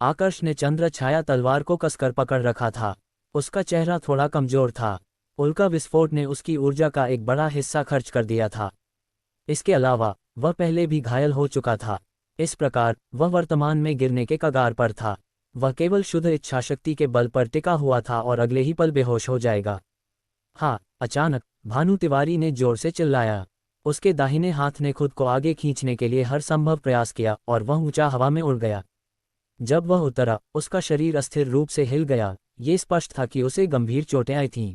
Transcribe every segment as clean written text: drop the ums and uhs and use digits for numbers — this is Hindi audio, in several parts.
आकर्ष ने चंद्र छाया तलवार को कसकर पकड़ रखा था। उसका चेहरा थोड़ा कमजोर था। उल्का विस्फोट ने उसकी ऊर्जा का एक बड़ा हिस्सा खर्च कर दिया था। इसके अलावा वह पहले भी घायल हो चुका था। इस प्रकार वह वर्तमान में गिरने के कगार पर था। वह केवल शुद्ध इच्छाशक्ति के बल पर टिका हुआ था और अगले ही पल बेहोश हो जाएगा। हाँ, अचानक भानु तिवारी ने जोर से चिल्लाया। उसके दाहिने हाथ ने खुद को आगे खींचने के लिए हर संभव प्रयास किया और वह ऊंचा हवा में उड़ गया। जब वह उतरा, उसका शरीर अस्थिर रूप से हिल गया। ये स्पष्ट था कि उसे गंभीर चोटें आई थीं।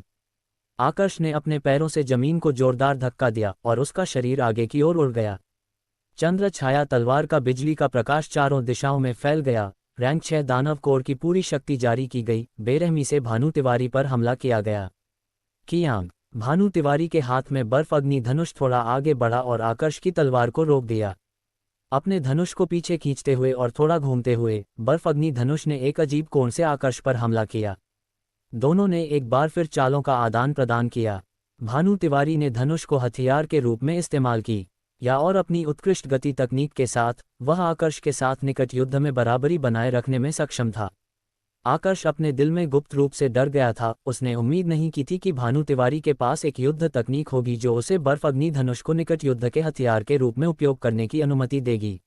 आकर्ष ने अपने पैरों से जमीन को जोरदार धक्का दिया और उसका शरीर आगे की ओर उड़ गया। चंद्र छाया तलवार का बिजली का प्रकाश चारों दिशाओं में फैल गया। रैंक 6 दानव कोर की पूरी शक्ति जारी की गई। बेरहमी से भानु तिवारी पर हमला किया गया। कियांग, भानु तिवारी के हाथ में बर्फ अग्नि धनुष थोड़ा आगे बढ़ा और आकर्ष की तलवार को रोक दिया। अपने धनुष को पीछे खींचते हुए और थोड़ा घूमते हुए बर्फ अग्नि धनुष ने एक अजीब कोण से आकर्ष पर हमला किया। दोनों ने एक बार फिर चालों का आदान प्रदान किया। भानु तिवारी ने धनुष को हथियार के रूप में इस्तेमाल की या और अपनी उत्कृष्ट गति तकनीक के साथ वह आकर्ष के साथ निकट युद्ध में बराबरी बनाए रखने में सक्षम था। आकर्ष अपने दिल में गुप्त रूप से डर गया था। उसने उम्मीद नहीं की थी कि भानु तिवारी के पास एक युद्ध तकनीक होगी जो उसे बर्फ अग्नि धनुष को निकट युद्ध के हथियार के रूप में उपयोग करने की अनुमति देगी।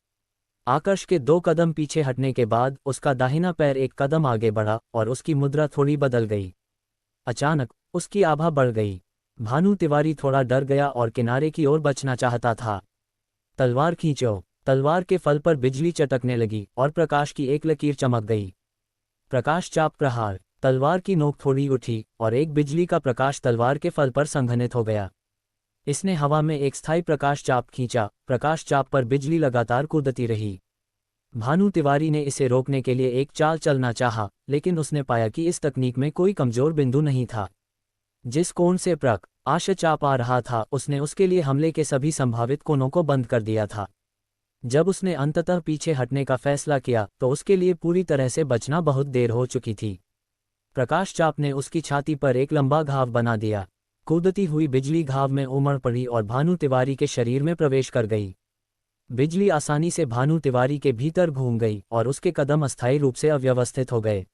आकर्ष के 2 कदम पीछे हटने के बाद उसका दाहिना पैर एक कदम आगे बढ़ा और उसकी मुद्रा थोड़ी बदल गई। अचानक उसकी आभा बढ़ गई। भानु तिवारी थोड़ा डर गया और किनारे की ओर बचना चाहता था। तलवार खींचो। तलवार के फल पर बिजली चटकने लगी और प्रकाश की एक लकीर चमक गई। प्रकाश चाप प्रहार। तलवार की नोक थोड़ी उठी और एक बिजली का प्रकाश तलवार के फल पर संघनित हो गया। इसने हवा में एक स्थायी प्रकाश चाप खींचा। प्रकाश चाप पर बिजली लगातार कूदती रही। भानु तिवारी ने इसे रोकने के लिए एक चाल चलना चाहा, लेकिन उसने पाया कि इस तकनीक में कोई कमजोर बिंदु नहीं था। जिस कोण से प्रकाश चाप आ रहा था, उसने उसके लिए हमले के सभी संभावित कोणों को बंद कर दिया था। जब उसने अंततः पीछे हटने का फैसला किया तो उसके लिए पूरी तरह से बचना बहुत देर हो चुकी थी। प्रकाश चाप ने उसकी छाती पर एक लंबा घाव बना दिया। कूदती हुई बिजली घाव में उमड़ पड़ी और भानु तिवारी के शरीर में प्रवेश कर गई। बिजली आसानी से भानु तिवारी के भीतर घूम गई और उसके कदम अस्थायी रूप से अव्यवस्थित हो गए।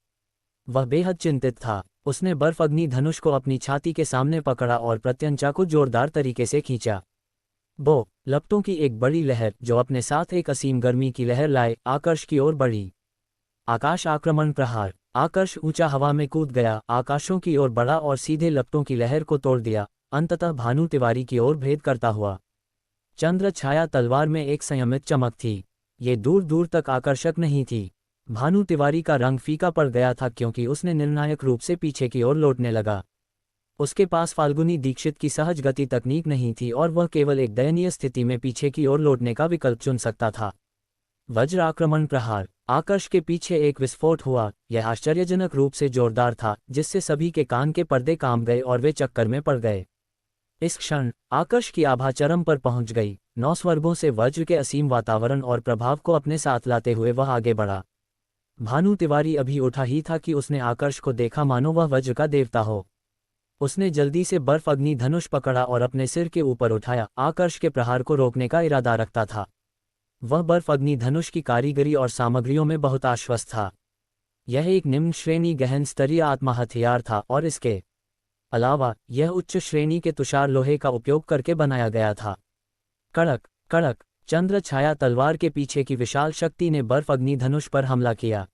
वह बेहद चिंतित था। उसने बर्फ अग्नि धनुष को अपनी छाती के सामने पकड़ा और प्रत्यंचा को जोरदार तरीके से खींचा। लपटों की एक बड़ी लहर जो अपने साथ एक असीम गर्मी की लहर लाए आकर्ष की ओर बढ़ी। आकाश आक्रमण प्रहार। आकर्ष ऊंचा हवा में कूद गया, आकाशों की ओर बढ़ा और सीधे लपटों की लहर को तोड़ दिया, अंततः भानु तिवारी की ओर भेद करता हुआ। चंद्र छाया तलवार में एक संयमित चमक थी। ये दूर दूर तक आकर्षक नहीं थी। भानु तिवारी का रंग फीका पड़ गया था क्योंकि उसने निर्णायक रूप से पीछे की ओर लौटने लगा। उसके पास फाल्गुनी दीक्षित की सहज गति तकनीक नहीं थी और वह केवल एक दयनीय स्थिति में पीछे की ओर लौटने का विकल्प चुन सकता था। वज्र आक्रमण प्रहार। आकर्ष के पीछे एक विस्फोट हुआ। यह आश्चर्यजनक रूप से जोरदार था, जिससे सभी के कान के पर्दे काम गए और वे चक्कर में पड़ गए। इस क्षण आकर्ष की आभा चरम पर पहुंच गई। 9 स्वर्गों से वज्र के असीम वातावरण और प्रभाव को अपने साथ लाते हुए वह आगे बढ़ा। भानु तिवारी अभी उठा ही था कि उसने आकर्ष को देखा मानो वह वज्र का देवता हो। उसने जल्दी से बर्फ अग्नि धनुष पकड़ा और अपने सिर के ऊपर उठाया। आकर्ष के प्रहार को रोकने का इरादा रखता था। वह बर्फ अग्नि धनुष की कारीगरी और सामग्रियों में बहुत आश्वस्त था। यह एक निम्न श्रेणी गहन स्तरीय आत्मा हथियार था और इसके अलावा यह उच्च श्रेणी के तुषार लोहे का उपयोग करके बनाया गया था। कड़क कड़क। चंद्र छाया तलवार के पीछे की विशाल शक्ति ने बर्फ अग्नि धनुष पर हमला किया।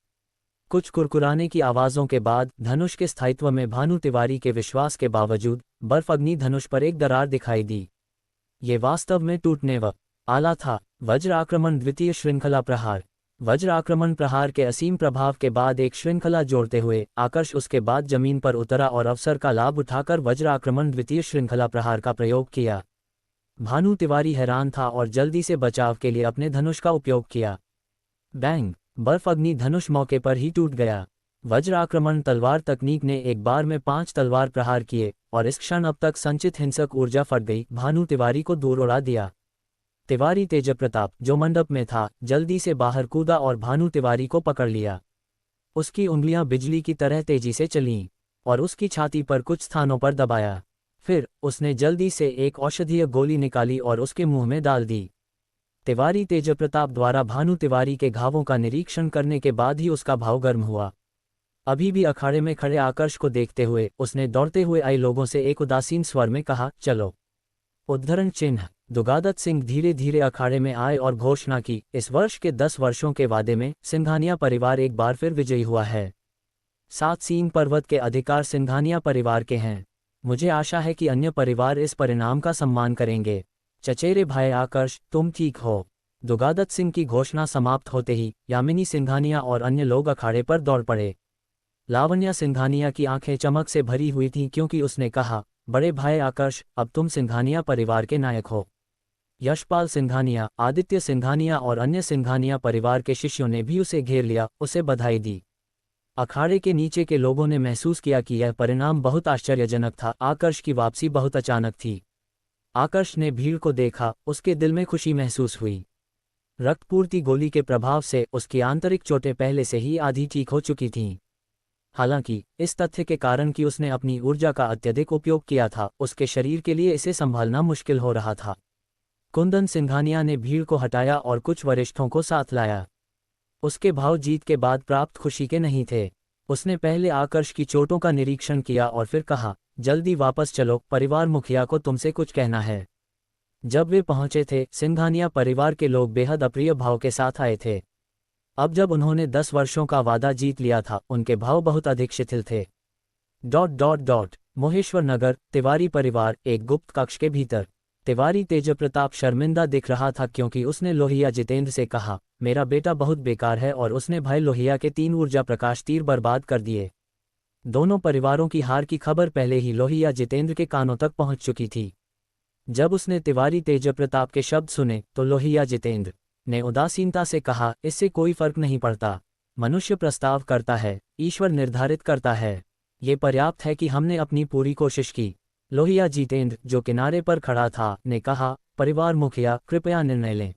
कुछ कुरकुराने की आवाज़ों के बाद धनुष के स्थायित्व में भानु तिवारी के विश्वास के बावजूद बर्फ अग्नि धनुष पर एक दरार दिखाई दी। ये वास्तव में टूटने वाला था। वज्र आक्रमण द्वितीय श्रृंखला प्रहार। वज्र आक्रमण प्रहार के असीम प्रभाव के बाद एक श्रृंखला जोड़ते हुए आकर्ष उसके बाद जमीन पर उतरा और अवसर का लाभ उठाकर वज्र आक्रमण द्वितीय श्रृंखला प्रहार का प्रयोग किया। भानु तिवारी हैरान था और जल्दी से बचाव के लिए अपने धनुष का उपयोग किया। बैंग। बर्फ अग्नि धनुष मौके पर ही टूट गया। वज्र आक्रमण तलवार तकनीक ने एक बार में 5 तलवार प्रहार किए और इस क्षण अब तक संचित हिंसक ऊर्जा फट गई। भानु तिवारी को दूर उड़ा दिया। तिवारी तेजप्रताप, जो मंडप में था, जल्दी से बाहर कूदा और भानु तिवारी को पकड़ लिया। उसकी उंगलियां बिजली की तरह तेजी से चलीं और उसकी छाती पर कुछ स्थानों पर दबाया। फिर उसने जल्दी से एक औषधीय गोली निकाली और उसके मुंह में डाल दी। तिवारी तेजप्रताप द्वारा भानु तिवारी के घावों का निरीक्षण करने के बाद ही उसका भाव गर्म हुआ। अभी भी अखाड़े में खड़े आकर्ष को देखते हुए उसने दौड़ते हुए आए लोगों से एक उदासीन स्वर में कहा, चलो। उद्धरण चिन्ह। दुगादत सिंह धीरे धीरे अखाड़े में आए और घोषणा की, इस वर्ष के 10 वर्षों के वादे में सिंघानिया परिवार एक बार फिर विजयी हुआ है। 7 सींग पर्वत के अधिकार सिंघानिया परिवार के हैं। मुझे आशा है कि अन्य परिवार इस परिणाम का सम्मान करेंगे। चचेरे भाई आकर्ष, तुम ठीक हो। दुगादत सिंह की घोषणा समाप्त होते ही यामिनी सिंघानिया और अन्य लोग अखाड़े पर दौड़ पड़े। लावण्या सिंघानिया की आंखें चमक से भरी हुई थीं क्योंकि उसने कहा, बड़े भाई आकर्ष, अब तुम सिंघानिया परिवार के नायक हो। यशपाल सिंघानिया, आदित्य सिंघानिया और अन्य सिंघानिया परिवार के शिष्यों ने भी उसे घेर लिया, उसे बधाई दी। अखाड़े के नीचे के लोगों ने महसूस किया कि यह परिणाम बहुत आश्चर्यजनक था। आकर्ष की वापसी बहुत अचानक थी। आकर्ष ने भीड़ को देखा, उसके दिल में खुशी महसूस हुई। रक्तपूर्ति गोली के प्रभाव से उसकी आंतरिक चोटें पहले से ही आधी ठीक हो चुकी थीं। हालांकि इस तथ्य के कारण कि उसने अपनी ऊर्जा का अत्यधिक उपयोग किया था, उसके शरीर के लिए इसे संभालना मुश्किल हो रहा था। कुंदन सिंघानिया ने भीड़ को हटाया और कुछ वरिष्ठों को साथ लाया। उसके भाव जीत के बाद प्राप्त खुशी के नहीं थे। उसने पहले आकर्ष की चोटों का निरीक्षण किया और फिर कहा, जल्दी वापस चलो, परिवार मुखिया को तुमसे कुछ कहना है। जब वे पहुंचे थे, सिंघानिया परिवार के लोग बेहद अप्रिय भाव के साथ आए थे। अब जब उन्होंने 10 वर्षों का वादा जीत लिया था, उनके भाव बहुत अधिक शिथिल थे। मोहेश्वर नगर, तिवारी परिवार, एक गुप्त कक्ष के भीतर। तिवारी तेजप्रताप शर्मिंदा दिख रहा था क्योंकि उसने लोहिया जितेंद्र से कहा, मेरा बेटा बहुत बेकार है, और उसने भाई लोहिया के 3 ऊर्जा प्रकाश तीर बर्बाद कर दिए। दोनों परिवारों की हार की खबर पहले ही लोहिया जितेंद्र के कानों तक पहुंच चुकी थी। जब उसने तिवारी तेजप्रताप के शब्द सुने तो लोहिया जितेंद्र ने उदासीनता से कहा, इससे कोई फर्क नहीं पड़ता। मनुष्य प्रस्ताव करता है, ईश्वर निर्धारित करता है। ये पर्याप्त है कि हमने अपनी पूरी कोशिश की। लोहिया जितेंद्र, जो किनारे पर खड़ा था, ने कहा, परिवार मुखिया, कृपया निर्णय लें।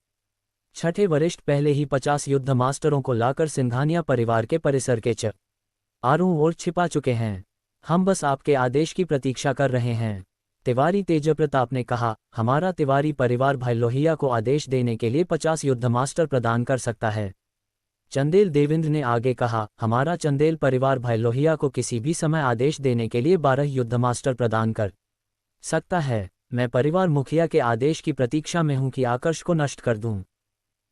छठे वरिष्ठ पहले ही 50 युद्ध मास्टरों को लाकर सिंघानिया परिवार के परिसर के चारों ओर छिपा चुके हैं। हम बस आपके आदेश की प्रतीक्षा कर रहे हैं। तिवारी तेजप्रताप ने कहा, हमारा तिवारी परिवार भाई लोहिया को आदेश देने के लिए 50 युद्ध मास्टर प्रदान कर सकता है। चंदेल देवेंद्र ने आगे कहा, हमारा चंदेल परिवार भाई लोहिया को किसी भी समय आदेश देने के लिए 12 युद्ध मास्टर प्रदान कर सकता है। मैं परिवार मुखिया के आदेश की प्रतीक्षा में हूं कि आकर्ष को नष्ट कर दूं।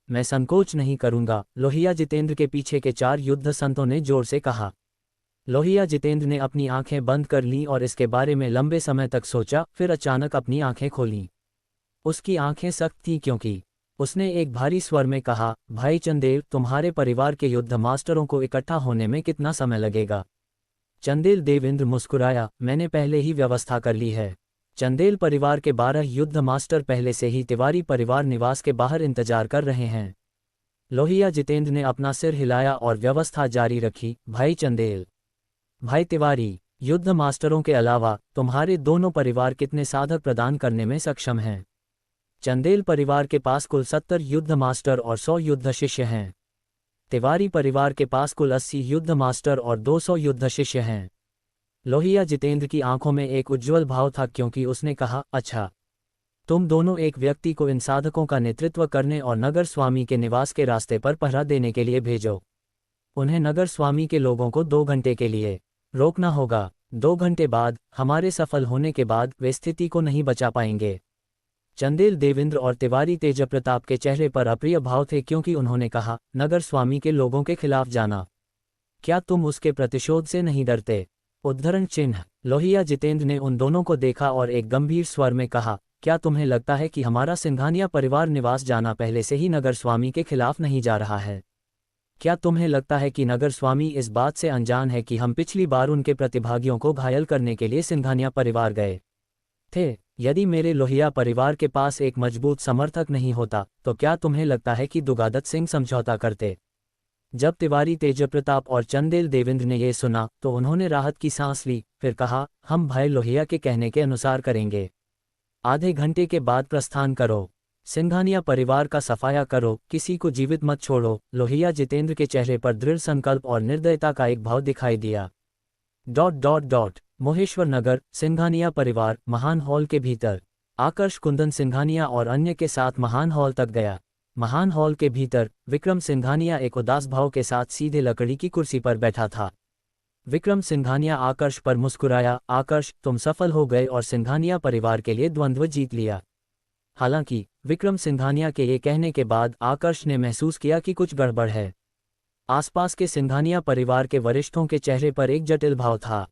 मैं संकोच नहीं करूंगा, लोहिया जितेंद्र के पीछे के 4 युद्ध संतों ने जोर से कहा। लोहिया जितेंद्र ने अपनी आंखें बंद कर लीं और इसके बारे में लंबे समय तक सोचा, फिर अचानक अपनी आंखें खोलीं। उसकी आंखें सख्त थीं क्योंकि उसने एक भारी स्वर में कहा, भाई चंदेल, तुम्हारे परिवार के युद्ध मास्टरों को इकट्ठा होने में कितना समय लगेगा? चंदेल देवेंद्र मुस्कुराया, मैंने पहले ही व्यवस्था कर ली है। चंदेल परिवार के 12 युद्ध मास्टर पहले से ही तिवारी परिवार निवास के बाहर इंतजार कर रहे हैं। लोहिया जितेंद्र ने अपना सिर हिलाया और व्यवस्था जारी रखी, भाई चंदेल, भाई तिवारी, युद्ध मास्टरों के अलावा तुम्हारे दोनों परिवार कितने साधक प्रदान करने में सक्षम हैं? चंदेल परिवार के पास कुल 70 युद्ध मास्टर और 100 युद्ध शिष्य हैं। तिवारी परिवार के पास कुल 80 युद्ध मास्टर और 200 युद्ध शिष्य हैं। लोहिया जितेंद्र की आंखों में एक उज्ज्वल भाव था क्योंकि उसने कहा, अच्छा, तुम दोनों एक व्यक्ति को इन साधकों का नेतृत्व करने और नगर स्वामी के निवास के रास्ते पर पहरा देने के लिए भेजो। उन्हें नगर स्वामी के लोगों को 2 घंटे के लिए रोकना होगा। 2 घंटे बाद, हमारे सफल होने के बाद, वे स्थिति को नहीं बचा पाएंगे। चंदेल देवेंद्र और तिवारी तेजप्रताप के चेहरे पर अप्रिय भाव थे क्योंकि उन्होंने कहा, नगर स्वामी के लोगों के खिलाफ जाना, क्या तुम उसके प्रतिशोध से नहीं डरते? उद्धरण चिन्ह। लोहिया जितेंद्र ने उन दोनों को देखा और एक गंभीर स्वर में कहा, क्या तुम्हें लगता है कि हमारा सिंघानिया परिवार निवास जाना पहले से ही नगर स्वामी के खिलाफ नहीं जा रहा है? क्या तुम्हें लगता है कि नगर स्वामी इस बात से अनजान है कि हम पिछली बार उनके प्रतिभागियों को घायल करने के लिए सिंघानिया परिवार गए थे? यदि मेरे लोहिया परिवार के पास एक मजबूत समर्थक नहीं होता, तो क्या तुम्हें लगता है कि दुगादत सिंह समझौता करते? जब तिवारी तेजप्रताप और चंदेल देवेंद्र ने यह सुना तो उन्होंने राहत की सांस ली, फिर कहा, हम भाई लोहिया के कहने के अनुसार करेंगे। आधे घंटे के बाद प्रस्थान करो। सिंघानिया परिवार का सफाया करो, किसी को जीवित मत छोड़ो। लोहिया जितेंद्र के चेहरे पर दृढ़ संकल्प और निर्दयता का एक भाव दिखाई दिया। मोहेश्वर नगर, सिंघानिया परिवार, महान हॉल के भीतर। आकर्ष कुंदन सिंघानिया और अन्य के साथ महान हॉल तक गया। महान हॉल के भीतर विक्रम सिंघानिया एक उदास भाव के साथ सीधे लकड़ी की कुर्सी पर बैठा था। विक्रम सिंघानिया आकर्ष पर मुस्कुराया। आकर्ष, तुम सफल हो गए और सिंघानिया परिवार के लिए द्वंद्व जीत लिया। हालांकि विक्रम सिंघानिया के ये कहने के बाद आकर्ष ने महसूस किया कि कुछ गड़बड़ है। आसपास के सिंघानिया परिवार के वरिष्ठों के चेहरे पर एक जटिल भाव था।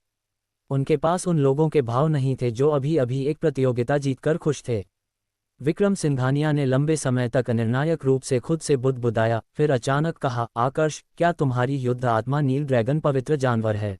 उनके पास उन लोगों के भाव नहीं थे जो अभी अभी एक प्रतियोगिता जीतकर खुश थे। विक्रम सिंघानिया ने लंबे समय तक निर्णायक रूप से खुद से बुदबुदाया, फिर अचानक कहा, आकर्ष, क्या तुम्हारी युद्ध आत्मा नील ड्रैगन पवित्र जानवर है?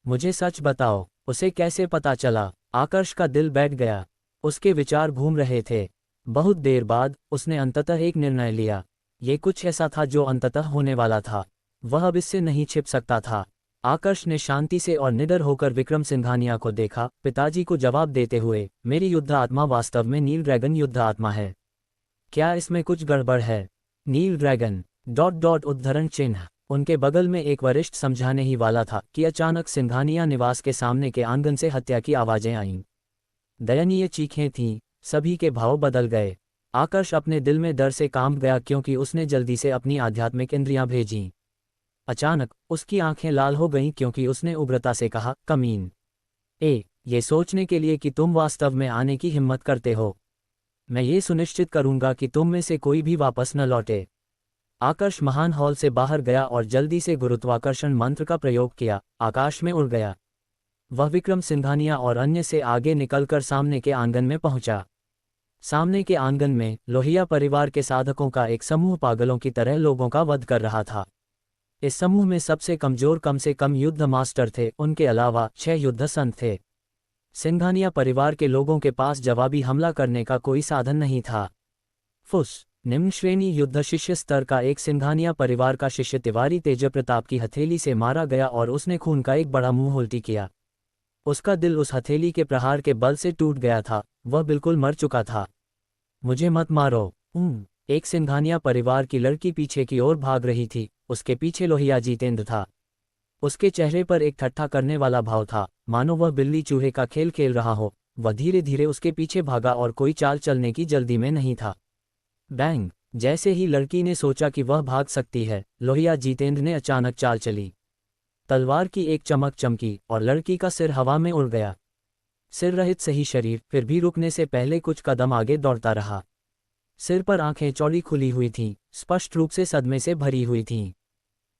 मुझे सच बताओ, उसे कैसे पता चला? आकर्ष का दिल बैठ गया। उसके विचार घूम रहे थे। बहुत देर बाद उसने अंततः एक निर्णय लिया। ये कुछ ऐसा था जो अंततः होने वाला था। वह अब इससे नहीं छिप सकता था। आकर्ष ने शांति से और निडर होकर विक्रम सिंघानिया को देखा, पिताजी को जवाब देते हुए, मेरी युद्ध आत्मा वास्तव में नील ड्रैगन युद्ध आत्मा है। क्या इसमें कुछ गड़बड़ है? नील ड्रैगन ... उद्धरण चिन्ह। उनके बगल में एक वरिष्ठ समझाने ही वाला था कि अचानक सिंघानिया निवास के सामने के आंगन से हत्या की आवाजें आईं। दयनीय चीखें थीं। सभी के भाव बदल गए। आकर्ष अपने दिल में डर से कांप गया क्योंकि उसने जल्दी से अपनी आध्यात्मिक इंद्रियां भेजीं। अचानक उसकी आंखें लाल हो गईं क्योंकि उसने उग्रता से कहा, कमीन! ये सोचने के लिए कि तुम वास्तव में आने की हिम्मत करते हो, मैं ये सुनिश्चित करूंगा कि तुम में से कोई भी वापस न लौटे। आकर्ष महान हॉल से बाहर गया और जल्दी से गुरुत्वाकर्षण मंत्र का प्रयोग किया। आकाश में उड़ गया। वह विक्रम सिंघानिया और अन्य से आगे निकलकर सामने के आंगन में पहुंचा। सामने के आंगन में लोहिया परिवार के साधकों का एक समूह पागलों की तरह लोगों का वध कर रहा था। इस समूह में सबसे कमजोर कम से कम युद्ध मास्टर थे। उनके अलावा 6 युद्ध संत थे। सिंघानिया परिवार के लोगों के पास जवाबी हमला करने का कोई साधन नहीं था। फुस! निम्न श्रेणी युद्ध शिष्य स्तर का एक सिंघानिया परिवार का शिष्य तिवारी तेज प्रताप की हथेली से मारा गया और उसने खून का एक बड़ा मुंह उल्टी किया। उसका दिल उस हथेली के प्रहार के बल से टूट गया था। वह बिल्कुल मर चुका था। मुझे मत मारो! एक सिंघानिया परिवार की लड़की पीछे की ओर भाग रही थी। उसके पीछे लोहिया जितेंद्र था। उसके चेहरे पर एक ठट्ठा करने वाला भाव था, मानो वह बिल्ली चूहे का खेल खेल रहा हो। वह धीरे धीरे उसके पीछे भागा और कोई चाल चलने की जल्दी में नहीं था। बैंग! जैसे ही लड़की ने सोचा कि वह भाग सकती है, लोहिया जितेंद्र ने अचानक चाल चली। तलवार की एक चमक चमकी और लड़की का सिर हवा में उड़ गया। सिर रहित सही शरीर फिर भी रुकने से पहले कुछ कदम आगे दौड़ता रहा। सिर पर आंखें चौड़ी खुली हुई थीं, स्पष्ट रूप से सदमे से भरी हुई थीं।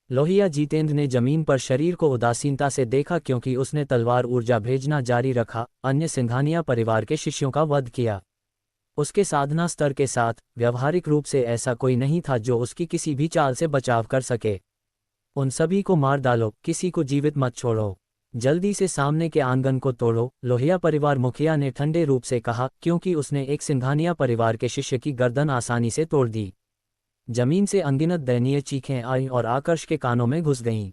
लोहिया जितेंद्र ने जमीन पर शरीर को उदासीनता से देखा क्योंकि उसने तलवार ऊर्जा भेजना जारी रखा, अन्य सिंघानिया परिवार के शिष्यों का वध किया। उसके साधना स्तर के साथ व्यवहारिक रूप से ऐसा कोई नहीं था जो उसकी किसी भी चाल से बचाव कर सके। उन सभी को मार डालो, किसी को जीवित मत छोड़ो। जल्दी से सामने के आंगन को तोड़ो, लोहिया परिवार मुखिया ने ठंडे रूप से कहा क्योंकि उसने एक सिंघानिया परिवार के शिष्य की गर्दन आसानी से तोड़ दी। जमीन से अनगिनत दयनीय चीखें आईं और आकर्ष के कानों में घुस गईं।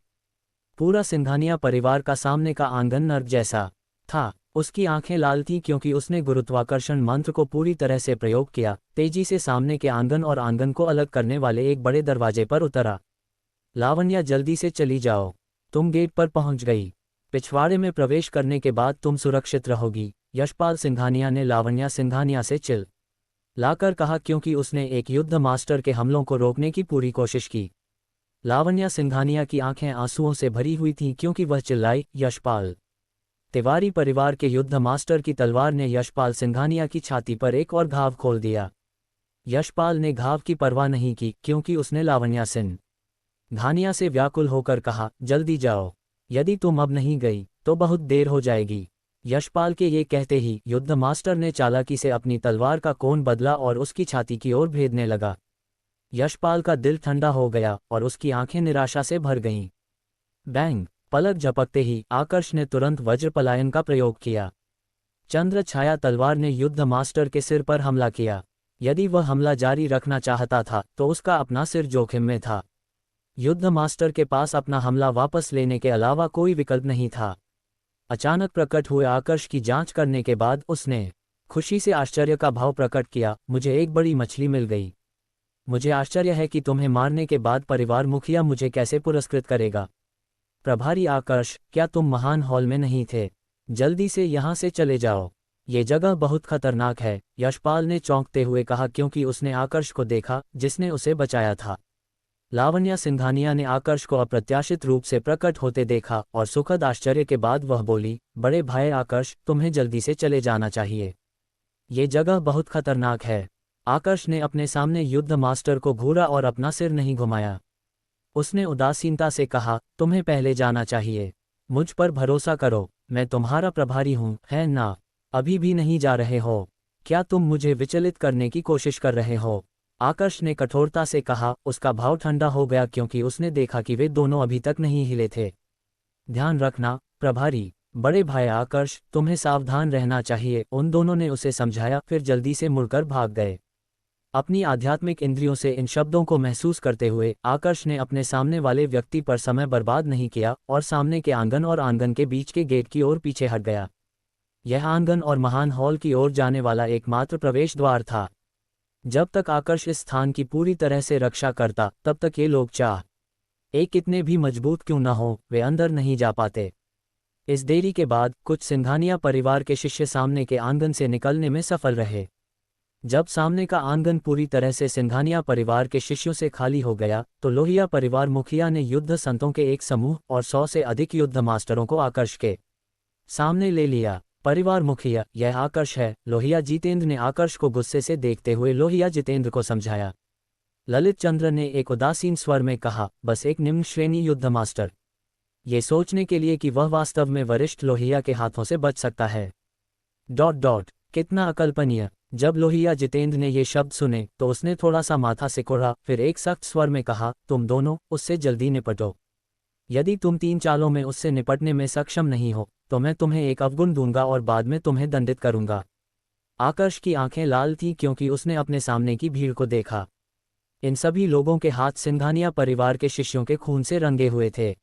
पूरा सिंघानिया परिवार का सामने का आंगन नर्क जैसा था। उसकी आंखें लाल थीं क्योंकि उसने गुरुत्वाकर्षण मंत्र को पूरी तरह से प्रयोग किया। तेजी से सामने के आंगन और आंगन को अलग करने वाले एक बड़े दरवाजे पर उतरा। लावण्या, जल्दी से चली जाओ, तुम गेट पर पहुंच गई। पिछवाड़े में प्रवेश करने के बाद तुम सुरक्षित रहोगी, यशपाल सिंघानिया ने लावण्या सिंघानिया से चिल लाकर कहा क्योंकि उसने एक युद्ध मास्टर के हमलों को रोकने की पूरी कोशिश की। लावण्या सिंघानिया की आंखें आंसुओं से भरी हुई थीं क्योंकि वह चिल्लाई, यशपाल! तिवारी परिवार के युद्ध मास्टर की तलवार ने यशपाल सिंघानिया की छाती पर एक और घाव खोल दिया। यशपाल ने घाव की परवाह नहीं की क्योंकि उसने लावण्या सिंघानिया से व्याकुल होकर कहा, जल्दी जाओ, यदि तुम अब नहीं गई तो बहुत देर हो जाएगी। यशपाल के ये कहते ही युद्ध मास्टर ने चालाकी से अपनी तलवार का कोण बदला और उसकी छाती की ओर भेदने लगा। यशपाल का दिल ठंडा हो गया और उसकी आंखें निराशा से भर गईं। बैंग! पलक झपकते ही आकर्ष ने तुरंत वज्र पलायन का प्रयोग किया। चंद्र छाया तलवार ने युद्ध मास्टर के सिर पर हमला किया। यदि वह हमला जारी रखना चाहता था तो उसका अपना सिर जोखिम में था। युद्ध मास्टर के पास अपना हमला वापस लेने के अलावा कोई विकल्प नहीं था। अचानक प्रकट हुए आकर्ष की जांच करने के बाद उसने खुशी से आश्चर्य का भाव प्रकट किया, मुझे एक बड़ी मछली मिल गई। मुझे आश्चर्य है कि तुम्हें मारने के बाद परिवार मुखिया मुझे कैसे पुरस्कृत करेगा। प्रभारी आकर्ष, क्या तुम महान हॉल में नहीं थे? जल्दी से यहाँ से चले जाओ। ये जगह बहुत खतरनाक है, यशपाल ने चौंकते हुए कहा क्योंकि उसने आकर्ष को देखा जिसने उसे बचाया था। लावण्या सिंघानिया ने आकर्ष को अप्रत्याशित रूप से प्रकट होते देखा और सुखद आश्चर्य के बाद वह बोली, बड़े भाई आकर्ष, तुम्हें जल्दी से चले जाना चाहिए। ये जगह बहुत खतरनाक है। आकर्ष ने अपने सामने युद्ध मास्टर को घूरा और अपना सिर नहीं घुमाया। उसने उदासीनता से कहा, तुम्हें पहले जाना चाहिए। मुझ पर भरोसा करो, मैं तुम्हारा प्रभारी हूँ, है ना? अभी भी नहीं जा रहे हो? क्या तुम मुझे विचलित करने की कोशिश कर रहे हो? आकर्ष ने कठोरता से कहा। उसका भाव ठंडा हो गया क्योंकि उसने देखा कि वे दोनों अभी तक नहीं हिले थे। ध्यान रखना, प्रभारी। बड़े भाई आकर्ष, तुम्हें सावधान रहना चाहिए, उन दोनों ने उसे समझाया, फिर जल्दी से मुड़कर भाग गए। अपनी आध्यात्मिक इंद्रियों से इन शब्दों को महसूस करते हुए आकर्ष ने अपने सामने वाले व्यक्ति पर समय बर्बाद नहीं किया और सामने के आंगन और आंगन के बीच के गेट की ओर पीछे हट गया। यह आंगन और महान हॉल की ओर जाने वाला एकमात्र प्रवेश द्वार था। जब तक आकर्ष इस स्थान की पूरी तरह से रक्षा करता, तब तक ये लोग चाहे कितने भी मजबूत क्यों न हो, वे अंदर नहीं जा पाते। इस देरी के बाद कुछ सिंघानिया परिवार के शिष्य सामने के आंगन से निकलने में सफल रहे। जब सामने का आंगन पूरी तरह से सिंघानिया परिवार के शिष्यों से खाली हो गया, तो लोहिया परिवार मुखिया ने युद्ध संतों के एक समूह और 100 से अधिक युद्ध मास्टरों को आकर्ष के सामने ले लिया। परिवार मुखिया, यह आकर्ष है। लोहिया जितेंद्र ने आकर्ष को गुस्से से देखते हुए लोहिया जितेंद्र को समझाया। ललित चंद्र ने एक उदासीन स्वर में कहा, बस एक निम्न श्रेणी युद्ध मास्टर, ये सोचने के लिए कि वह वास्तव में वरिष्ठ लोहिया के हाथों से बच सकता है। कितना अकल्पनीय। जब लोहिया जितेंद्र ने ये शब्द सुने तो उसने थोड़ा सा माथा सिकोड़ा, फिर एक सख्त स्वर में कहा, तुम दोनों उससे जल्दी निपटो। यदि तुम 3 चालों में उससे निपटने में सक्षम नहीं हो तो मैं तुम्हें एक अवगुण दूंगा और बाद में तुम्हें दंडित करूंगा। आकर्ष की आंखें लाल थीं क्योंकि उसने अपने सामने की भीड़ को देखा। इन सभी लोगों के हाथ सिंघानिया परिवार के शिष्यों के खून से रंगे हुए थे।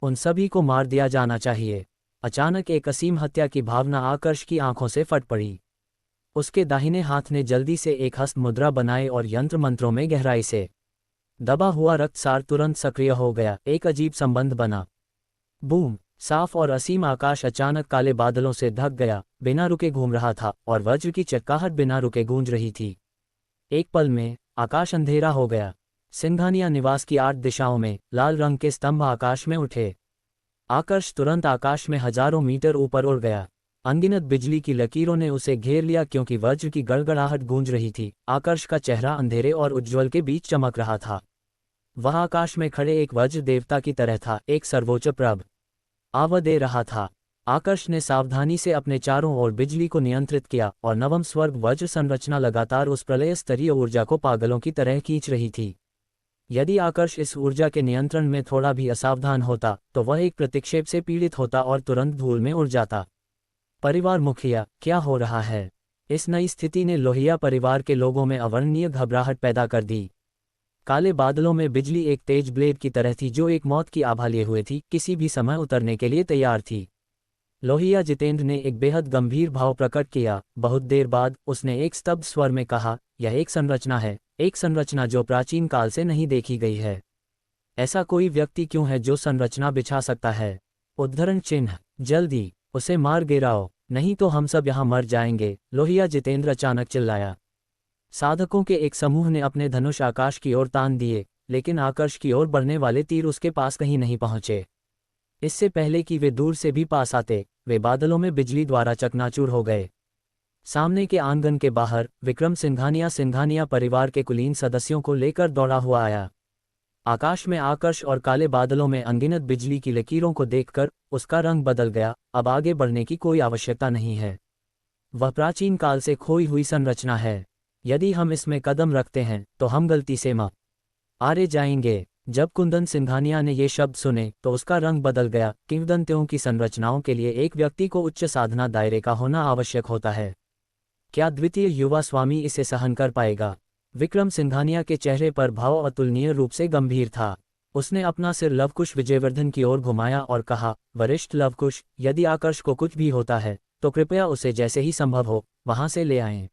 उन सभी को मार दिया जाना चाहिए। अचानक एक असीम हत्या की भावना आकर्ष की आंखों से फट पड़ी। उसके दाहिने हाथ ने जल्दी से एक हस्त मुद्रा बनाई और यंत्र मंत्रों में गहराई से दबा हुआ रक्तसार तुरंत सक्रिय हो गया। एक अजीब संबंध बना। बूम! साफ और असीम आकाश अचानक काले बादलों से ढक गया, बिना रुके घूम रहा था और वज्र की चटकाहट बिना रुके गूंज रही थी। एक पल में आकाश अंधेरा हो गया। सिंघानिया निवास की 8 दिशाओं में लाल रंग के स्तंभ आकाश में उठे। आकर्ष तुरंत आकाश में हजारों मीटर ऊपर उड़ गया। अनगिनत बिजली की लकीरों ने उसे घेर लिया क्योंकि वज्र की गड़गड़ाहट गूंज रही थी। आकर्ष का चेहरा अंधेरे और उज्ज्वल के बीच चमक रहा था। वह आकाश में खड़े एक वज्र देवता की तरह था, एक सर्वोच्च प्रभ आवा दे रहा था। आकर्ष ने सावधानी से अपने चारों ओर बिजली को नियंत्रित किया और नवम स्वर्ग वज्र संरचना लगातार उस प्रलय स्तरीय ऊर्जा को पागलों की तरह खींच रही थी। यदि आकर्ष इस ऊर्जा के नियंत्रण में थोड़ा भी असावधान होता तो वह एक प्रतिक्षेप से पीड़ित होता और तुरंत धूल में उड़ जाता। परिवार मुखिया, क्या हो रहा है? इस नई स्थिति ने लोहिया परिवार के लोगों में अवर्णनीय घबराहट पैदा कर दी। काले बादलों में बिजली एक तेज ब्लेड की तरह थी जो एक मौत की आभा लिए हुए थी, किसी भी समय उतरने के लिए तैयार थी। लोहिया जितेंद्र ने एक बेहद गंभीर भाव प्रकट किया। बहुत देर बाद उसने एक स्तब्ध स्वर में कहा, यह एक संरचना है, एक संरचना जो प्राचीन काल से नहीं देखी गई है। ऐसा कोई व्यक्ति क्यों है जो संरचना बिछा सकता है? उद्धरण चिन्ह, जल्दी उसे मार गिराओ, नहीं तो हम सब यहाँ मर जाएंगे। लोहिया जितेंद्र अचानक चिल्लाया। साधकों के एक समूह ने अपने धनुष आकाश की ओर तान दिए, लेकिन आकर्ष की ओर बढ़ने वाले तीर उसके पास कहीं नहीं पहुंचे। इससे पहले कि वे दूर से भी पास आते, वे बादलों में बिजली द्वारा चकनाचूर हो गए। सामने के आंगन के बाहर विक्रम सिंघानिया परिवार के कुलीन सदस्यों को लेकर दौड़ा हुआ आया। आकाश में आकर्ष और काले बादलों में अनगिनत बिजली की लकीरों को देखकर उसका रंग बदल गया। अब आगे बढ़ने की कोई आवश्यकता नहीं है। वह प्राचीन काल से खोई हुई संरचना है। यदि हम इसमें कदम रखते हैं तो हम गलती से आरे जाएंगे। जब कुंदन सिंघानिया ने ये शब्द सुने तो उसका रंग बदल गया। किंवदंतियों की संरचनाओं के लिए एक व्यक्ति को उच्च साधना दायरे का होना आवश्यक होता है। क्या द्वितीय युवा स्वामी इसे सहन कर पाएगा? विक्रम सिंघानिया के चेहरे पर भाव अतुलनीय रूप से गंभीर था। उसने अपना सिर लवकुश विजयवर्धन की ओर घुमाया और कहा, वरिष्ठ लवकुश, यदि आकर्ष को कुछ भी होता है तो कृपया उसे जैसे ही संभव हो वहां से ले आएं।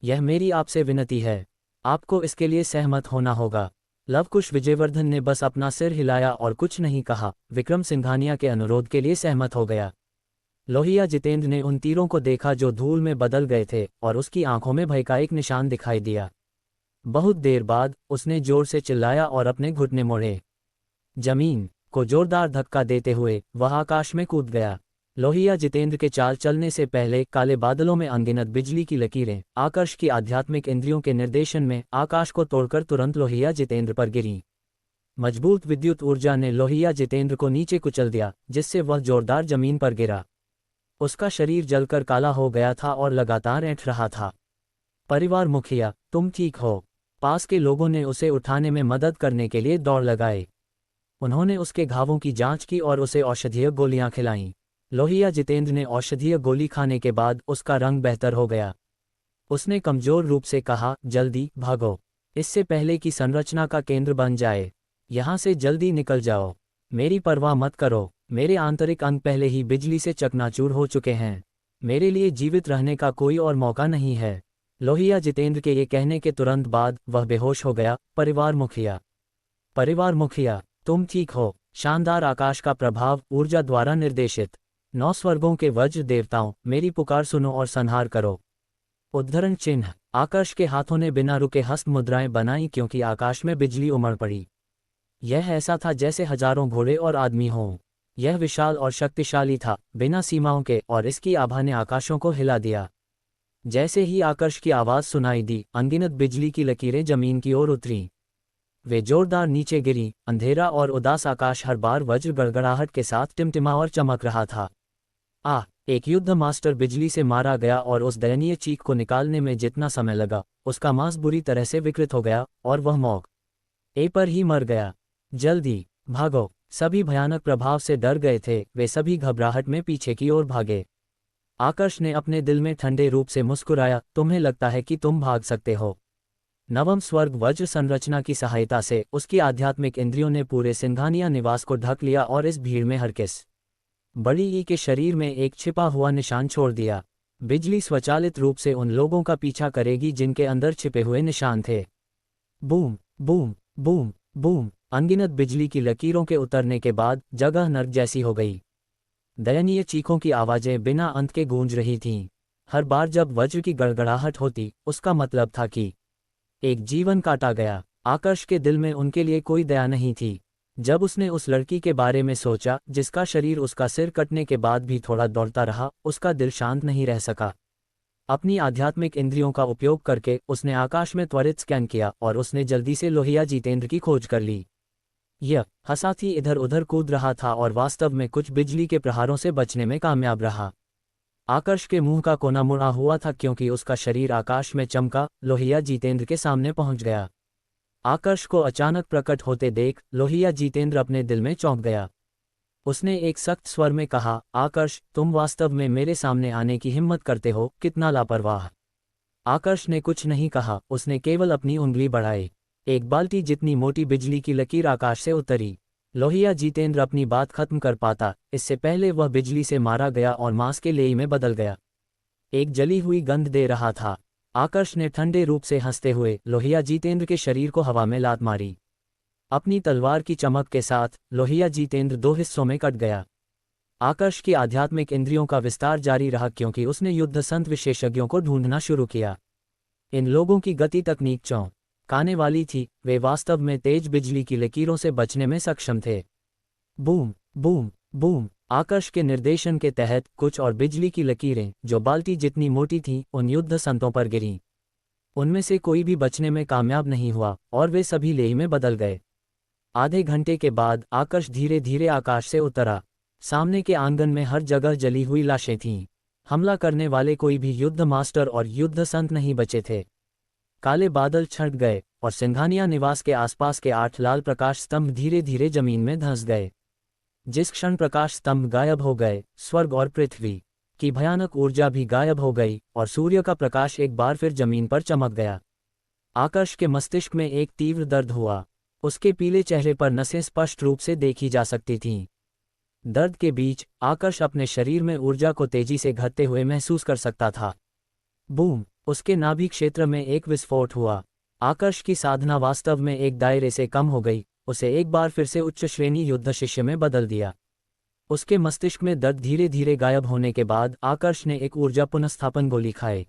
यह मेरी आपसे विनती है। आपको इसके लिए सहमत होना होगा। लवकुश विजयवर्धन ने बस अपना सिर हिलाया और कुछ नहीं कहा। विक्रम सिंघानिया के अनुरोध के लिए सहमत हो गया। लोहिया जितेंद्र ने उन तीरों को देखा जो धूल में बदल गए थे और उसकी आंखों में भय का एक निशान दिखाई दिया। बहुत देर बाद उसने जोर से चिल्लाया और अपने घुटने मोड़े। जमीन को जोरदार धक्का देते हुए वह आकाश में कूद गया। लोहिया जितेंद्र के चाल चलने से पहले काले बादलों में अनगिनत बिजली की लकीरें आकर्ष की आध्यात्मिक इंद्रियों के निर्देशन में आकाश को तोड़कर तुरंत लोहिया जितेंद्र पर गिरीं। मजबूत विद्युत ऊर्जा ने लोहिया जितेंद्र को नीचे कुचल दिया, जिससे वह जोरदार जमीन पर गिरा। उसका शरीर जलकर काला हो गया था और लगातार ऐंठ रहा था। परिवार मुखिया, तुम ठीक हो? पास के लोगों ने उसे उठाने में मदद करने के लिए दौड़ लगाए। उन्होंने उसके घावों की जांच की और उसे औषधीय गोलियां खिलाईं। लोहिया जितेंद्र ने औषधीय गोली खाने के बाद उसका रंग बेहतर हो गया। उसने कमजोर रूप से कहा, जल्दी भागो, इससे पहले कि संरचना का केंद्र बन जाए। यहाँ से जल्दी निकल जाओ। मेरी परवाह मत करो, मेरे आंतरिक अंग पहले ही बिजली से चकनाचूर हो चुके हैं। मेरे लिए जीवित रहने का कोई और मौका नहीं है। लोहिया जितेंद्र के ये कहने के तुरंत बाद वह बेहोश हो गया। परिवार मुखिया, तुम ठीक हो? शानदार आकाश का प्रभाव ऊर्जा द्वारा निर्देशित 9 स्वर्गों के वज्र देवताओं, मेरी पुकार सुनो और संहार करो। उद्धरण चिन्ह। आकर्ष के हाथों ने बिना रुके हस्त मुद्राएं बनाई क्योंकि आकाश में बिजली उमड़ पड़ी। यह ऐसा था जैसे हजारों घोड़े और आदमी हों। यह विशाल और शक्तिशाली था, बिना सीमाओं के, और इसकी आभा ने आकाशों को हिला दिया। जैसे ही आकर्ष की आवाज सुनाई दी, अनगिनत बिजली की लकीरें जमीन की ओर उतरीं। वे जोरदार नीचे गिरीं। अंधेरा और उदास आकाश हर बार वज्र गड़गड़ाहट के साथ टिमटिमा और चमक रहा था। एक युद्ध मास्टर बिजली से मारा गया और उस दयनीय चीख को निकालने में जितना समय लगा, उसका मांस बुरी तरह से विकृत हो गया और वह मौके पर ही मर गया। जल्दी भागो! सभी भयानक प्रभाव से डर गए थे। वे सभी घबराहट में पीछे की ओर भागे। आकर्ष ने अपने दिल में ठंडे रूप से मुस्कुराया, तुम्हें लगता है कि तुम भाग सकते हो? नवम स्वर्ग वज्र संरचना की सहायता से उसकी आध्यात्मिक इंद्रियों ने पूरे सिंघानिया निवास को ढक लिया और इस भीड़ में हर किस बड़ी ई के शरीर में एक छिपा हुआ निशान छोड़ दिया। बिजली स्वचालित रूप से उन लोगों का पीछा करेगी जिनके अंदर छिपे हुए निशान थे। Boom boom boom boom. अनगिनत बिजली की लकीरों के उतरने के बाद जगह नर्क जैसी हो गई। दयनीय चीखों की आवाजें बिना अंत के गूंज रही थीं। हर बार जब वज्र की गड़गड़ाहट होती, उसका मतलब था कि एक जीवन काटा गया। आकर्ष के दिल में उनके लिए कोई दया नहीं थी। जब उसने उस लड़की के बारे में सोचा जिसका शरीर उसका सिर कटने के बाद भी थोड़ा दौड़ता रहा, उसका दिल शांत नहीं रह सका। अपनी आध्यात्मिक इंद्रियों का उपयोग करके उसने आकाश में त्वरित स्कैन किया और उसने जल्दी से लोहिया जितेंद्र की खोज कर ली। यह हसाथी इधर उधर कूद रहा था और वास्तव में कुछ बिजली के प्रहारों से बचने में कामयाब रहा। आकर्ष के मुंह का कोना मुड़ा हुआ था क्योंकि उसका शरीर आकाश में चमका। लोहिया जितेंद्र के सामने पहुंच गया। आकर्ष को अचानक प्रकट होते देख लोहिया जितेंद्र अपने दिल में चौंक गया। उसने एक सख्त स्वर में कहा, आकर्ष, तुम वास्तव में मेरे सामने आने की हिम्मत करते हो? कितना लापरवाह! आकर्ष ने कुछ नहीं कहा। उसने केवल अपनी उंगली बढ़ाई। एक बाल्टी जितनी मोटी बिजली की लकीर आकाश से उतरी। लोहिया जितेंद्र अपनी बात खत्म कर पाता इससे पहले वह बिजली से मारा गया और मांस के लेई में बदल गया। एक जली हुई गंध दे रहा था। आकर्ष ने ठंडे रूप से हंसते हुए लोहिया जितेंद्र के शरीर को हवा में लात मारी। अपनी तलवार की चमक के साथ लोहिया जितेंद्र 2 हिस्सों में कट गया। आकर्ष की आध्यात्मिक इंद्रियों का विस्तार जारी रहा क्योंकि उसने युद्ध संत विशेषज्ञों को ढूंढना शुरू किया। इन लोगों की गति तकनीक चौंकाने वाली थी। वे वास्तव में तेज बिजली की लकीरों से बचने में सक्षम थे। Boom boom boom. आकर्ष के निर्देशन के तहत कुछ और बिजली की लकीरें जो बाल्टी जितनी मोटी थीं, उन युद्ध संतों पर गिरीं। उनमें से कोई भी बचने में कामयाब नहीं हुआ और वे सभी लेई में बदल गए। आधे घंटे के बाद आकर्ष धीरे धीरे आकाश से उतरा। सामने के आंगन में हर जगह जली हुई लाशें थीं। हमला करने वाले कोई भी युद्ध मास्टर और युद्ध संत नहीं बचे थे। काले बादल छंट गए और सिंघानिया निवास के आसपास के 8 लाल प्रकाश स्तंभ धीरे धीरे जमीन में धंस गए। जिस क्षण प्रकाश स्तंभ गायब हो गए, स्वर्ग और पृथ्वी की भयानक ऊर्जा भी गायब हो गई और सूर्य का प्रकाश एक बार फिर जमीन पर चमक गया। आकर्ष के मस्तिष्क में एक तीव्र दर्द हुआ। उसके पीले चेहरे पर नसें स्पष्ट रूप से देखी जा सकती थीं। दर्द के बीच आकर्ष अपने शरीर में ऊर्जा को तेजी से घटते हुए महसूस कर सकता था। बूम! उसके नाभि क्षेत्र में एक विस्फोट हुआ। आकर्ष की साधना वास्तव में एक दायरे से कम हो गई। उसे एक बार फिर से उच्च श्रेणी युद्ध शिष्य में बदल दिया। उसके मस्तिष्क में दर्द धीरे धीरे गायब होने के बाद आकर्ष ने एक ऊर्जा पुनर्स्थापन गोली खाई।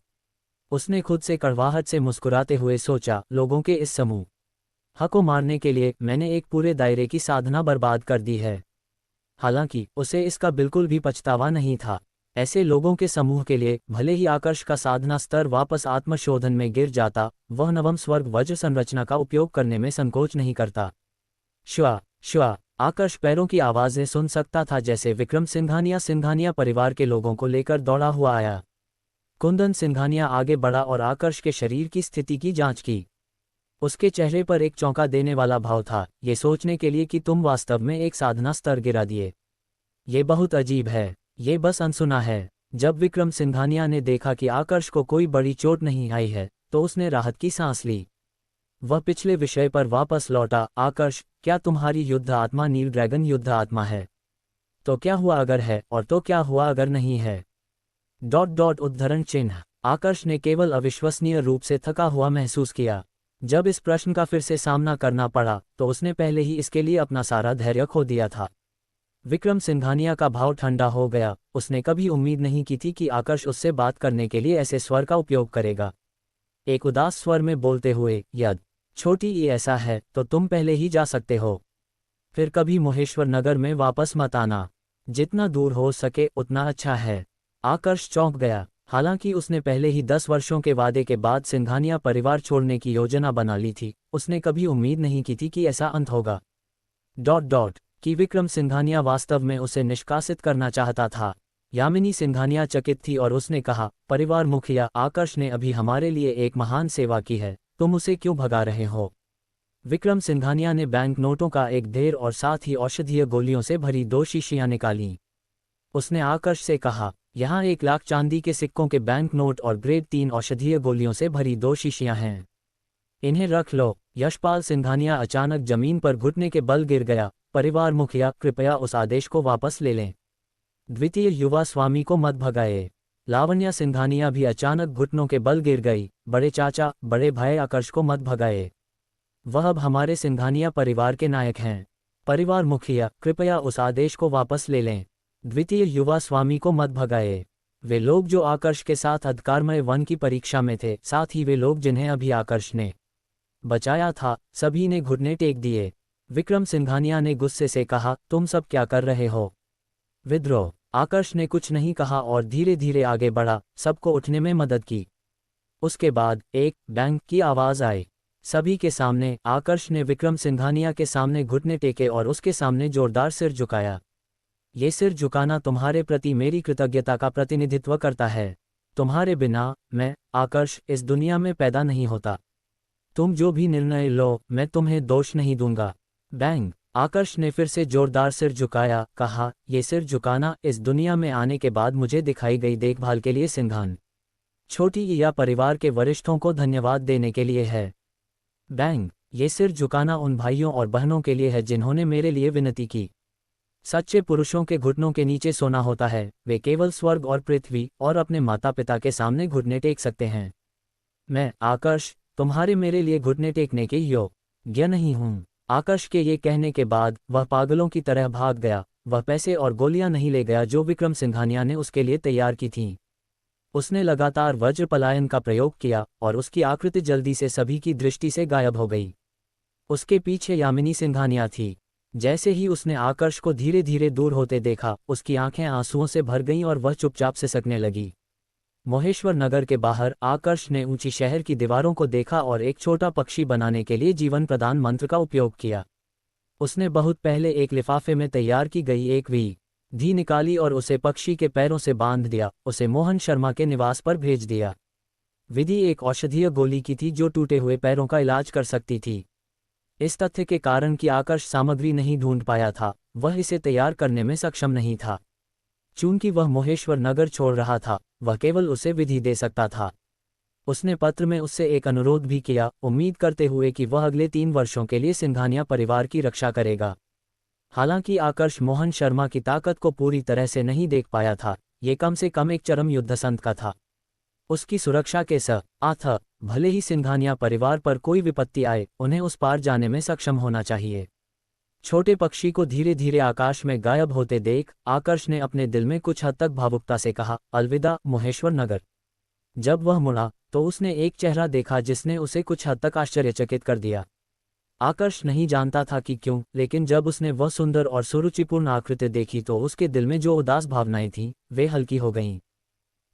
उसने खुद से कड़वाहट से मुस्कुराते हुए सोचा, लोगों के इस समूह को मारने के लिए मैंने एक पूरे दायरे की साधना बर्बाद कर दी है। हालांकि उसे इसका बिल्कुल भी पछतावा नहीं था। ऐसे लोगों के समूह के लिए भले ही आकर्ष का साधना स्तर वापस आत्मशोधन में गिर जाता, वह नवम स्वर्ग वज्र संरचना का उपयोग करने में संकोच नहीं करता। श्वा श्वा आकर्ष पैरों की आवाज़ें सुन सकता था, जैसे विक्रम सिंघानिया परिवार के लोगों को लेकर दौड़ा हुआ आया। कुंदन सिंघानिया आगे बढ़ा और आकर्ष के शरीर की स्थिति की जांच की। उसके चेहरे पर एक चौंका देने वाला भाव था, ये सोचने के लिए कि तुम वास्तव में एक साधना स्तर गिरा दिए। ये बहुत अजीब है, ये बस अनसुना है। जब विक्रम सिंघानिया ने देखा कि आकर्ष को कोई बड़ी चोट नहीं आई है, तो उसने राहत की सांस ली। वह पिछले विषय पर वापस लौटा, आकर्ष, क्या तुम्हारी युद्ध आत्मा नील ड्रैगन युद्ध आत्मा है? तो क्या हुआ अगर है, और तो क्या हुआ अगर नहीं है? उद्धरण चिन्ह। आकर्ष ने केवल अविश्वसनीय रूप से थका हुआ महसूस किया। जब इस प्रश्न का फिर से सामना करना पड़ा, तो उसने पहले ही इसके लिए अपना सारा धैर्य खो दिया था। विक्रम सिंघानिया का भाव ठंडा हो गया। उसने कभी उम्मीद नहीं की थी कि आकर्ष उससे बात करने के लिए ऐसे स्वर का उपयोग करेगा। एक उदास स्वर में बोलते हुए, यद छोटी ये ऐसा है तो तुम पहले ही जा सकते हो। फिर कभी मोहेश्वर नगर में वापस मत आना। जितना दूर हो सके उतना अच्छा है। आकर्ष चौंक गया। हालांकि उसने पहले ही 10 वर्षों के वादे के बाद सिंघानिया परिवार छोड़ने की योजना बना ली थी, उसने कभी उम्मीद नहीं की थी कि ऐसा अंत होगा। कि विक्रम सिंघानिया वास्तव में उसे निष्कासित करना चाहता था। यामिनी सिंघानिया चकित थी और उसने कहा, परिवार मुखिया, आकर्ष ने अभी हमारे लिए एक महान सेवा की है, तुम उसे क्यों भगा रहे हो? विक्रम सिंघानिया ने बैंक नोटों का एक ढेर और साथ ही औषधीय गोलियों से भरी 2 शीशियां निकालीं। उसने आकर्ष से कहा, यहाँ 1 लाख चांदी के सिक्कों के बैंक नोट और ग्रेड 3 औषधीय गोलियों से भरी 2 शीशियां हैं। इन्हें रख लो। यशपाल सिंघानिया अचानक जमीन पर घुटने के बल गिर गया। परिवार मुखिया, कृपया उस आदेश को वापस ले लें। द्वितीय युवा स्वामी को मत भगाए। लावण्या सिंघानिया भी अचानक घुटनों के बल गिर गई। बड़े चाचा, बड़े भाई, आकर्ष को मत भगाए। वह अब हमारे सिंघानिया परिवार के नायक हैं। परिवार मुखिया, कृपया उस आदेश को वापस ले लें। द्वितीय युवा स्वामी को मत भगाए। वे लोग जो आकर्ष के साथ अधिकारमय वन की परीक्षा में थे, साथ ही वे लोग जिन्हें अभी आकर्ष ने बचाया था, सभी ने घुटने टेक दिए। विक्रम सिंघानिया ने गुस्से से कहा, तुम सब क्या कर रहे हो? विद्रोह। आकर्ष ने कुछ नहीं कहा और धीरे धीरे आगे बढ़ा, सबको उठने में मदद की। उसके बाद एक बैंग की आवाज़ आई। सभी के सामने आकर्ष ने विक्रम सिंघानिया के सामने घुटने टेके और उसके सामने जोरदार सिर झुकाया। ये सिर झुकाना तुम्हारे प्रति मेरी कृतज्ञता का प्रतिनिधित्व करता है। तुम्हारे बिना मैं, आकर्ष, इस दुनिया में पैदा नहीं होता। तुम जो भी निर्णय लो, मैं तुम्हें दोष नहीं दूंगा। बैंग। आकर्ष ने फिर से जोरदार सिर झुकाया, कहा, ये सिर झुकाना इस दुनिया में आने के बाद मुझे दिखाई गई देखभाल के लिए सिंघान छोटी या परिवार के वरिष्ठों को धन्यवाद देने के लिए है। बैंग। ये सिर झुकाना उन भाइयों और बहनों के लिए है जिन्होंने मेरे लिए विनती की। सच्चे पुरुषों के घुटनों के नीचे सोना होता है। वे केवल स्वर्ग और पृथ्वी और अपने माता पिता के सामने घुटने टेक सकते हैं। मैं, आकर्ष, तुम्हारे मेरे लिए घुटने टेकने के योग्य नहीं हूँ। आकर्ष के ये कहने के बाद वह पागलों की तरह भाग गया। वह पैसे और गोलियां नहीं ले गया जो विक्रम सिंघानिया ने उसके लिए तैयार की थीं। उसने लगातार वज्र पलायन का प्रयोग किया और उसकी आकृति जल्दी से सभी की दृष्टि से गायब हो गई। उसके पीछे यामिनी सिंघानिया थी। जैसे ही उसने आकर्ष को धीरे धीरे दूर होते देखा, उसकी आंखें आंसुओं से भर गईं और वह चुपचाप सिसकने लगी। मोहेश्वर नगर के बाहर आकर्ष ने ऊंची शहर की दीवारों को देखा और एक छोटा पक्षी बनाने के लिए जीवन प्रदान मंत्र का उपयोग किया। उसने बहुत पहले एक लिफाफे में तैयार की गई एक विधि निकाली और उसे पक्षी के पैरों से बांध दिया। उसे मोहन शर्मा के निवास पर भेज दिया। विधि एक औषधीय गोली की थी जो टूटे हुए पैरों का इलाज कर सकती थी। इस तथ्य के कारण कि आकर्ष सामग्री नहीं ढूंढ पाया था, वह इसे तैयार करने में सक्षम नहीं था। चूंकि वह मोहेश्वर नगर छोड़ रहा था, वह केवल उसे विधि दे सकता था। उसने पत्र में उससे एक अनुरोध भी किया, उम्मीद करते हुए कि वह अगले 3 वर्षों के लिए सिंघानिया परिवार की रक्षा करेगा। हालांकि आकर्ष मोहन शर्मा की ताकत को पूरी तरह से नहीं देख पाया था। ये कम से कम एक चरम युद्धसंत का था। उसकी सुरक्षा के साथ भले ही सिंघानिया परिवार पर कोई विपत्ति आए, उन्हें उस पार जाने में सक्षम होना चाहिए। छोटे पक्षी को धीरे धीरे आकाश में गायब होते देख आकर्ष ने अपने दिल में कुछ हद तक भावुकता से कहा, अलविदा महेश्वर नगर। जब वह मुड़ा तो उसने एक चेहरा देखा जिसने उसे कुछ हद तक आश्चर्यचकित कर दिया। आकर्ष नहीं जानता था कि क्यों, लेकिन जब उसने वह सुंदर और सुरुचिपूर्ण आकृति देखी तो उसके दिल में जो उदास भावनाएं थीं वे हल्की हो गईं।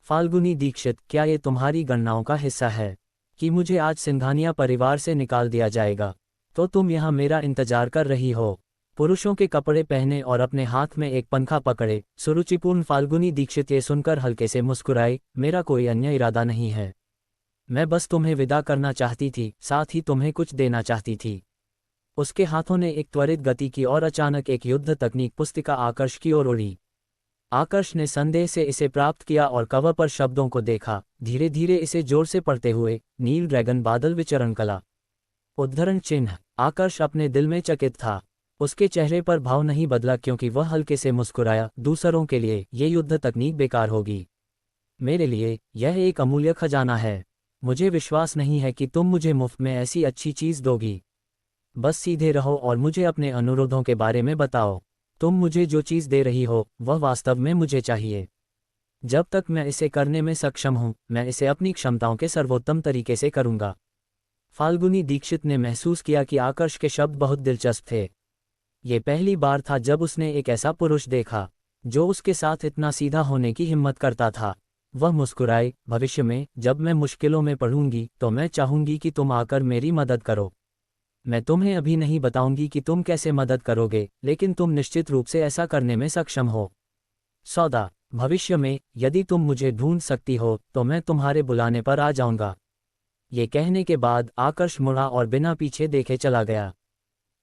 फाल्गुनी दीक्षित, क्या ये तुम्हारी गणनाओं का हिस्सा है कि मुझे आज सिंघानिया परिवार से निकाल दिया जाएगा? तो तुम यहाँ मेरा इंतजार कर रही हो? पुरुषों के कपड़े पहने और अपने हाथ में एक पंखा पकड़े सुरुचिपूर्ण फाल्गुनी दीक्षित ये सुनकर हल्के से मुस्कुराई, मेरा कोई अन्य इरादा नहीं है। मैं बस तुम्हें विदा करना चाहती थी, साथ ही तुम्हें कुछ देना चाहती थी। उसके हाथों ने एक त्वरित गति की और अचानक एक युद्ध तकनीक पुस्तिका आकर्ष की ओर उड़ी। आकर्ष ने संदेह से इसे प्राप्त किया और कवर पर शब्दों को देखा, धीरे धीरे इसे जोर से पढ़ते हुए, नील ड्रैगन बादल विचरण कला उद्धरण चिन्ह। आकर्ष अपने दिल में चकित था। उसके चेहरे पर भाव नहीं बदला क्योंकि वह हल्के से मुस्कुराया, दूसरों के लिए ये युद्ध तकनीक बेकार होगी, मेरे लिए यह एक अमूल्य खजाना है। मुझे विश्वास नहीं है कि तुम मुझे मुफ्त में ऐसी अच्छी चीज़ दोगी। बस सीधे रहो और मुझे अपने अनुरोधों के बारे में बताओ। तुम मुझे जो चीज़ दे रही हो वह वास्तव में मुझे चाहिए। जब तक मैं इसे करने में सक्षम हूँ मैं इसे अपनी क्षमताओं के सर्वोत्तम तरीके से करूँगा। फाल्गुनी दीक्षित ने महसूस किया कि आकर्ष के शब्द बहुत दिलचस्प थे। ये पहली बार था जब उसने एक ऐसा पुरुष देखा जो उसके साथ इतना सीधा होने की हिम्मत करता था। वह मुस्कुराए, भविष्य में जब मैं मुश्किलों में पड़ूंगी तो मैं चाहूंगी कि तुम आकर मेरी मदद करो। मैं तुम्हें अभी नहीं बताऊंगी कि तुम कैसे मदद करोगे, लेकिन तुम निश्चित रूप से ऐसा करने में सक्षम हो। सौदा, भविष्य में यदि तुम मुझे ढूंढ सकती हो तो मैं तुम्हारे बुलाने पर आ जाऊंगा। ये कहने के बाद आकर्ष मुड़ा और बिना पीछे देखे चला गया।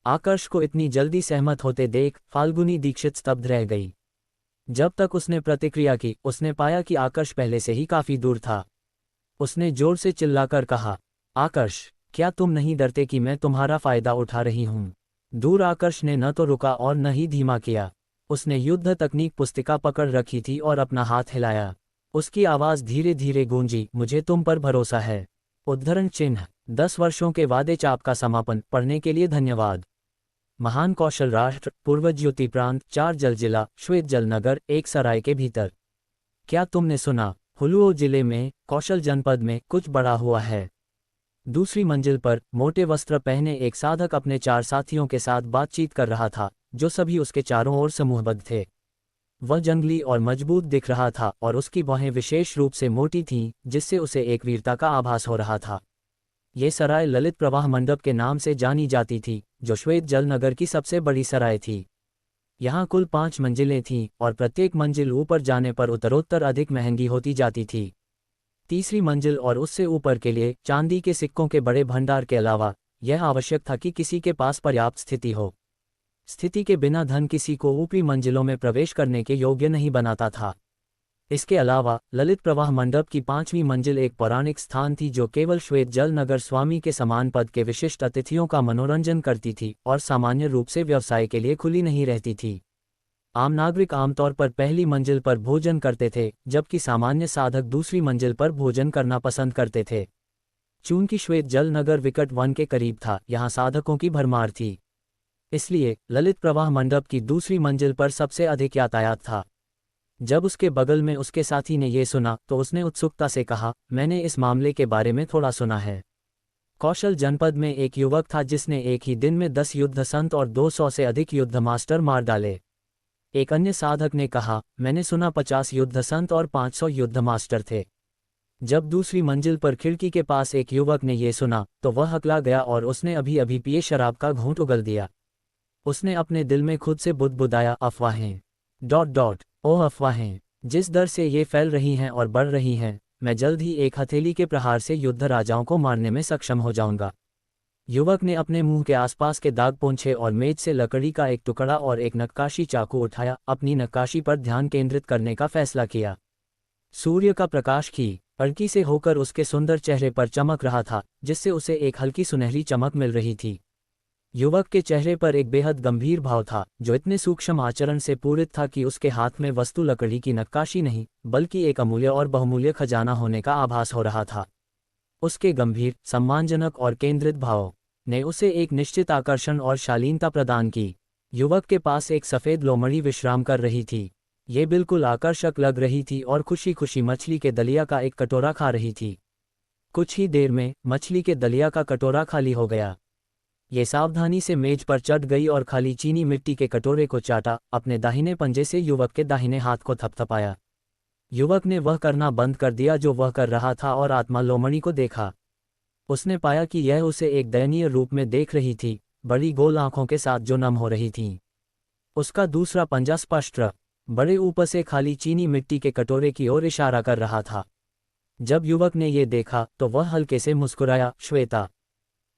आकर्ष को इतनी जल्दी सहमत होते देख फाल्गुनी दीक्षित स्तब्ध रह गई। जब तक उसने प्रतिक्रिया की उसने पाया कि आकर्ष पहले से ही काफी दूर था। उसने जोर से चिल्लाकर कहा, आकर्ष, क्या तुम नहीं डरते कि मैं तुम्हारा फायदा उठा रही हूँ? दूर आकर्ष ने न तो रुका और न ही धीमा किया। उसने युद्ध तकनीक पुस्तिका पकड़ रखी थी और अपना हाथ हिलाया। उसकी आवाज़ धीरे धीरे गूंजी, मुझे तुम पर भरोसा है। उद्धरण चिन्ह 10 वर्षों के वादे चाप का समापन। पढ़ने के लिए धन्यवाद। महान कौशल राष्ट्र, पूर्व ज्योति प्रांत, 4 जल जिला, श्वेत जल नगर, एक सराय के भीतर। क्या तुमने सुना? हुलुओ जिले में कौशल जनपद में कुछ बड़ा हुआ है। दूसरी मंजिल पर मोटे वस्त्र पहने एक साधक अपने 4 साथियों के साथ बातचीत कर रहा था जो सभी उसके चारों ओर समूहबद्ध थे। वह जंगली और मजबूत दिख रहा था और उसकी बाहें विशेष रूप से मोटी थीं जिससे उसे एक वीरता का आभास हो रहा था। ये सराय ललित प्रवाह मंडप के नाम से जानी जाती थी जो श्वेत जल नगर की सबसे बड़ी सराय थी। यहाँ कुल 5 मंजिलें थीं और प्रत्येक मंजिल ऊपर जाने पर उत्तरोत्तर अधिक महंगी होती जाती थी। तीसरी मंजिल और उससे ऊपर के लिए चांदी के सिक्कों के बड़े भंडार के अलावा यह आवश्यक था कि किसी के पास पर्याप्त स्थिति हो। स्थिति के बिना धन किसी को ऊपरी मंजिलों में प्रवेश करने के योग्य नहीं बनाता था। इसके अलावा ललित प्रवाह मंडप की 5वीं मंजिल एक पौराणिक स्थान थी जो केवल श्वेत जल नगर स्वामी के समान पद के विशिष्ट अतिथियों का मनोरंजन करती थी और सामान्य रूप से व्यवसाय के लिए खुली नहीं रहती थी। आम नागरिक आमतौर पर पहली मंजिल पर भोजन करते थे जबकि सामान्य साधक दूसरी मंजिल पर भोजन करना पसंद करते थे। चूंकि श्वेत जल नगर विकट वन के करीब था, यहाँ साधकों की भरमार थी, इसलिए ललित प्रवाह मंडप की दूसरी मंजिल पर सबसे अधिक यातायात था। जब उसके बगल में उसके साथी ने यह सुना तो उसने उत्सुकता से कहा, मैंने इस मामले के बारे में थोड़ा सुना है। कौशल जनपद में एक युवक था जिसने एक ही दिन में 10 युद्ध संत और 200 से अधिक युद्ध मास्टर मार डाले। एक अन्य साधक ने कहा, मैंने सुना 50 युद्ध संत और 500 युद्ध मास्टर थे। जब दूसरी मंजिल पर खिड़की के पास एक युवक ने यह सुना तो वह हकला गया और उसने अभी अभी पिए शराब का घूंट उगल दिया। उसने अपने दिल में खुद से बुदबुदाया, अफवाहें ... ओह अफवाहें, जिस दर से ये फैल रही हैं और बढ़ रही हैं, मैं जल्द ही एक हथेली के प्रहार से युद्ध राजाओं को मारने में सक्षम हो जाऊंगा। युवक ने अपने मुंह के आसपास के दाग पोंछे और मेज से लकड़ी का एक टुकड़ा और एक नक्काशी चाकू उठाया। अपनी नक्काशी पर ध्यान केंद्रित करने का फैसला किया। सूर्य का प्रकाश की कड़की से होकर उसके सुंदर चेहरे पर चमक रहा था जिससे उसे एक हल्की सुनहरी चमक मिल रही थी। युवक के चेहरे पर एक बेहद गंभीर भाव था जो इतने सूक्ष्म आचरण से पूरित था कि उसके हाथ में वस्तु लकड़ी की नक्काशी नहीं बल्कि एक अमूल्य और बहुमूल्य खजाना होने का आभास हो रहा था। उसके गंभीर, सम्मानजनक और केंद्रित भाव ने उसे एक निश्चित आकर्षण और शालीनता प्रदान की। युवक के पास एक सफ़ेद लोमड़ी विश्राम कर रही थी। ये बिल्कुल आकर्षक लग रही थी और खुशी खुशी मछली के दलिया का एक कटोरा खा रही थी। कुछ ही देर में मछली के दलिया का कटोरा खाली हो गया। ये सावधानी से मेज पर चढ़ गई और खाली चीनी मिट्टी के कटोरे को चाटा, अपने दाहिने पंजे से युवक के दाहिने हाथ को थपथपाया। युवक ने वह करना बंद कर दिया जो वह कर रहा था और आत्मा लोमड़ी को देखा। उसने पाया कि यह उसे एक दयनीय रूप में देख रही थी, बड़ी गोल आंखों के साथ जो नम हो रही थीं। उसका दूसरा पंजा स्पष्ट, बड़े ऊपर से खाली चीनी मिट्टी के कटोरे की ओर इशारा कर रहा था। जब युवक ने ये देखा तो वह हल्के से मुस्कुराया। श्वेता,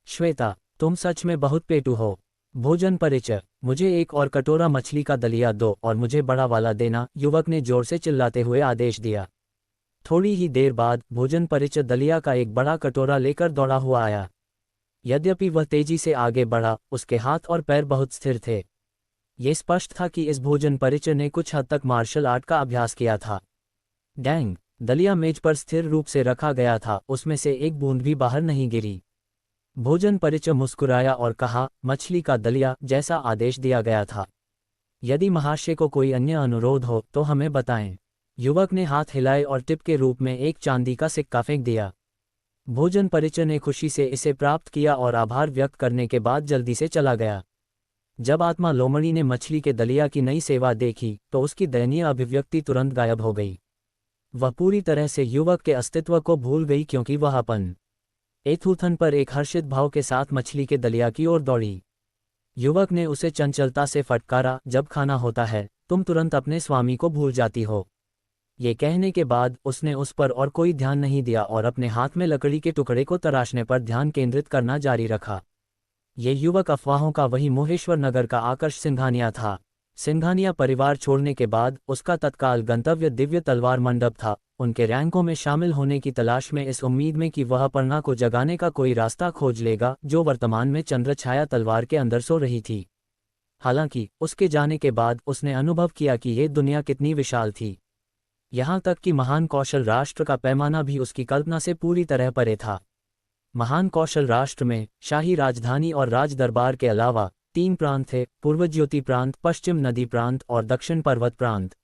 श्वेता, तुम सच में बहुत पेटू हो। भोजन परिचय, मुझे एक और कटोरा मछली का दलिया दो और मुझे बड़ा वाला देना, युवक ने जोर से चिल्लाते हुए आदेश दिया। थोड़ी ही देर बाद भोजन परिचय दलिया का एक बड़ा कटोरा लेकर दौड़ा हुआ आया। यद्यपि वह तेजी से आगे बढ़ा, उसके हाथ और पैर बहुत स्थिर थे। ये स्पष्ट था कि इस भोजन परिचय ने कुछ हद तक मार्शल आर्ट का अभ्यास किया था। डैंग, दलिया मेज पर स्थिर रूप से रखा गया था, उसमें से एक बूंद भी बाहर नहीं गिरी। भोजन परिचय मुस्कुराया और कहा, मछली का दलिया, जैसा आदेश दिया गया था। यदि महाशय को कोई अन्य अनुरोध हो तो हमें बताएं। युवक ने हाथ हिलाए और टिप के रूप में एक चांदी का सिक्का फेंक दिया। भोजन परिचय ने खुशी से इसे प्राप्त किया और आभार व्यक्त करने के बाद जल्दी से चला गया। जब आत्मा लोमड़ी ने मछली के दलिया की नई सेवा देखी तो उसकी दयनीय अभिव्यक्ति तुरंत गायब हो गई। वह पूरी तरह से युवक के अस्तित्व को भूल गई क्योंकि वह अपन एथूथन पर एक हर्षित भाव के साथ मछली के दलिया की ओर दौड़ी। युवक ने उसे चंचलता से फटकारा, जब खाना होता है तुम तुरंत अपने स्वामी को भूल जाती हो। ये कहने के बाद उसने उस पर और कोई ध्यान नहीं दिया और अपने हाथ में लकड़ी के टुकड़े को तराशने पर ध्यान केंद्रित करना जारी रखा। ये युवक अफवाहों का वही मोहेश्वर नगर का आकर्ष सिंघानिया था। सिंघानिया परिवार छोड़ने के बाद उसका तत्काल गंतव्य दिव्य तलवार मंडप था, उनके रैंकों में शामिल होने की तलाश में, इस उम्मीद में कि वह अपर्णा को जगाने का कोई रास्ता खोज लेगा जो वर्तमान में चंद्रछाया तलवार के अंदर सो रही थी। हालांकि उसके जाने के बाद उसने अनुभव किया कि ये दुनिया कितनी विशाल थी। यहाँ तक कि महान कौशल राष्ट्र का पैमाना भी उसकी कल्पना से पूरी तरह परे था। महान कौशल राष्ट्र में शाही राजधानी और राज दरबार के अलावा 3 प्रांत थे, पूर्व ज्योति प्रांत, पश्चिम नदी प्रांत और दक्षिण पर्वत प्रांत।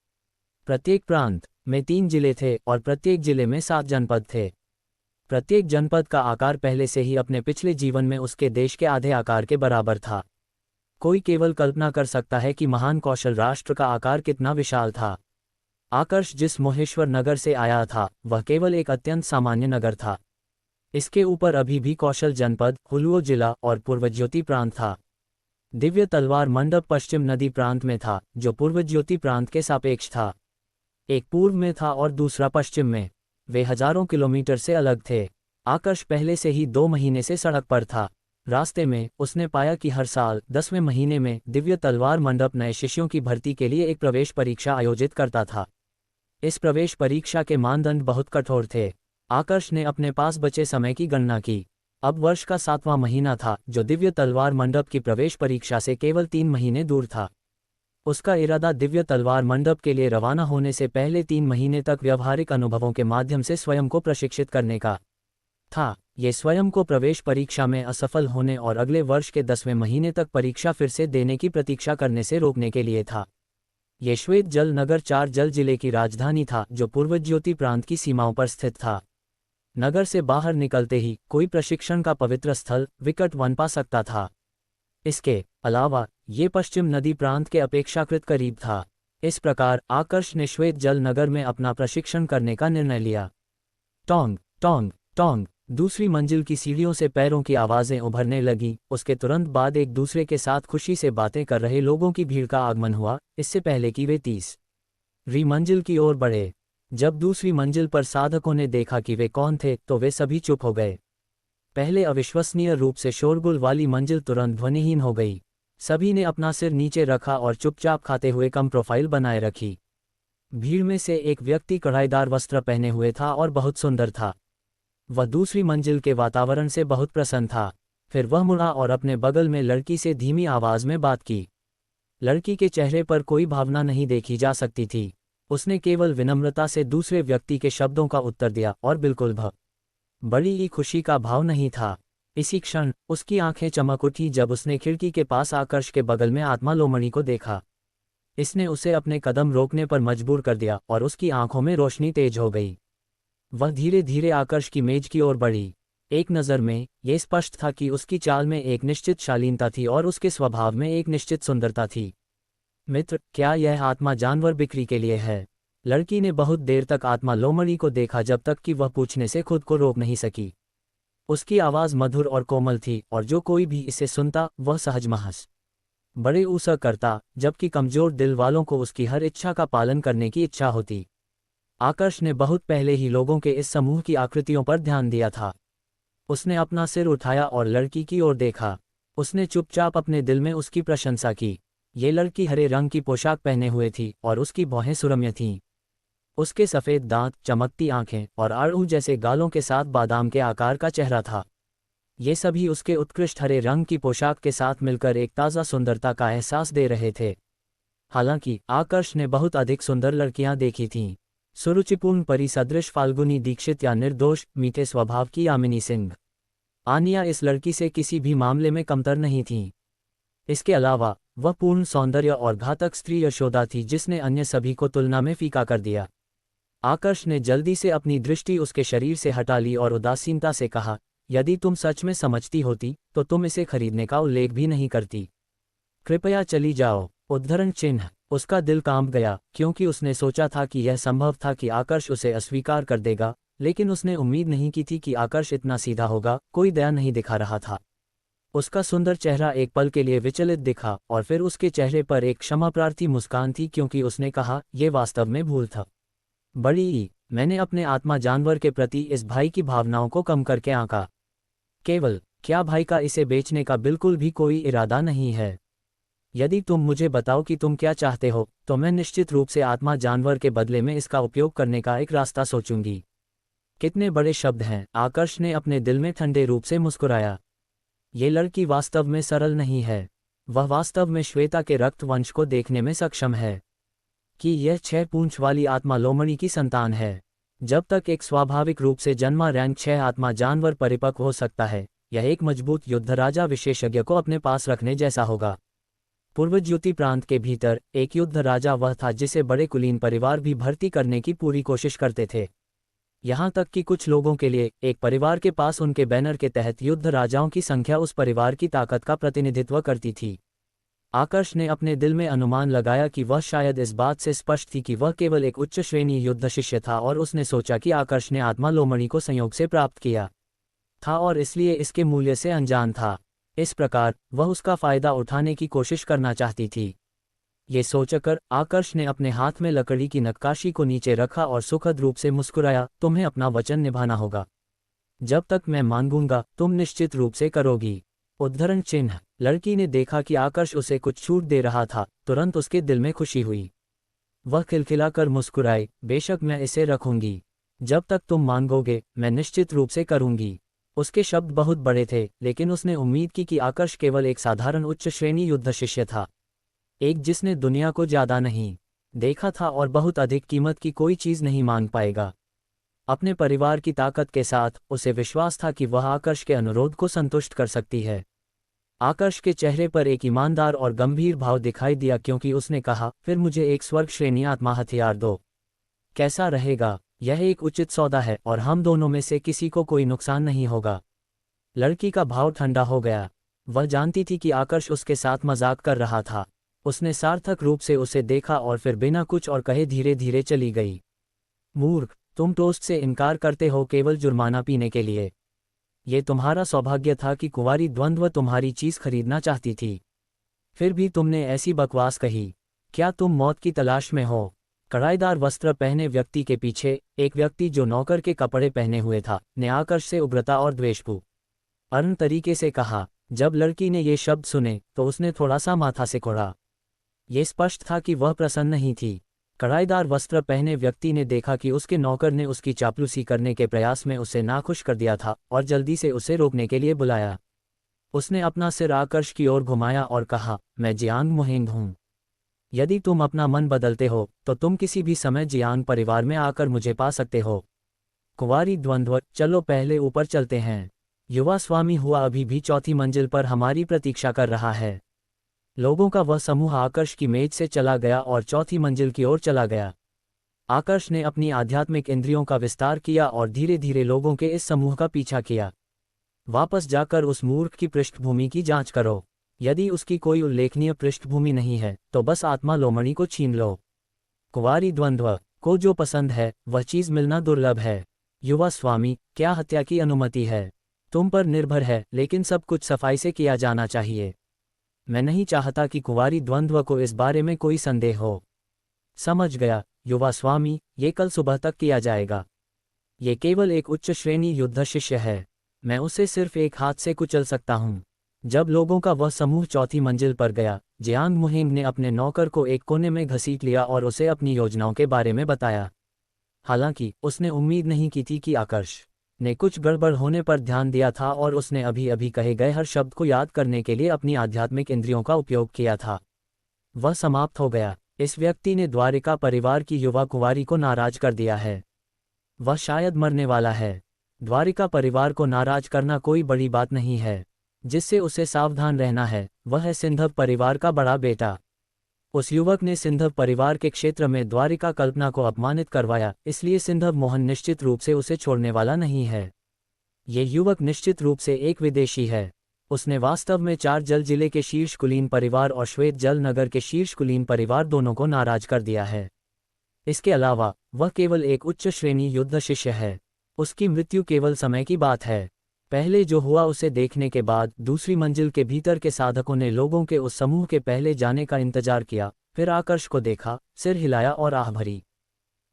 प्रत्येक प्रांत में 3 जिले थे और प्रत्येक जिले में 7 जनपद थे। प्रत्येक जनपद का आकार पहले से ही अपने पिछले जीवन में उसके देश के आधे आकार के बराबर था। कोई केवल कल्पना कर सकता है कि महान कौशल राष्ट्र का आकार कितना विशाल था। आकर्ष जिस मोहेश्वर नगर से आया था वह केवल एक अत्यंत सामान्य नगर था। इसके ऊपर अभी भी कौशल जनपद, हुलुओ जिला और पूर्व ज्योति प्रांत था। दिव्य तलवार मंडप पश्चिम नदी प्रांत में था, जो पूर्व ज्योति प्रांत के सापेक्ष था। एक पूर्व में था और दूसरा पश्चिम में। वे हजारों किलोमीटर से अलग थे। आकर्ष पहले से ही 2 महीने से सड़क पर था। रास्ते में उसने पाया कि हर साल 10वें महीने में दिव्य तलवार मंडप नए शिष्यों की भर्ती के लिए एक प्रवेश परीक्षा आयोजित करता था। इस प्रवेश परीक्षा के मानदंड बहुत कठोर थे। आकर्ष ने अपने पास बचे समय की गणना की। अब वर्ष का 7वां महीना था, जो दिव्य तलवार मंडप की प्रवेश परीक्षा से केवल 3 महीने दूर था। उसका इरादा दिव्य तलवार मंडप के लिए रवाना होने से पहले 3 महीने तक व्यवहारिक अनुभवों के माध्यम से स्वयं को प्रशिक्षित करने का था। ये स्वयं को प्रवेश परीक्षा में असफल होने और अगले वर्ष के 10वें महीने तक परीक्षा फिर से देने की प्रतीक्षा करने से रोकने के लिए था। ये श्वेत जल नगर 4 जल जिले की राजधानी था, जो पूर्व ज्योति प्रांत की सीमाओं पर स्थित था। नगर से बाहर निकलते ही कोई प्रशिक्षण का पवित्र स्थल, विकट वन पा सकता था। इसके अलावा ये पश्चिम नदी प्रांत के अपेक्षाकृत करीब था। इस प्रकार आकर्ष ने श्वेत जल नगर में अपना प्रशिक्षण करने का निर्णय लिया। टोंग टोंग टोंग, दूसरी मंजिल की सीढ़ियों से पैरों की आवाज़ें उभरने लगीं। उसके तुरंत बाद एक दूसरे के साथ खुशी से बातें कर रहे लोगों की भीड़ का आगमन हुआ, इससे पहले कि वे 30वीं मंजिल की ओर बढ़े। जब दूसरी मंजिल पर साधकों ने देखा कि वे कौन थे तो वे सभी चुप हो गए। पहले अविश्वसनीय रूप से शोरगुल वाली मंजिल तुरंत ध्वनिहीन हो गई। सभी ने अपना सिर नीचे रखा और चुपचाप खाते हुए कम प्रोफाइल बनाए रखी। भीड़ में से एक व्यक्ति कढ़ाईदार वस्त्र पहने हुए था और बहुत सुंदर था। वह दूसरी मंजिल के वातावरण से बहुत प्रसन्न था। फिर वह मुड़ा और अपने बगल में लड़की से धीमी आवाज में बात की। लड़की के चेहरे पर कोई भावना नहीं देखी जा सकती थी। उसने केवल विनम्रता से दूसरे व्यक्ति के शब्दों का उत्तर दिया और बिल्कुल बड़ी ही खुशी का भाव नहीं था। इसी क्षण उसकी आंखें चमक उठी जब उसने खिड़की के पास आकर्ष के बगल में आत्मा लोमड़ी को देखा। इसने उसे अपने कदम रोकने पर मजबूर कर दिया और उसकी आंखों में रोशनी तेज हो गई। वह धीरे धीरे आकर्ष की मेज की ओर बढ़ी। एक नज़र में यह स्पष्ट था कि उसकी चाल में एक निश्चित शालीनता थी और उसके स्वभाव में एक निश्चित सुंदरता थी। मित्र, क्या यह आत्मा जानवर बिक्री के लिए है? लड़की ने बहुत देर तक आत्मा लोमड़ी को देखा जब तक कि वह पूछने से खुद को रोक नहीं सकी। उसकी आवाज़ मधुर और कोमल थी और जो कोई भी इसे सुनता वह सहज महस बड़े ऊसा करता, जबकि कमजोर दिल वालों को उसकी हर इच्छा का पालन करने की इच्छा होती। आकर्ष ने बहुत पहले ही लोगों के इस समूह की आकृतियों पर ध्यान दिया था। उसने अपना सिर उठाया और लड़की की ओर देखा। उसने चुपचाप अपने दिल में उसकी प्रशंसा की। ये लड़की हरे रंग की पोशाक पहने हुए थी और उसकी भौहें सुरम्य थीं। उसके सफ़ेद दांत, चमकती आंखें और आड़ू जैसे गालों के साथ बादाम के आकार का चेहरा था। ये सभी उसके उत्कृष्ट हरे रंग की पोशाक के साथ मिलकर एक ताज़ा सुंदरता का एहसास दे रहे थे। हालांकि आकर्ष ने बहुत अधिक सुंदर लड़कियां देखी थीं। सुरुचिपूर्ण परी सदृश फाल्गुनी दीक्षित या निर्दोष मीठे स्वभाव की यामिनी सिंह, आनिया इस लड़की से किसी भी मामले में कमतर नहीं थीं। इसके अलावा वह पूर्ण सौंदर्य और घातक स्त्री यशोदा थी जिसने अन्य सभी को तुलना में फीका कर दिया। आकर्ष ने जल्दी से अपनी दृष्टि उसके शरीर से हटा ली और उदासीनता से कहा, यदि तुम सच में समझती होती तो तुम इसे खरीदने का उल्लेख भी नहीं करती। कृपया चली जाओ। उद्धरण चिन्ह। उसका दिल कांप गया क्योंकि उसने सोचा था कि यह संभव था कि आकर्ष उसे अस्वीकार कर देगा, लेकिन उसने उम्मीद नहीं की थी कि आकर्ष इतना सीधा होगा। कोई दया नहीं दिखा रहा था। उसका सुंदर चेहरा एक पल के लिए विचलित दिखा और फिर उसके चेहरे पर एक क्षमाप्रार्थी मुस्कान थी क्योंकि उसने कहा, यह वास्तव में भूल था। मैंने अपने आत्मा जानवर के प्रति इस भाई की भावनाओं को कम करके आंका। केवल क्या भाई का इसे बेचने का बिल्कुल भी कोई इरादा नहीं है? यदि तुम मुझे बताओ कि तुम क्या चाहते हो तो मैं निश्चित रूप से आत्मा जानवर के बदले में इसका उपयोग करने का एक रास्ता सोचूंगी। कितने बड़े शब्द हैं। आकर्ष ने अपने दिल में ठंडे रूप से मुस्कुराया। ये लड़की वास्तव में सरल नहीं है। वह वास्तव में श्वेता के रक्त वंश को देखने में सक्षम है कि यह 6 पूंछ वाली आत्मा लोमड़ी की संतान है। जब तक एक स्वाभाविक रूप से जन्मा रैंक 6 आत्मा जानवर परिपक्व हो सकता है, यह एक मजबूत युद्ध राजा विशेषज्ञ को अपने पास रखने जैसा होगा। पूर्वज्योति प्रांत के भीतर एक युद्ध राजा वह था जिसे बड़े कुलीन परिवार भी भर्ती करने की पूरी कोशिश करते थे। यहाँ तक कि कुछ लोगों के लिए एक परिवार के पास उनके बैनर के तहत युद्ध राजाओं की संख्या उस परिवार की ताकत का प्रतिनिधित्व करती थी। आकर्ष ने अपने दिल में अनुमान लगाया कि वह शायद इस बात से स्पष्ट थी कि वह केवल एक उच्च श्रेणी युद्ध शिष्य था और उसने सोचा कि आकर्ष ने आत्मा लोमड़ी को संयोग से प्राप्त किया था और इसलिए इसके मूल्य से अनजान था। इस प्रकार वह उसका फायदा उठाने की कोशिश करना चाहती थी। ये सोचकर आकर्ष ने अपने हाथ में लकड़ी की नक्काशी को नीचे रखा और सुखद रूप से मुस्कुराया, तुम्हें अपना वचन निभाना होगा। जब तक मैं मांगूंगा तुम निश्चित रूप से करोगी। उद्धरण चिन्ह। लड़की ने देखा कि आकर्ष उसे कुछ छूट दे रहा था। तुरंत उसके दिल में खुशी हुई। वह खिलखिलाकर मुस्कुराई, बेशक मैं इसे रखूंगी। जब तक तुम मांगोगे मैं निश्चित रूप से करूंगी। उसके शब्द बहुत बड़े थे, लेकिन उसने उम्मीद की कि आकर्ष केवल एक साधारण उच्च श्रेणी युद्ध शिष्य था, एक जिसने दुनिया को ज्यादा नहीं देखा था और बहुत अधिक कीमत की कोई चीज नहीं मांग पाएगा। अपने परिवार की ताकत के साथ उसे विश्वास था कि वह आकर्ष के अनुरोध को संतुष्ट कर सकती है। आकर्ष के चेहरे पर एक ईमानदार और गंभीर भाव दिखाई दिया क्योंकि उसने कहा, फिर मुझे एक स्वर्ग श्रेणी आत्मा हथियार दो। कैसा रहेगा? यह एक उचित सौदा है और हम दोनों में से किसी को कोई नुकसान नहीं होगा। लड़की का भाव ठंडा हो गया। वह जानती थी कि आकर्ष उसके साथ मजाक कर रहा था। उसने सार्थक रूप से उसे देखा और फिर बिना कुछ और कहे धीरे धीरे चली गई। मूर्ख, तुम टोस्ट से इनकार करते हो केवल जुर्माना पीने के लिए। ये तुम्हारा सौभाग्य था कि कुंवारी द्वंद्व तुम्हारी चीज खरीदना चाहती थी, फिर भी तुमने ऐसी बकवास कही। क्या तुम मौत की तलाश में हो? कढ़ाईदार वस्त्र पहने व्यक्ति के पीछे एक व्यक्ति जो नौकर के कपड़े पहने हुए था ने आकर्ष से उग्रता और द्वेषपूर्ण तरीके से कहा। जब लड़की ने ये शब्द सुने तो उसने थोड़ा सा माथा सिकोड़ा। ये स्पष्ट था कि वह प्रसन्न नहीं थी। कढ़ाईदार वस्त्र पहने व्यक्ति ने देखा कि उसके नौकर ने उसकी चापलूसी करने के प्रयास में उसे नाखुश कर दिया था और जल्दी से उसे रोकने के लिए बुलाया। उसने अपना सिर आकर्ष की ओर घुमाया और कहा, मैं जियांग मुहेंग हूँ। यदि तुम अपना मन बदलते हो तो तुम किसी भी समय जियांग परिवार में आकर मुझे पा सकते हो। कुंवारी द्वंद्व, चलो पहले ऊपर चलते हैं। युवा स्वामी हुआ अभी भी चौथी मंजिल पर हमारी प्रतीक्षा कर रहा है। लोगों का वह समूह आकर्ष की मेज से चला गया और चौथी मंजिल की ओर चला गया। आकर्ष ने अपनी आध्यात्मिक इंद्रियों का विस्तार किया और धीरे धीरे लोगों के इस समूह का पीछा किया। वापस जाकर उस मूर्ख की पृष्ठभूमि की जांच करो। यदि उसकी कोई उल्लेखनीय पृष्ठभूमि नहीं है तो बस आत्मा लोमड़ी को छीन लो। कुंवारी द्वंद्व को जो पसंद है वह चीज मिलना दुर्लभ है। युवा स्वामी, क्या हत्या की अनुमति है? तुम पर निर्भर है, लेकिन सब कुछ सफाई से किया जाना चाहिए। मैं नहीं चाहता कि कुंवारी द्वंद्व को इस बारे में कोई संदेह हो। समझ गया युवा स्वामी, ये कल सुबह तक किया जाएगा। ये केवल एक उच्च श्रेणी युद्ध शिष्य है, मैं उसे सिर्फ एक हाथ से कुचल सकता हूँ। जब लोगों का वह समूह चौथी मंजिल पर गया, जियांग मुहिंग ने अपने नौकर को एक कोने में घसीट लिया और उसे अपनी योजनाओं के बारे में बताया। हालांकि उसने उम्मीद नहीं की थी कि आकर्ष ने कुछ गड़बड़ होने पर ध्यान दिया था और उसने अभी अभी कहे गए हर शब्द को याद करने के लिए अपनी आध्यात्मिक इंद्रियों का उपयोग किया था। वह समाप्त हो गया। इस व्यक्ति ने द्वारिका परिवार की युवा कुंवारी को नाराज कर दिया है। वह शायद मरने वाला है। द्वारिका परिवार को नाराज करना कोई बड़ी बात नहीं है। जिससे उसे सावधान रहना है वह है सिंधव परिवार का बड़ा बेटा। उस युवक ने सिंधव परिवार के क्षेत्र में द्वारिका कल्पना को अपमानित करवाया, इसलिए सिंधव मोहन निश्चित रूप से उसे छोड़ने वाला नहीं है। ये युवक निश्चित रूप से एक विदेशी है। उसने वास्तव में चार जल जिले के शीर्ष कुलीन परिवार और श्वेत जल नगर के शीर्ष कुलीन परिवार दोनों को नाराज कर दिया है। इसके अलावा वह केवल एक उच्च श्रेणी युद्ध शिष्य है। उसकी मृत्यु केवल समय की बात है। पहले जो हुआ उसे देखने के बाद दूसरी मंजिल के भीतर के साधकों ने लोगों के उस समूह के पहले जाने का इंतजार किया, फिर आकर्ष को देखा, सिर हिलाया और आह भरी।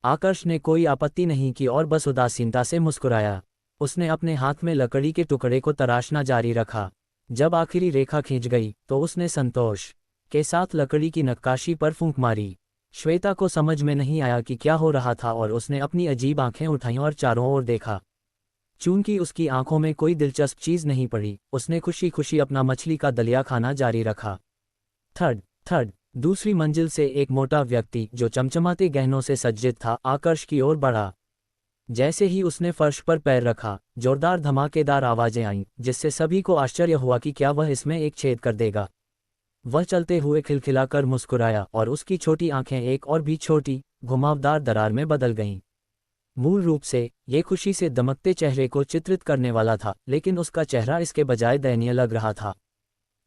आकर्ष ने कोई आपत्ति नहीं की और बस उदासीनता से मुस्कुराया। उसने अपने हाथ में लकड़ी के टुकड़े को तराशना जारी रखा। जब आखिरी रेखा खींच गई तो उसने संतोष के साथ लकड़ी की नक्काशी पर फूंक मारी। श्वेता को समझ में नहीं आया कि क्या हो रहा था और उसने अपनी अजीब आंखें उठाईं और चारों ओर देखा। चूंकि उसकी आंखों में कोई दिलचस्प चीज नहीं पड़ी, उसने खुशी खुशी अपना मछली का दलिया खाना जारी रखा। थर्ड दूसरी मंजिल से एक मोटा व्यक्ति जो चमचमाते गहनों से सज्जित था आकर्ष की ओर बढ़ा। जैसे ही उसने फर्श पर पैर रखा, जोरदार धमाकेदार आवाजें आईं, जिससे सभी को आश्चर्य हुआ कि क्या वह इसमें एक छेद कर देगा। वह चलते हुए खिलखिलाकर मुस्कुराया और उसकी छोटी आंखें एक और भी छोटी, घुमावदार दरार में बदल गईं। मूल रूप से ये खुशी से दमकते चेहरे को चित्रित करने वाला था, लेकिन उसका चेहरा इसके बजाय दयनीय लग रहा था।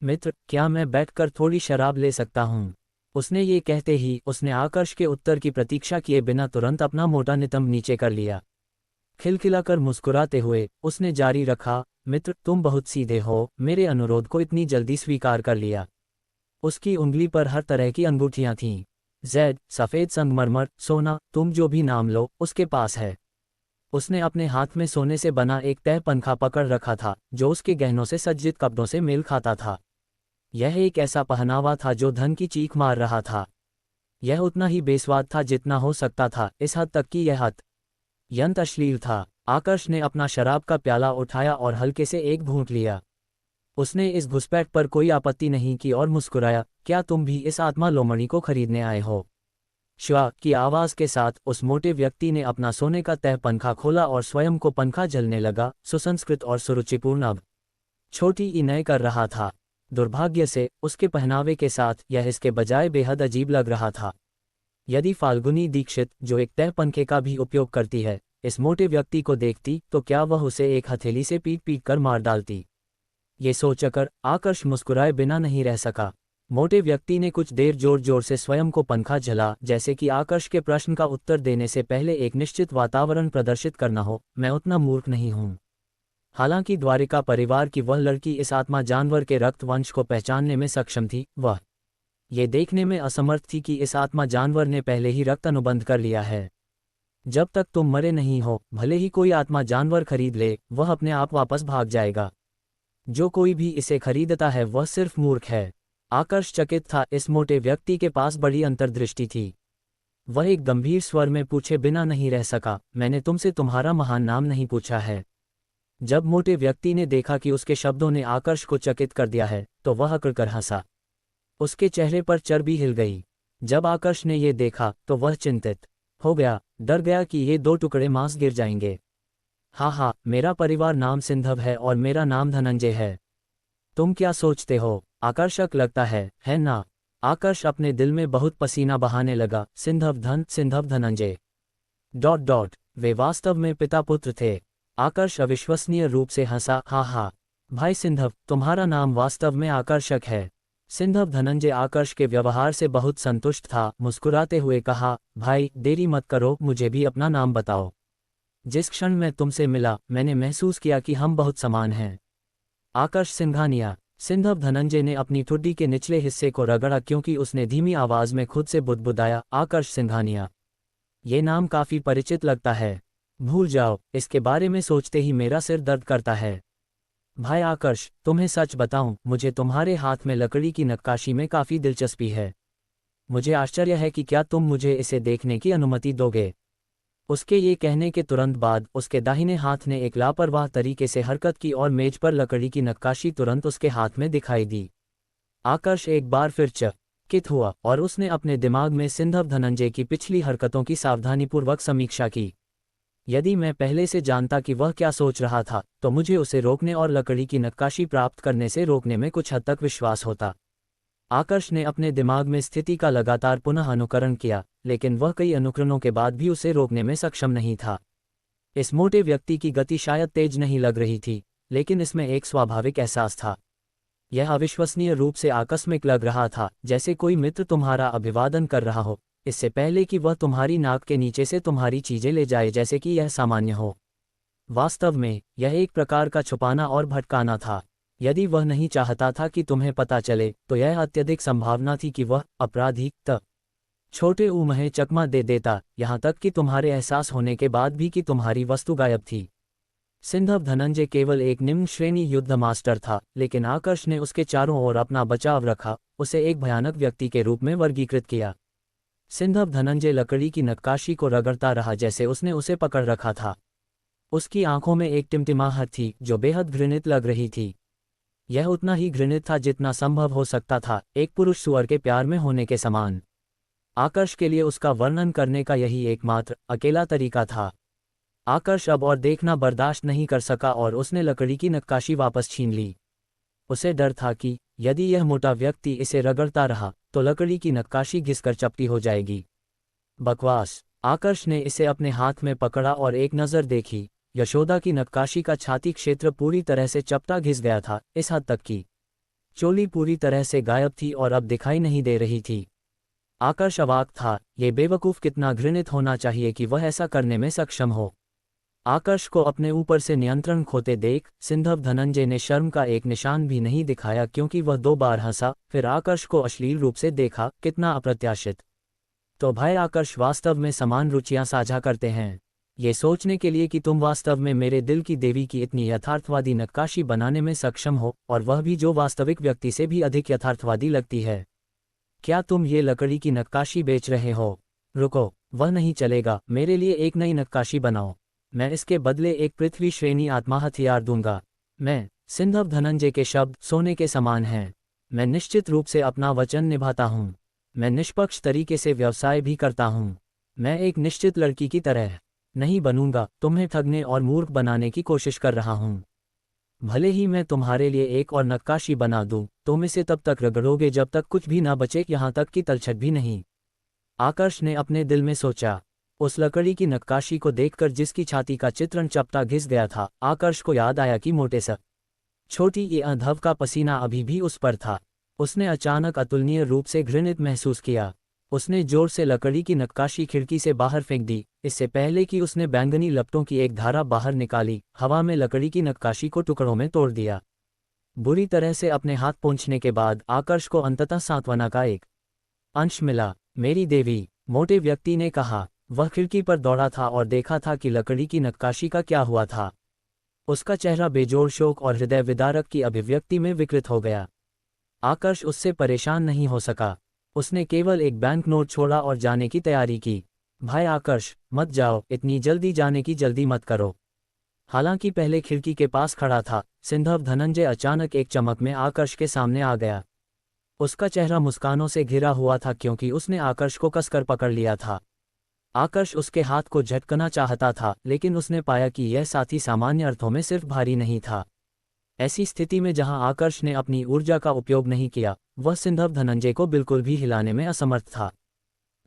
मित्र, क्या मैं बैठकर थोड़ी शराब ले सकता हूँ? उसने ये कहते ही उसने आकर्ष के उत्तर की प्रतीक्षा किए बिना तुरंत अपना मोटा नितंब नीचे कर लिया। खिलखिलाकर मुस्कुराते हुए उसने जारी रखा, मित्र तुम बहुत सीधे हो, मेरे अनुरोध को इतनी जल्दी स्वीकार कर लिया। उसकी उंगली पर हर तरह की अंगूठियां थीं। ज़ेड, सफ़ेद संगमरमर, सोना, तुम जो भी नाम लो उसके पास है। उसने अपने हाथ में सोने से बना एक तह पंखा पकड़ रखा था जो उसके गहनों से सज्जित कपड़ों से मेल खाता था। यह एक ऐसा पहनावा था जो धन की चीख मार रहा था। यह उतना ही बेस्वाद था जितना हो सकता था, इस हद तक कि यह अत्यंत अश्लील था। आकर्ष ने अपना शराब का प्याला उठाया और हल्के से एक घूंट लिया। उसने इस घुसपैठ पर कोई आपत्ति नहीं की और मुस्कुराया, क्या तुम भी इस आत्मा लोमड़ी को खरीदने आए हो? श्वा की आवाज के साथ उस मोटे व्यक्ति ने अपना सोने का तह पंखा खोला और स्वयं को पंखा जलने लगा, सुसंस्कृत और सुरुचिपूर्ण अब छोटी इनय कर रहा था। दुर्भाग्य से उसके पहनावे के साथ यह इसके बजाय बेहद अजीब लग रहा था। यदि फाल्गुनी दीक्षित, जो एक तह पंखे का भी उपयोग करती है, इस मोटे व्यक्ति को देखती तो क्या वह उसे एक हथेली से पीट पीट कर मार डालती? ये सोचकर आकर्ष मुस्कुराए बिना नहीं रह सका। मोटे व्यक्ति ने कुछ देर जोर जोर से स्वयं को पंखा झला, जैसे कि आकर्ष के प्रश्न का उत्तर देने से पहले एक निश्चित वातावरण प्रदर्शित करना हो। मैं उतना मूर्ख नहीं हूँ। हालांकि द्वारिका परिवार की वह लड़की इस आत्मा जानवर के रक्त वंश को पहचानने में सक्षम थी, वह ये देखने में असमर्थ थी कि इस आत्मा जानवर ने पहले ही रक्त अनुबंध कर लिया है। जब तक तुम मरे नहीं हो, भले ही कोई आत्मा जानवर खरीद ले, वह अपने आप वापस भाग जाएगा। जो कोई भी इसे खरीदता है वह सिर्फ मूर्ख है। आकर्ष चकित था, इस मोटे व्यक्ति के पास बड़ी अंतर्दृष्टि थी। वह एक गंभीर स्वर में पूछे बिना नहीं रह सका, मैंने तुमसे तुम्हारा महान नाम नहीं पूछा है। जब मोटे व्यक्ति ने देखा कि उसके शब्दों ने आकर्ष को चकित कर दिया है तो वह अकड़कर हंसा। उसके चेहरे पर चर्बी हिल गई। जब आकर्ष ने ये देखा तो वह चिंतित हो गया, डर गया कि ये दो टुकड़े मांस गिर जाएंगे। हाँ हाँ, मेरा परिवार नाम सिंधव है और मेरा नाम धनंजय है। तुम क्या सोचते हो? आकर्षक लगता है ना? आकर्ष अपने दिल में बहुत पसीना बहाने लगा। सिंधव धनंजय डॉट डॉट वे वास्तव में पिता पुत्र थे। आकर्ष अविश्वसनीय रूप से हंसा। हाँ हाँ, भाई सिंधव, तुम्हारा नाम वास्तव में आकर्षक है। सिंधव धनंजय आकर्ष के व्यवहार से बहुत संतुष्ट था। मुस्कुराते हुए कहा, भाई देरी मत करो, मुझे भी अपना नाम बताओ। जिस क्षण मैं तुमसे मिला मैंने महसूस किया कि हम बहुत समान हैं। आकर्ष सिंघानिया। सिंधव धनंजय ने अपनी ठुड्डी के निचले हिस्से को रगड़ा क्योंकि उसने धीमी आवाज में खुद से बुदबुदाया, आकर्ष सिंघानिया। ये नाम काफी परिचित लगता है। भूल जाओ, इसके बारे में सोचते ही मेरा सिर दर्द करता है। भाई आकर्ष, तुम्हें सच बताऊं, मुझे तुम्हारे हाथ में लकड़ी की नक्काशी में काफी दिलचस्पी है। मुझे आश्चर्य है कि क्या तुम मुझे इसे देखने की अनुमति दोगे। उसके ये कहने के तुरंत बाद उसके दाहिने हाथ ने एक लापरवाह तरीके से हरकत की और मेज पर लकड़ी की नक्काशी तुरंत उसके हाथ में दिखाई दी। आकर्ष एक बार फिर चकित हुआ और उसने अपने दिमाग में सिंधव धनंजय की पिछली हरकतों की सावधानीपूर्वक समीक्षा की। यदि मैं पहले से जानता कि वह क्या सोच रहा था तो मुझे उसे रोकने और लकड़ी की नक्काशी प्राप्त करने से रोकने में कुछ हद तक विश्वास होता। आकर्ष ने अपने दिमाग में स्थिति का लगातार पुनः अनुकरण किया, लेकिन वह कई अनुकरणों के बाद भी उसे रोकने में सक्षम नहीं था। इस मोटे व्यक्ति की गति शायद तेज नहीं लग रही थी, लेकिन इसमें एक स्वाभाविक एहसास था। यह अविश्वसनीय रूप से आकस्मिक लग रहा था, जैसे कोई मित्र तुम्हारा अभिवादन कर रहा हो, इससे पहले कि वह तुम्हारी नाक के नीचे से तुम्हारी चीजें ले जाए, जैसे कि यह सामान्य हो। वास्तव में यह एक प्रकार का छुपाना और भटकाना था। यदि वह नहीं चाहता था कि तुम्हें पता चले तो यह अत्यधिक संभावना थी कि वह अपराधी छोटे उम्हे चकमा दे देता, यहाँ तक कि तुम्हारे एहसास होने के बाद भी कि तुम्हारी वस्तु गायब थी। सिंधव धनंजय केवल एक निम्न श्रेणी युद्ध मास्टर था, लेकिन आकर्ष ने उसके चारों ओर अपना बचाव रखा, उसे एक भयानक व्यक्ति के रूप में वर्गीकृत किया। सिंधव धनंजय लकड़ी की नक्काशी को रगड़ता रहा जैसे उसने उसे पकड़ रखा था। उसकी आंखों में एक टिमटिमाहट थी जो बेहद घृणित लग रही थी। यह उतना ही घृणित था जितना संभव हो सकता था, एक पुरुष सुअर के प्यार में होने के समान। आकर्ष के लिए उसका वर्णन करने का यही एकमात्र अकेला तरीका था। आकर्ष अब और देखना बर्दाश्त नहीं कर सका और उसने लकड़ी की नक्काशी वापस छीन ली। उसे डर था कि यदि यह मोटा व्यक्ति इसे रगड़ता रहा तो लकड़ी की नक्काशी घिसकर चपटी हो जाएगी। बकवास। आकर्ष ने इसे अपने हाथ में पकड़ा और एक नज़र देखी। यशोदा की नक्काशी का छाती क्षेत्र पूरी तरह से चपटा घिस गया था, इस हद तक कि चोली पूरी तरह से गायब थी और अब दिखाई नहीं दे रही थी। आकर्ष अवाक था, ये बेवकूफ़ कितना घृणित होना चाहिए कि वह ऐसा करने में सक्षम हो। आकर्ष को अपने ऊपर से नियंत्रण खोते देख सिंधव धनंजय ने शर्म का एक निशान भी नहीं दिखाया, क्योंकि वह 2 बार हंसा, फिर आकर्ष को अश्लील रूप से देखा। कितना अप्रत्याशित। तो भाई आकर्ष, वास्तव में समान रुचियां साझा करते हैं। ये सोचने के लिए कि तुम वास्तव में मेरे दिल की देवी की इतनी यथार्थवादी नक्काशी बनाने में सक्षम हो, और वह भी जो वास्तविक व्यक्ति से भी अधिक यथार्थवादी लगती है। क्या तुम ये लकड़ी की नक्काशी बेच रहे हो? रुको, वह नहीं चलेगा। मेरे लिए एक नई नक्काशी बनाओ। मैं इसके बदले एक पृथ्वी श्रेणी आत्मा हथियार दूंगा। मैं सिंधव धनंजय के शब्द सोने के समान हैं। मैं निश्चित रूप से अपना वचन निभाता हूँ। मैं निष्पक्ष तरीके से व्यवसाय भी करता हूँ। मैं एक निश्चित लड़की की तरह नहीं बनूंगा, तुम्हें ठगने और मूर्ख बनाने की कोशिश कर रहा हूँ। भले ही मैं तुम्हारे लिए एक और नक्काशी बना दूं, तुम इसे तब तक रगड़ोगे जब तक कुछ भी ना बचे, यहाँ तक कि तलछट भी नहीं। आकर्ष ने अपने दिल में सोचा। उस लकड़ी की नक्काशी को देखकर जिसकी छाती का चित्रण चपटा घिस गया था, आकर्ष को याद आया कि मोटे सा छोटी ये अधव का पसीना अभी भी उस पर था। उसने अचानक अतुलनीय रूप से घृणित महसूस किया। उसने जोर से लकड़ी की नक्काशी खिड़की से बाहर फेंक दी, इससे पहले कि उसने बैंगनी लपटों की एक धारा बाहर निकाली। हवा में लकड़ी की नक्काशी को टुकड़ों में तोड़ दिया। बुरी तरह से अपने हाथ पोंछने के बाद आकर्ष को अंततः सांत्वना का एक अंश मिला। मेरी देवी, मोटे व्यक्ति ने कहा। वह खिड़की पर दौड़ा था और देखा था कि लकड़ी की नक्काशी का क्या हुआ था। उसका चेहरा बेजोड़ शोक और हृदय विदारक की अभिव्यक्ति में विकृत हो गया। आकर्ष उससे परेशान नहीं हो सका। उसने केवल एक बैंक नोट छोड़ा और जाने की तैयारी की। भाई आकर्ष, मत जाओ, इतनी जल्दी जाने की जल्दी मत करो। हालांकि पहले खिड़की के पास खड़ा था, सिंधव धनंजय अचानक एक चमक में आकर्ष के सामने आ गया। उसका चेहरा मुस्कानों से घिरा हुआ था क्योंकि उसने आकर्ष को कसकर पकड़ लिया था। आकर्ष उसके हाथ को झटकना चाहता था, लेकिन उसने पाया कि यह साथी सामान्य अर्थों में सिर्फ भारी नहीं था। ऐसी स्थिति में जहां आकर्ष ने अपनी ऊर्जा का उपयोग नहीं किया, वह सिंधव धनंजय को बिल्कुल भी हिलाने में असमर्थ था।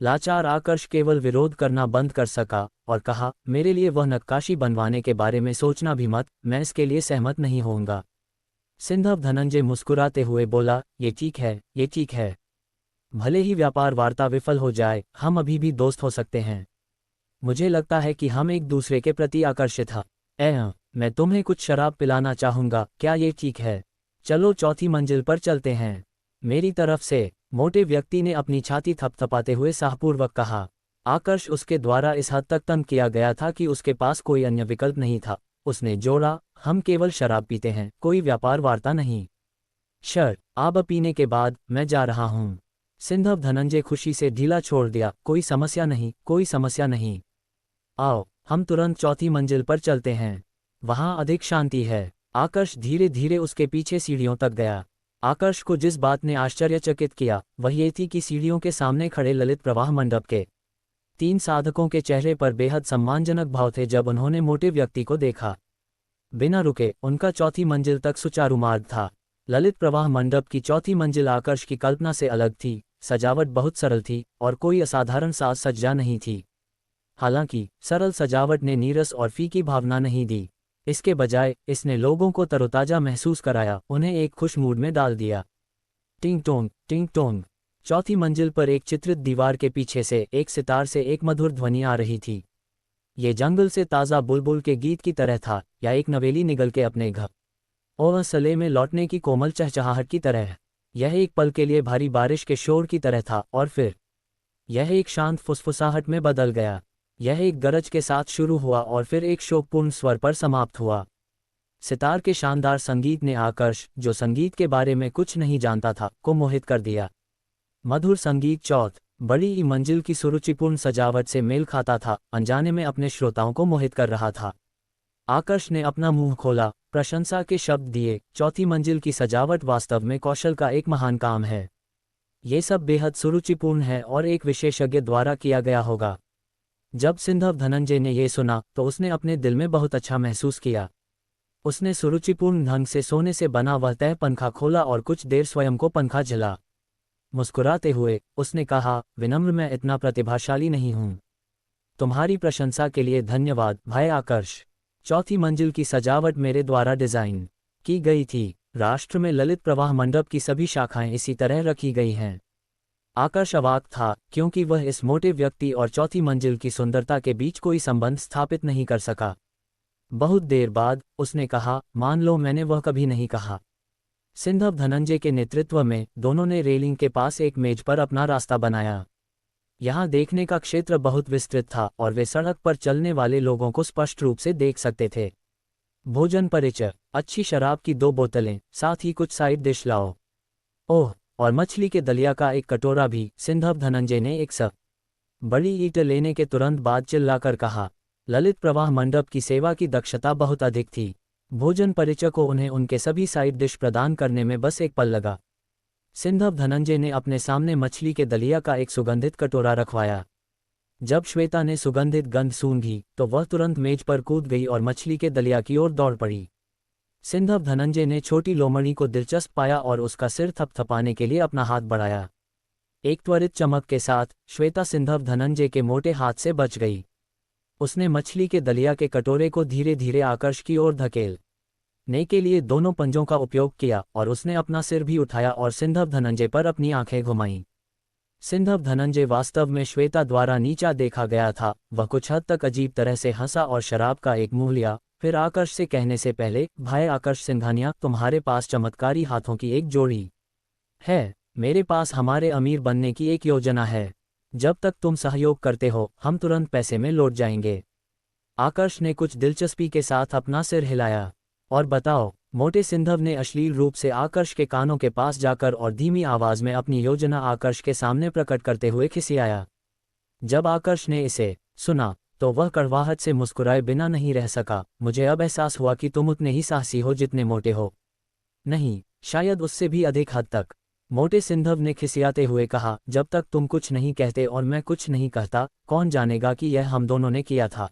लाचार आकर्ष केवल विरोध करना बंद कर सका और कहा, मेरे लिए वह नक्काशी बनवाने के बारे में सोचना भी मत, मैं इसके लिए सहमत नहीं होऊंगा। सिंधव धनंजय मुस्कुराते हुए बोला, ये ठीक है, ये ठीक है। भले ही व्यापार वार्ता विफल हो जाए, हम अभी भी दोस्त हो सकते हैं। मुझे लगता है कि हम एक दूसरे के प्रति आकर्षित हैं। मैं तुम्हें कुछ शराब पिलाना चाहूंगा, क्या ये ठीक है? चलो चौथी मंजिल पर चलते हैं। मेरी तरफ से, मोटे व्यक्ति ने अपनी छाती थपथपाते हुए साहपूर्वक कहा। आकर्ष उसके द्वारा इस हद तक तंग किया गया था कि उसके पास कोई अन्य विकल्प नहीं था। उसने जोड़ा, हम केवल शराब पीते हैं, कोई व्यापार वार्ता नहीं। शराब पीने के बाद मैं जा रहा हूं। सिंधव धनंजय खुशी से ढीला छोड़ दिया, कोई समस्या नहीं, कोई समस्या नहीं। आओ, हम तुरंत चौथी मंजिल पर चलते हैं, वहां अधिक शांति है। आकर्ष धीरे धीरे उसके पीछे सीढ़ियों तक गया। आकर्ष को जिस बात ने आश्चर्यचकित किया वह ये थी कि सीढ़ियों के सामने खड़े ललित प्रवाह मंडप के 3 साधकों के चेहरे पर बेहद सम्मानजनक भाव थे जब उन्होंने मोटे व्यक्ति को देखा। बिना रुके उनका चौथी मंजिल तक सुचारू मार्ग था। ललित प्रवाह मंडप की चौथी मंजिल आकर्ष की कल्पना से अलग थी। सजावट बहुत सरल थी और कोई असाधारण साज सज्जा नहीं थी। हालांकि सरल सजावट ने नीरस और फीकी भावना नहीं दी। इसके बजाय इसने लोगों को तरोताजा महसूस कराया, उन्हें एक खुश मूड में डाल दिया। टिंग टोंग, टिंग टोंग। चौथी मंजिल पर एक चित्रित दीवार के पीछे से एक सितार से एक मधुर ध्वनि आ रही थी। ये जंगल से ताज़ा बुलबुल के गीत की तरह था, या एक नवेली निगल के अपने घर और सले में लौटने की कोमल चहचहाहट की तरह। यह एक पल के लिए भारी बारिश के शोर की तरह था और फिर यह एक शांत फुसफुसाहट में बदल गया। यह एक गरज के साथ शुरू हुआ और फिर एक शोकपूर्ण स्वर पर समाप्त हुआ। सितार के शानदार संगीत ने आकर्ष, जो संगीत के बारे में कुछ नहीं जानता था, को मोहित कर दिया। मधुर संगीत चौथ बड़ी मंजिल की सुरुचिपूर्ण सजावट से मेल खाता था, अनजाने में अपने श्रोताओं को मोहित कर रहा था। आकर्ष ने अपना मुंह खोला, प्रशंसा के शब्द दिए। चौथी मंजिल की सजावट वास्तव में कौशल का एक महान काम है। ये सब बेहद सुरुचिपूर्ण है और एक विशेषज्ञ द्वारा किया गया होगा। जब सिंधव धनंजय ने यह सुना तो उसने अपने दिल में बहुत अच्छा महसूस किया। उसने सुरुचिपूर्ण ढंग से सोने से बना वह तह पंखा खोला और कुछ देर स्वयं को पंखा झिला। मुस्कुराते हुए उसने कहा, विनम्र, मैं इतना प्रतिभाशाली नहीं हूं। तुम्हारी प्रशंसा के लिए धन्यवाद भाई आकर्ष। चौथी मंजिल की सजावट मेरे द्वारा डिजाइन की गई थी। राष्ट्र में ललित प्रवाह मंडप की सभी शाखाएं इसी तरह रखी गई हैं। आकर्ष अवाक था क्योंकि वह इस मोटे व्यक्ति और चौथी मंजिल की सुंदरता के बीच कोई संबंध स्थापित नहीं कर सका। बहुत देर बाद उसने कहा, मान लो मैंने वह कभी नहीं कहा। सिंधव धनंजय के नेतृत्व में दोनों ने रेलिंग के पास एक मेज पर अपना रास्ता बनाया। यहाँ देखने का क्षेत्र बहुत विस्तृत था और वे सड़क पर चलने वाले लोगों को स्पष्ट रूप से देख सकते थे। भोजन परिचय, अच्छी शराब की 2 बोतलें, साथ ही कुछ साइड डिश लाओ। ओह, और मछली के दलिया का एक कटोरा भी। सिंधव धनंजय ने एक बड़ी ईंट लेने के तुरंत बाद चिल्लाकर कहा। ललित प्रवाह मंडप की सेवा की दक्षता बहुत अधिक थी। भोजन परिचय को उन्हें उनके सभी साइड डिश प्रदान करने में बस एक पल लगा। सिंधव धनंजय ने अपने सामने मछली के दलिया का एक सुगंधित कटोरा रखवाया। जब श्वेता ने सुगंधित गंध सूंघी तो वह तुरंत मेज पर कूद गई और मछली के दलिया की ओर दौड़ पड़ी। सिंधव धनंजय ने छोटी लोमड़ी को दिलचस्प पाया और उसका सिर थपथपाने के लिए अपना हाथ बढ़ाया। एक त्वरित चमक के साथ श्वेता सिंधव धनंजय के मोटे हाथ से बच गई। उसने मछली के दलिया के कटोरे को धीरे धीरे आकर्ष की ओर धकेलने के लिए दोनों पंजों का उपयोग किया और उसने अपना सिर भी उठाया और सिंधव धनंजय पर अपनी आंखें घुमाईं। सिंधव धनंजय वास्तव में श्वेता द्वारा नीचा देखा गया था। वह कुछ हद तक अजीब तरह से हंसा और शराब का एक मुंह लिया, फिर आकर्ष से कहने से पहले, भाई आकर्ष सिंघानिया, तुम्हारे पास चमत्कारी हाथों की एक जोड़ी है। मेरे पास हमारे अमीर बनने की एक योजना है। जब तक तुम सहयोग करते हो हम तुरंत पैसे में लौट जाएंगे। आकर्ष ने कुछ दिलचस्पी के साथ अपना सिर हिलाया। और बताओ, मोटे सिंधव ने अश्लील रूप से आकर्ष के कानों के पास जाकर और धीमी आवाज में अपनी योजना आकर्ष के सामने प्रकट करते हुए खिसियाया। जब आकर्ष ने इसे सुना तो वह कड़वाहट से मुस्कुराए बिना नहीं रह सका। मुझे अब एहसास हुआ कि तुम उतने ही साहसी हो जितने मोटे हो। नहीं, शायद उससे भी अधिक हद तक। मोटे सिंधव ने खिसियाते हुए कहा, जब तक तुम कुछ नहीं कहते और मैं कुछ नहीं कहता, कौन जानेगा कि यह हम दोनों ने किया था।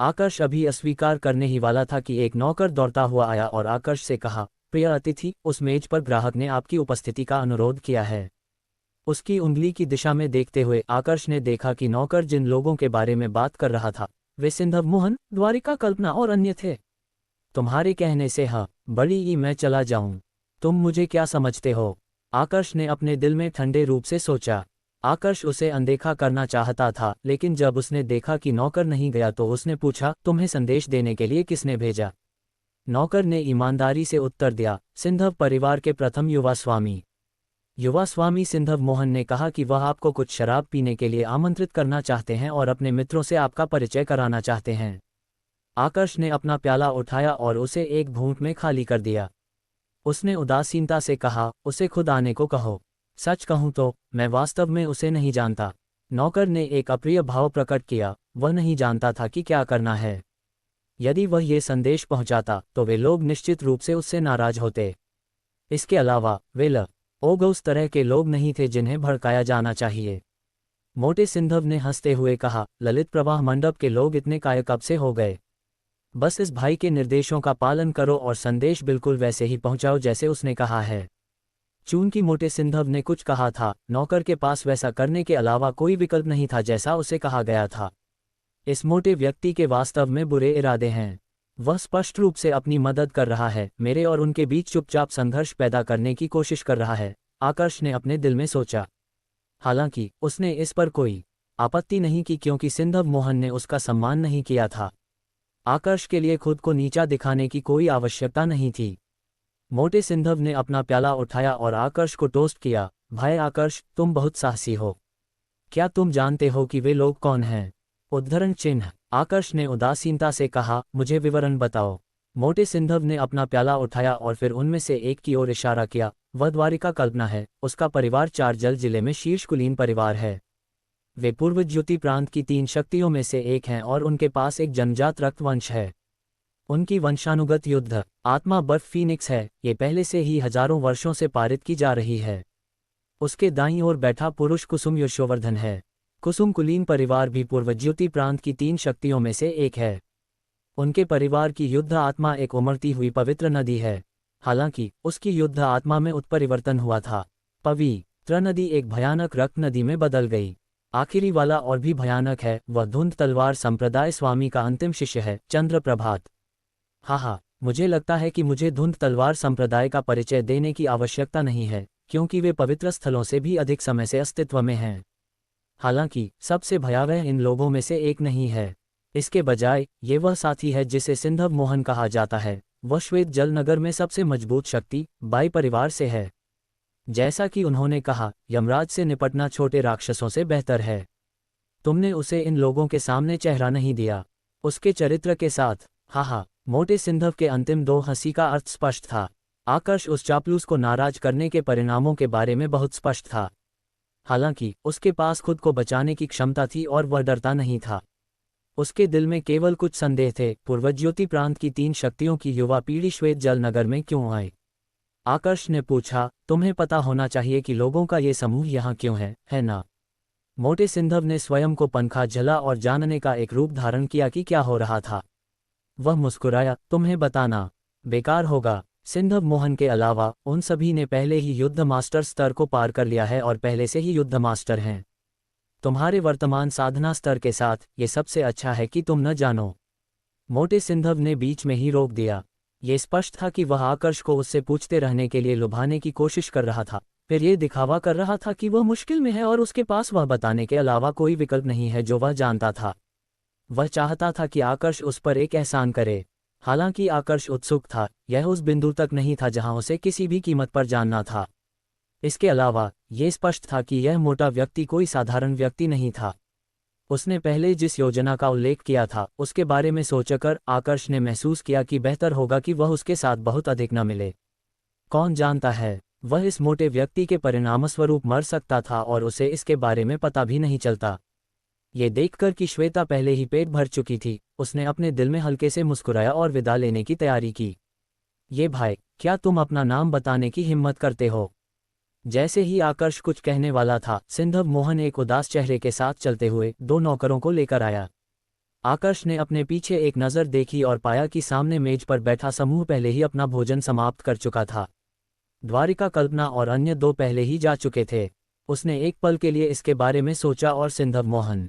आकर्ष अभी अस्वीकार करने ही वाला था कि एक नौकर दौड़ता हुआ आया और आकर्ष से कहा, प्रिय अतिथि, उस मेज पर ग्राहक ने आपकी उपस्थिति का अनुरोध किया है। उसकी उंगली की दिशा में देखते हुए आकर्ष ने देखा कि नौकर जिन लोगों के बारे में बात कर रहा था वे सिंधव मोहन, द्वारिका कल्पना और अन्य थे। तुम्हारे कहने से हाँ, बड़ी ही मैं चला जाऊं। तुम मुझे क्या समझते हो? आकर्ष ने अपने दिल में ठंडे रूप से सोचा। आकर्ष उसे अनदेखा करना चाहता था, लेकिन जब उसने देखा कि नौकर नहीं गया तो उसने पूछा, तुम्हें संदेश देने के लिए किसने भेजा? नौकर ने ईमानदारी से उत्तर दिया, सिंधव परिवार के प्रथम युवा स्वामी। युवा स्वामी सिंधव मोहन ने कहा कि वह आपको कुछ शराब पीने के लिए आमंत्रित करना चाहते हैं और अपने मित्रों से आपका परिचय कराना चाहते हैं। आकर्ष ने अपना प्याला उठाया और उसे एक घूंट में खाली कर दिया। उसने उदासीनता से कहा, उसे खुद आने को कहो। सच कहूं तो मैं वास्तव में उसे नहीं जानता। नौकर ने एक अप्रिय भाव प्रकट किया, वह नहीं जानता था कि क्या करना है। यदि वह ये संदेश पहुंचाता तो वे लोग निश्चित रूप से उससे नाराज होते। इसके अलावा वे उस तरह के लोग नहीं थे जिन्हें भड़काया जाना चाहिए। मोटे सिंधव ने हंसते हुए कहा, ललित प्रवाह मंडप के लोग इतने कायकब से हो गए। बस इस भाई के निर्देशों का पालन करो और संदेश बिल्कुल वैसे ही पहुंचाओ जैसे उसने कहा है। चूंकि मोटे सिंधव ने कुछ कहा था, नौकर के पास वैसा करने के अलावा कोई विकल्प नहीं था जैसा उसे कहा गया था। इस मोटे व्यक्ति के वास्तव में बुरे इरादे हैं। वह स्पष्ट रूप से अपनी मदद कर रहा है, मेरे और उनके बीच चुपचाप संघर्ष पैदा करने की कोशिश कर रहा है, आकर्ष ने अपने दिल में सोचा। हालांकि उसने इस पर कोई आपत्ति नहीं की क्योंकि सिंधव मोहन ने उसका सम्मान नहीं किया था। आकर्ष के लिए खुद को नीचा दिखाने की कोई आवश्यकता नहीं थी। मोटे सिंधव ने अपना प्याला उठाया और आकर्ष को टोस्ट किया, भाई आकर्ष, तुम बहुत साहसी हो। क्या तुम जानते हो कि वे लोग कौन हैं? उद्धरण चिन्ह। आकर्ष ने उदासीनता से कहा, मुझे विवरण बताओ। मोटे सिंधव ने अपना प्याला उठाया और फिर उनमें से एक की ओर इशारा किया, वह द्वारिका कल्पना है। उसका परिवार चारजल जिले में शीर्ष कुलीन परिवार है। वे पूर्व ज्योति प्रांत की 3 शक्तियों में से एक हैं और उनके पास एक जन्मजात रक्त वंश है। उनकी वंशानुगत युद्ध आत्मा बर्फ फीनिक्स है, ये पहले से ही हजारों वर्षों से पारित की जा रही है। उसके दाईं ओर बैठा पुरुष कुसुम यशोवर्धन है। कुसुम कुलीन परिवार भी पूर्व ज्योति प्रांत की 3 शक्तियों में से एक है। उनके परिवार की युद्ध आत्मा एक उमड़ती हुई पवित्र नदी है। हालांकि उसकी युद्ध आत्मा में उत्परिवर्तन हुआ था। पवित्र नदी एक भयानक रक्त नदी में बदल गई। आखिरी वाला और भी भयानक है, वह धुंध तलवार संप्रदाय स्वामी का अंतिम शिष्य है, चंद्र प्रभात। हाँ, मुझे लगता है कि मुझे धुंध तलवार संप्रदाय का परिचय देने की आवश्यकता नहीं है, क्योंकि वे पवित्र स्थलों से भी अधिक समय से अस्तित्व में हैं। हालांकि सबसे भयावह इन लोगों में से एक नहीं है। इसके बजाय ये वह साथी है जिसे सिंधव मोहन कहा जाता है। वह श्वेत जल नगर में सबसे मजबूत शक्ति बाई परिवार से है। जैसा कि उन्होंने कहा, यमराज से निपटना छोटे राक्षसों से बेहतर है। तुमने उसे इन लोगों के सामने चेहरा नहीं दिया। उसके चरित्र के साथ मोटे सिंधव के अंतिम 2 हंसी का अर्थ स्पष्ट था। आकर्ष उस चापलूस को नाराज करने के परिणामों के बारे में बहुत स्पष्ट था। हालांकि उसके पास खुद को बचाने की क्षमता थी और वह डरता नहीं था। उसके दिल में केवल कुछ संदेह थे, पूर्वज्योति प्रांत की 3 शक्तियों की युवा पीढ़ी श्वेत जल नगर में क्यों आई? आकर्ष ने पूछा, तुम्हें पता होना चाहिए कि लोगों का ये समूह यहाँ क्यों है ना? मोटे सिंधव ने स्वयं को पंखा झला और जानने का एक रूप धारण किया कि क्या हो रहा था। वह मुस्कुराया, तुम्हें बताना बेकार होगा। सिंधव मोहन के अलावा उन सभी ने पहले ही युद्ध मास्टर स्तर को पार कर लिया है और पहले से ही युद्ध मास्टर हैं। तुम्हारे वर्तमान साधना स्तर के साथ ये सबसे अच्छा है कि तुम न जानो। मोटे सिंधव ने बीच में ही रोक दिया। ये स्पष्ट था कि वह आकर्ष को उससे पूछते रहने के लिए लुभाने की कोशिश कर रहा था, फिर ये दिखावा कर रहा था कि वह मुश्किल में है और उसके पास वह बताने के अलावा कोई विकल्प नहीं है जो वह जानता था। वह चाहता था कि आकर्ष उस पर एक एहसान करे। हालांकि आकर्ष उत्सुक था, यह उस बिंदु तक नहीं था जहां उसे किसी भी कीमत पर जानना था। इसके अलावा ये स्पष्ट था कि यह मोटा व्यक्ति कोई साधारण व्यक्ति नहीं था। उसने पहले जिस योजना का उल्लेख किया था उसके बारे में सोचकर आकर्ष ने महसूस किया कि बेहतर होगा कि वह उसके साथ बहुत अधिक न मिले। कौन जानता है, वह इस मोटे व्यक्ति के परिणामस्वरूप मर सकता था और उसे इसके बारे में पता भी नहीं चलता। ये देखकर कि श्वेता पहले ही पेट भर चुकी थी, उसने अपने दिल में हल्के से मुस्कुराया और विदा लेने की तैयारी की। ये भाई, क्या तुम अपना नाम बताने की हिम्मत करते हो? जैसे ही आकर्ष कुछ कहने वाला था, सिंधव मोहन एक उदास चेहरे के साथ चलते हुए 2 नौकरों को लेकर आया। आकर्ष ने अपने पीछे एक नज़र देखी और पाया कि सामने मेज पर बैठा समूह पहले ही अपना भोजन समाप्त कर चुका था। द्वारिका, कल्पना और अन्य 2 पहले ही जा चुके थे। उसने एक पल के लिए इसके बारे में सोचा और सिंधव मोहन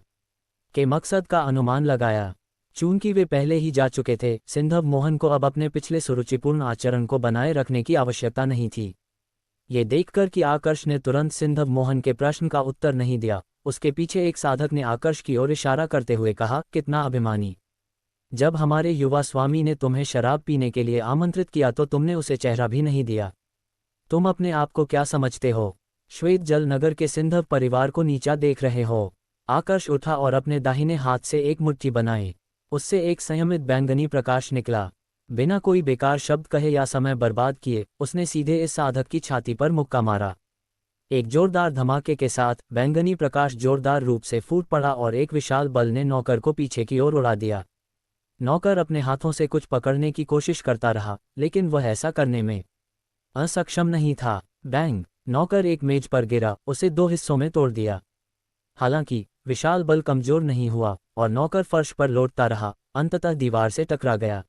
के मकसद का अनुमान लगाया। चूंकि वे पहले ही जा चुके थे, सिंधव मोहन को अब अपने पिछले सुरुचिपूर्ण आचरण को बनाए रखने की आवश्यकता नहीं थी। ये देखकर कि आकर्ष ने तुरंत सिंधव मोहन के प्रश्न का उत्तर नहीं दिया, उसके पीछे एक साधक ने आकर्ष की ओर इशारा करते हुए कहा, कितना अभिमानी। जब हमारे युवा स्वामी ने तुम्हें शराब पीने के लिए आमंत्रित किया तो तुमने उसे चेहरा भी नहीं दिया। तुम अपने आप को क्या समझते हो? श्वेत जल नगर के सिंधव परिवार को नीचा देख रहे हो? आकर्ष उठा और अपने दाहिने हाथ से एक मुट्ठी बनाई। उससे एक संयमित बैंगनी प्रकाश निकला। बिना कोई बेकार शब्द कहे या समय बर्बाद किए उसने सीधे इस साधक की छाती पर मुक्का मारा। एक जोरदार धमाके के साथ बैंगनी प्रकाश जोरदार रूप से फूट पड़ा और एक विशाल बल ने नौकर को पीछे की ओर उड़ा दिया। नौकर अपने हाथों से कुछ पकड़ने की कोशिश करता रहा, लेकिन वह ऐसा करने में असक्षम नहीं था। बैंग! नौकर एक मेज पर गिरा, उसे 2 हिस्सों में तोड़ दिया। हालांकि विशाल बल कमजोर नहीं हुआ और नौकर फर्श पर लौटता रहा, अंततः दीवार से टकरा गया।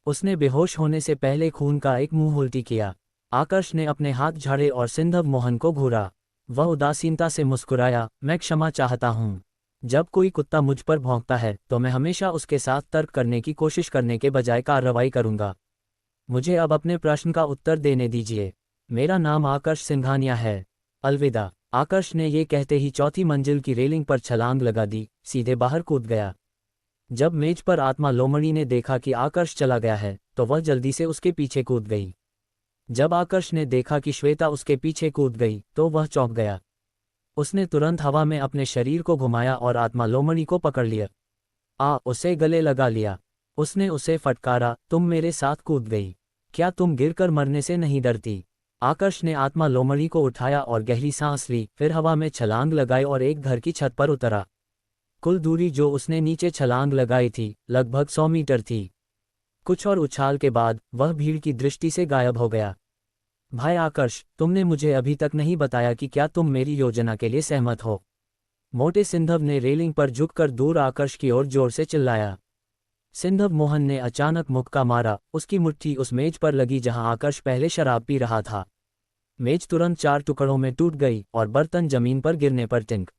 उसने बेहोश होने से पहले खून का एक मुंह उल्टी किया। आकर्ष ने अपने हाथ झाड़े और सिंधव मोहन को घूरा। वह उदासीनता से मुस्कुराया, मैं क्षमा चाहता हूँ। जब कोई कुत्ता मुझ पर भौंकता है तो मैं हमेशा उसके साथ तर्क करने की कोशिश करने के बजाय कार्रवाई करूंगा। मुझे अब अपने प्रश्न का उत्तर देने दीजिए। मेरा नाम आकर्ष सिंघानिया है। अलविदा। आकर्ष ने ये कहते ही 4थी मंजिल की रेलिंग पर छलांग लगा दी, सीधे बाहर कूद गया। जब मेज पर आत्मा लोमड़ी ने देखा कि आकर्ष चला गया है तो वह जल्दी से उसके पीछे कूद गई। जब आकर्ष ने देखा कि श्वेता उसके पीछे कूद गई तो वह चौंक गया। उसने तुरंत हवा में अपने शरीर को घुमाया और आत्मा लोमड़ी को पकड़ लिया। उसे गले लगा लिया। उसने उसे फटकारा, तुम मेरे साथ कूद गई, क्या तुम गिरकर मरने से नहीं डरती? आकर्ष ने आत्मा लोमड़ी को उठाया और गहरी सांस ली, फिर हवा में छलांग लगाई और एक घर की छत पर उतरा। कुल दूरी जो उसने नीचे छलांग लगाई थी लगभग 100 मीटर थी। कुछ और उछाल के बाद वह भीड़ की दृष्टि से गायब हो गया। भाई आकर्ष, तुमने मुझे अभी तक नहीं बताया कि क्या तुम मेरी योजना के लिए सहमत हो? मोटे सिंधव ने रेलिंग पर झुककर दूर आकर्ष की ओर जोर से चिल्लाया। सिंधव मोहन ने अचानक मुक्का मारा, उसकी मुट्ठी उस मेज पर लगी जहां आकर्ष पहले शराब पी रहा था। मेज तुरंत 4 टुकड़ों में टूट गई और बर्तन जमीन पर गिरने पर टिंक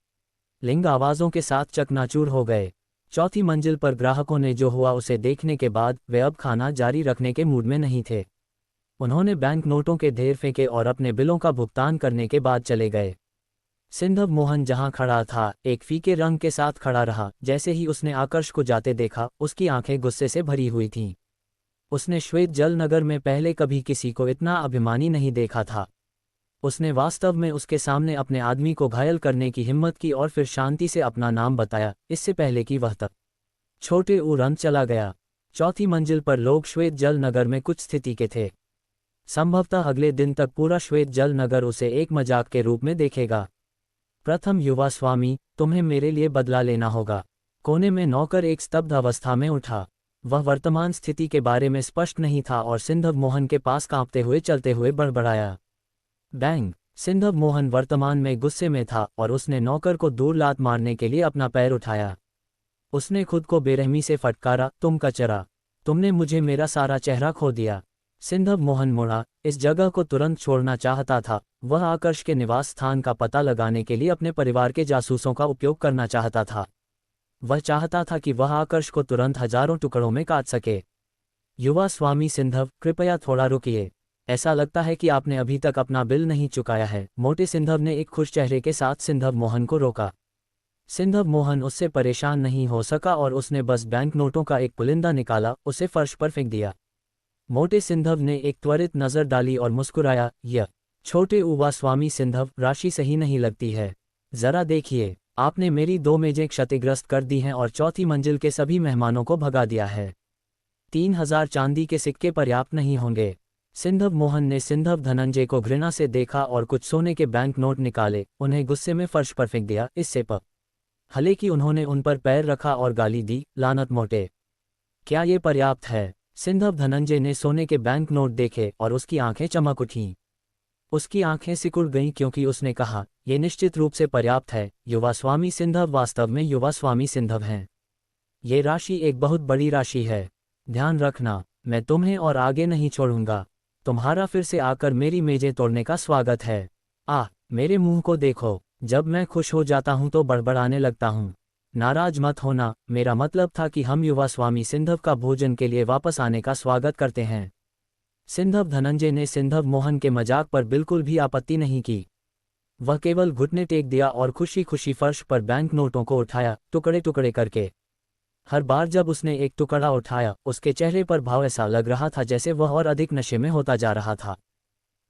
लिंग आवाज़ों के साथ चकनाचूर हो गए। 4थी मंजिल पर ग्राहकों ने जो हुआ उसे देखने के बाद वे अब खाना जारी रखने के मूड में नहीं थे। उन्होंने बैंक नोटों के ढेर फेंके और अपने बिलों का भुगतान करने के बाद चले गए। सिंधव मोहन जहां खड़ा था, एक फीके रंग के साथ खड़ा रहा। जैसे ही उसने आकर्ष को जाते देखा, उसकी आंखें गुस्से से भरी हुई थीं। उसने श्वेत जल नगर में पहले कभी किसी को इतना अभिमानी नहीं देखा था। उसने वास्तव में उसके सामने अपने आदमी को घायल करने की हिम्मत की और फिर शांति से अपना नाम बताया, इससे पहले कि वह तक छोटे उड़न चला गया। 4थी मंजिल पर लोग श्वेत जल नगर में कुछ स्थिति के थे। संभवतः अगले दिन तक पूरा श्वेत जल नगर उसे एक मजाक के रूप में देखेगा। प्रथम युवा स्वामी, तुम्हें मेरे लिए बदला लेना होगा। कोने में नौकर एक स्तब्ध अवस्था में उठा। वह वर्तमान स्थिति के बारे में स्पष्ट नहीं था और सिंधव मोहन के पास कांपते हुए चलते हुए बड़बड़ाया। बैंग! सिंधव मोहन वर्तमान में गुस्से में था और उसने नौकर को दूर लात मारने के लिए अपना पैर उठाया। उसने खुद को बेरहमी से फटकारा, तुम कचरा! तुमने मुझे मेरा सारा चेहरा खो दिया। सिंधव मोहन मुड़ा, इस जगह को तुरंत छोड़ना चाहता था। वह आकर्ष के निवास स्थान का पता लगाने के लिए अपने परिवार के जासूसों का उपयोग करना चाहता था। वह चाहता था कि वह आकर्ष को तुरंत हजारों टुकड़ों में काट सके। युवा स्वामी सिंधव, कृपया थोड़ा रुकिए। ऐसा लगता है कि आपने अभी तक अपना बिल नहीं चुकाया है। मोटे सिंधव ने एक खुश चेहरे के साथ सिंधव मोहन को रोका। सिंधव मोहन उससे परेशान नहीं हो सका और उसने बस बैंक नोटों का एक पुलिंदा निकाला, उसे फर्श पर फेंक दिया। मोटे सिंधव ने एक त्वरित नज़र डाली और मुस्कुराया, यह छोटे युवा स्वामी सिंधव, राशि सही नहीं लगती है। जरा देखिए, आपने मेरी 2 मेजें क्षतिग्रस्त कर दी हैं और 4थी मंजिल के सभी मेहमानों को भगा दिया है। 3000 चांदी के सिक्के पर्याप्त नहीं होंगे। सिंधव मोहन ने सिंधव धनंजय को घृणा से देखा और कुछ सोने के बैंक नोट निकाले, उन्हें गुस्से में फर्श पर फेंक दिया। इससे हले कि उन्होंने उन पर पैर रखा और गाली दी, लानत मोटे! क्या ये पर्याप्त है? सिंधव धनंजय ने सोने के बैंक नोट देखे और उसकी आंखें चमक उठीं। उसकी आंखें सिकुड़ गईं क्योंकि उसने कहा, ये निश्चित रूप से पर्याप्त है। युवा स्वामी सिंधव वास्तव में युवा स्वामी सिंधव हैं। ये राशि एक बहुत बड़ी राशि है। ध्यान रखना, मैं तुम्हें और आगे नहीं छोड़ूंगा। तुम्हारा फिर से आकर मेरी मेजें तोड़ने का स्वागत है। मेरे मुंह को देखो, जब मैं खुश हो जाता हूं तो बड़बड़ाने लगता हूं। नाराज मत होना, मेरा मतलब था कि हम युवा स्वामी सिंधव का भोजन के लिए वापस आने का स्वागत करते हैं। सिंधव धनंजय ने सिंधव मोहन के मजाक पर बिल्कुल भी आपत्ति नहीं की। वह केवल घुटने टेक दिया और खुशी खुशी फर्श पर बैंक नोटों को उठाया, टुकड़े टुकड़े करके। हर बार जब उसने एक टुकड़ा उठाया, उसके चेहरे पर भाव ऐसा लग रहा था जैसे वह और अधिक नशे में होता जा रहा था।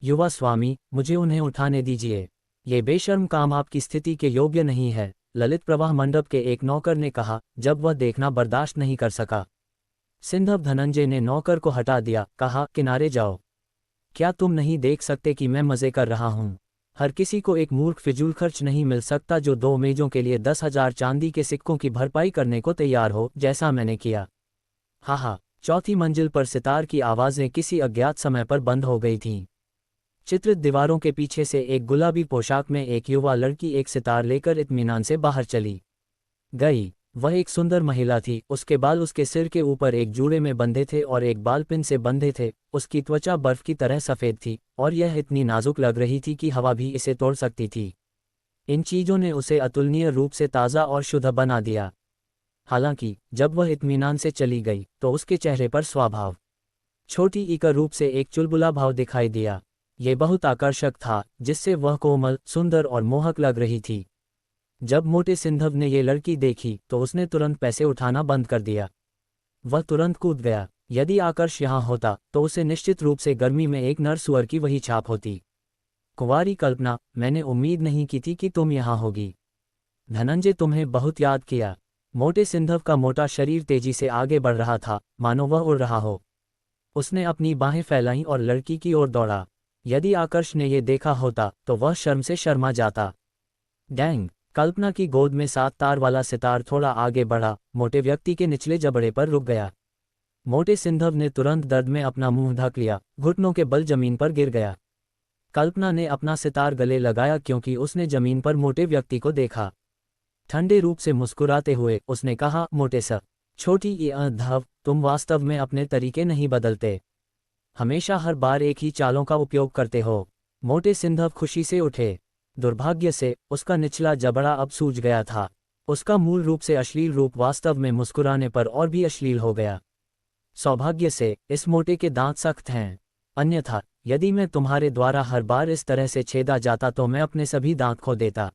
युवा स्वामी, मुझे उन्हें उठाने दीजिए। ये बेशर्म काम आपकी स्थिति के योग्य नहीं है, ललित प्रवाह मंडप के एक नौकर ने कहा, जब वह देखना बर्दाश्त नहीं कर सका। सिंधव धनंजय ने नौकर को हटा दिया, कहा, किनारे जाओ। क्या तुम नहीं देख सकते कि मैं मजे कर रहा हूँ? हर किसी को एक मूर्ख फिजूल खर्च नहीं मिल सकता जो 2 मेजों के लिए 10,000 चांदी के सिक्कों की भरपाई करने को तैयार हो, जैसा मैंने किया। हा, चौथी मंजिल पर सितार की आवाज़ें किसी अज्ञात समय पर बंद हो गई थीं। चित्रित दीवारों के पीछे से एक गुलाबी पोशाक में एक युवा लड़की एक सितार लेकर इत्मीनान से बाहर चली गई। वह एक सुंदर महिला थी। उसके बाल उसके सिर के ऊपर एक जूड़े में बंधे थे और एक बाल पिन से बंधे थे। उसकी त्वचा बर्फ की तरह सफ़ेद थी और यह इतनी नाजुक लग रही थी कि हवा भी इसे तोड़ सकती थी। इन चीज़ों ने उसे अतुलनीय रूप से ताज़ा और शुद्ध बना दिया। हालांकि जब वह इत्मीनान से चली गई तो उसके चेहरे पर स्वभाव छोटी ईकर रूप से एक चुलबुला भाव दिखाई दिया। ये बहुत आकर्षक था, जिससे वह कोमल, सुंदर और मोहक लग रही थी। जब मोटे सिंधव ने ये लड़की देखी तो उसने तुरंत पैसे उठाना बंद कर दिया। वह तुरंत कूद गया। यदि आकर्ष यहाँ होता तो उसे निश्चित रूप से गर्मी में एक नर सुअर की वही छाप होती। कुंवारी कल्पना, मैंने उम्मीद नहीं की थी कि तुम यहाँ होगी। धनंजय तुम्हें बहुत याद किया। मोटे सिंधव का मोटा शरीर तेजी से आगे बढ़ रहा था, मानो वह उड़ रहा हो। उसने अपनी बाहें फैलाईं और लड़की की ओर दौड़ा। यदि आकर्ष ने यह देखा होता तो वह शर्म से शर्मा जाता। डैंग! कल्पना की गोद में 7 तार वाला सितार थोड़ा आगे बढ़ा, मोटे व्यक्ति के निचले जबड़े पर रुक गया। मोटे सिंधव ने तुरंत दर्द में अपना मुंह ढक लिया, घुटनों के बल जमीन पर गिर गया। कल्पना ने अपना सितार गले लगाया क्योंकि उसने जमीन पर मोटे व्यक्ति को देखा। ठंडे रूप से मुस्कुराते हुए उसने कहा, मोटे सर, छोटी ये अधव, तुम वास्तव में अपने तरीके नहीं बदलते। हमेशा हर बार एक ही चालों का उपयोग करते हो। मोटे सिंधव खुशी से उठे। दुर्भाग्य से उसका निचला जबड़ा अब सूज गया था। उसका मूल रूप से अश्लील रूप वास्तव में मुस्कुराने पर और भी अश्लील हो गया। सौभाग्य से इस मोटे के दांत सख्त हैं, अन्यथा यदि मैं तुम्हारे द्वारा हर बार इस तरह से छेदा जाता तो मैं अपने सभी दांत खो देता।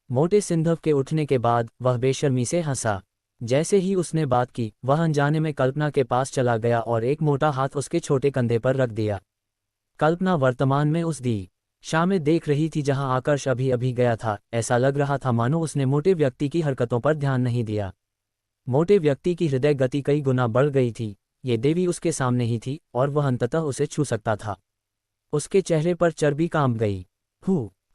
मोटे सिंधव के उठने के बाद वह बेशर्मी से हंसा। जैसे ही उसने बात की, वह अनजाने में कल्पना के पास चला गया और एक मोटा हाथ उसके छोटे कंधे पर रख दिया। कल्पना वर्तमान में उस दिशा में देख रही थी जहां आकर्ष अभी अभी गया था। ऐसा लग रहा था मानो उसने मोटे व्यक्ति की हरकतों पर ध्यान नहीं दिया। मोटे व्यक्ति की हृदय गति कई गुना बढ़ गई थी। ये देवी उसके सामने ही थी और वह अंततः उसे छू सकता था। उसके चेहरे पर चर्बी काम गई।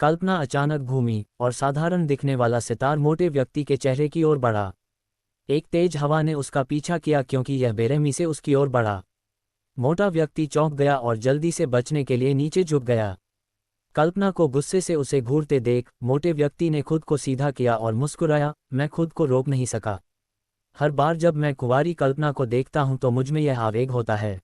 कल्पना अचानक घूमी और साधारण दिखने वाला सितार मोटे व्यक्ति के चेहरे की ओर बढ़ा। एक तेज हवा ने उसका पीछा किया क्योंकि यह बेरहमी से उसकी ओर बढ़ा। मोटा व्यक्ति चौंक गया और जल्दी से बचने के लिए नीचे झुक गया। कल्पना को गुस्से से उसे घूरते देख मोटे व्यक्ति ने खुद को सीधा किया और मुस्कुराया। मैं खुद को रोक नहीं सका। हर बार जब मैं कुंवारी कल्पना को देखता हूं तो मुझमें यह आवेग होता है।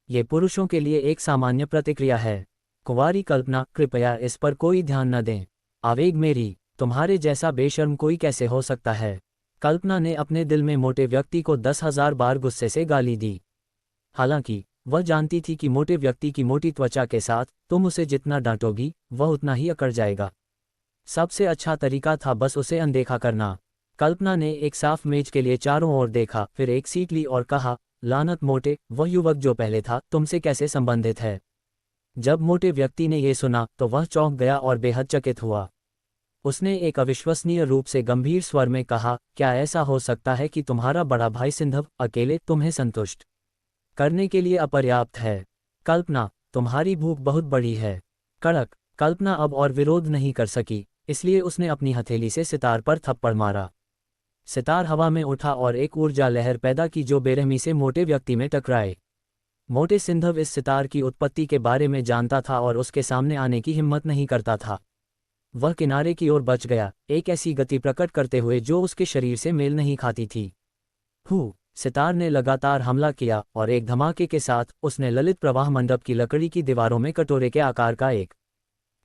ये पुरुषों के लिए एक सामान्य प्रतिक्रिया है। कुंवारी कल्पना, कृपया इस पर कोई ध्यान न दें। आवेग मेरी, तुम्हारे जैसा बेशर्म कोई कैसे हो सकता है? कल्पना ने अपने दिल में मोटे व्यक्ति को 10,000 बार गुस्से से गाली दी। हालांकि वह जानती थी कि मोटे व्यक्ति की मोटी त्वचा के साथ तुम उसे जितना डांटोगी वह उतना ही अकड़ जाएगा। सबसे अच्छा तरीका था बस उसे अनदेखा करना। कल्पना ने एक साफ मेज के लिए चारों ओर देखा, फिर एक सीट ली और कहा, लानत मोटे, वह युवक जो पहले था तुमसे कैसे संबंधित है? जब मोटे व्यक्ति ने यह सुना तो वह चौंक गया और बेहद चकित हुआ। उसने एक अविश्वसनीय रूप से गंभीर स्वर में कहा, क्या ऐसा हो सकता है कि तुम्हारा बड़ा भाई सिंधव अकेले तुम्हें संतुष्ट करने के लिए अपर्याप्त है? कल्पना, तुम्हारी भूख बहुत बड़ी है। कड़क। कल्पना अब और विरोध नहीं कर सकी, इसलिए उसने अपनी हथेली से सितार पर थप्पड़ मारा। सितार हवा में उठा और एक ऊर्जा लहर पैदा की जो बेरहमी से मोटे व्यक्ति में टकराए। मोटे सिंधव इस सितार की उत्पत्ति के बारे में जानता था और उसके सामने आने की हिम्मत नहीं करता था। वह किनारे की ओर बच गया, एक ऐसी गति प्रकट करते हुए जो उसके शरीर से मेल नहीं खाती थी। सितार ने लगातार हमला किया और एक धमाके के साथ उसने ललित प्रवाह मंडप की लकड़ी की दीवारों में कटोरे के आकार का एक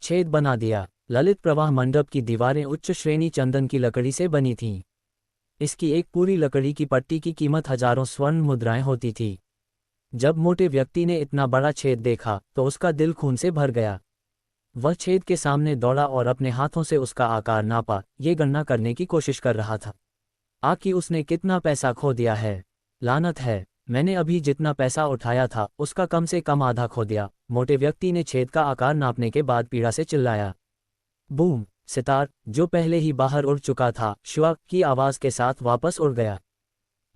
छेद बना दिया। ललित प्रवाह मंडप की दीवारें उच्च श्रेणी चंदन की लकड़ी से बनी थीं। इसकी एक पूरी लकड़ी की पट्टी की कीमत हजारों स्वर्ण मुद्राएं होती थी। जब मोटे व्यक्ति ने इतना बड़ा छेद देखा तो उसका दिल खून से भर गया। वह छेद के सामने दौड़ा और अपने हाथों से उसका आकार नापा, ये गणना करने की कोशिश कर रहा था कि उसने कितना पैसा खो दिया है। लानत है, मैंने अभी जितना पैसा उठाया था उसका कम से कम आधा खो दिया। मोटे व्यक्ति ने छेद का आकार नापने के बाद पीड़ा से चिल्लाया। बूम! सितार, जो पहले ही बाहर उड़ चुका था, श्वा की आवाज के साथ वापस उड़ गया।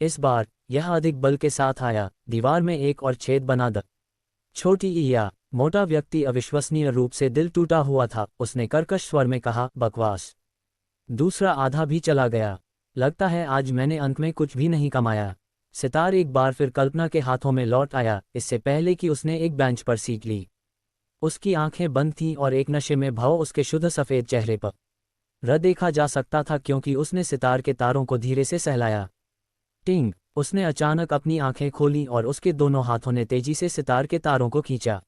इस बार यह अधिक बल के साथ आया, दीवार में एक और छेद बना द छोटी ईया। मोटा व्यक्ति अविश्वसनीय रूप से दिल टूटा हुआ था। उसने कर्कश स्वर में कहा, बकवास। दूसरा आधा भी चला गया। लगता है आज मैंने अंत में कुछ भी नहीं कमाया। सितार एक बार फिर कल्पना के हाथों में लौट आया, इससे पहले कि उसने एक बेंच पर सीट ली। उसकी आंखें बंद थीं और एक नशे में भाव उसके शुद्ध सफ़ेद चेहरे पर देखा जा सकता था, क्योंकि उसने सितार के तारों को धीरे से सहलाया। टिंग! उसने अचानक अपनी आंखें खोलीं और उसके दोनों हाथों ने तेजी से सितार के तारों को खींचा।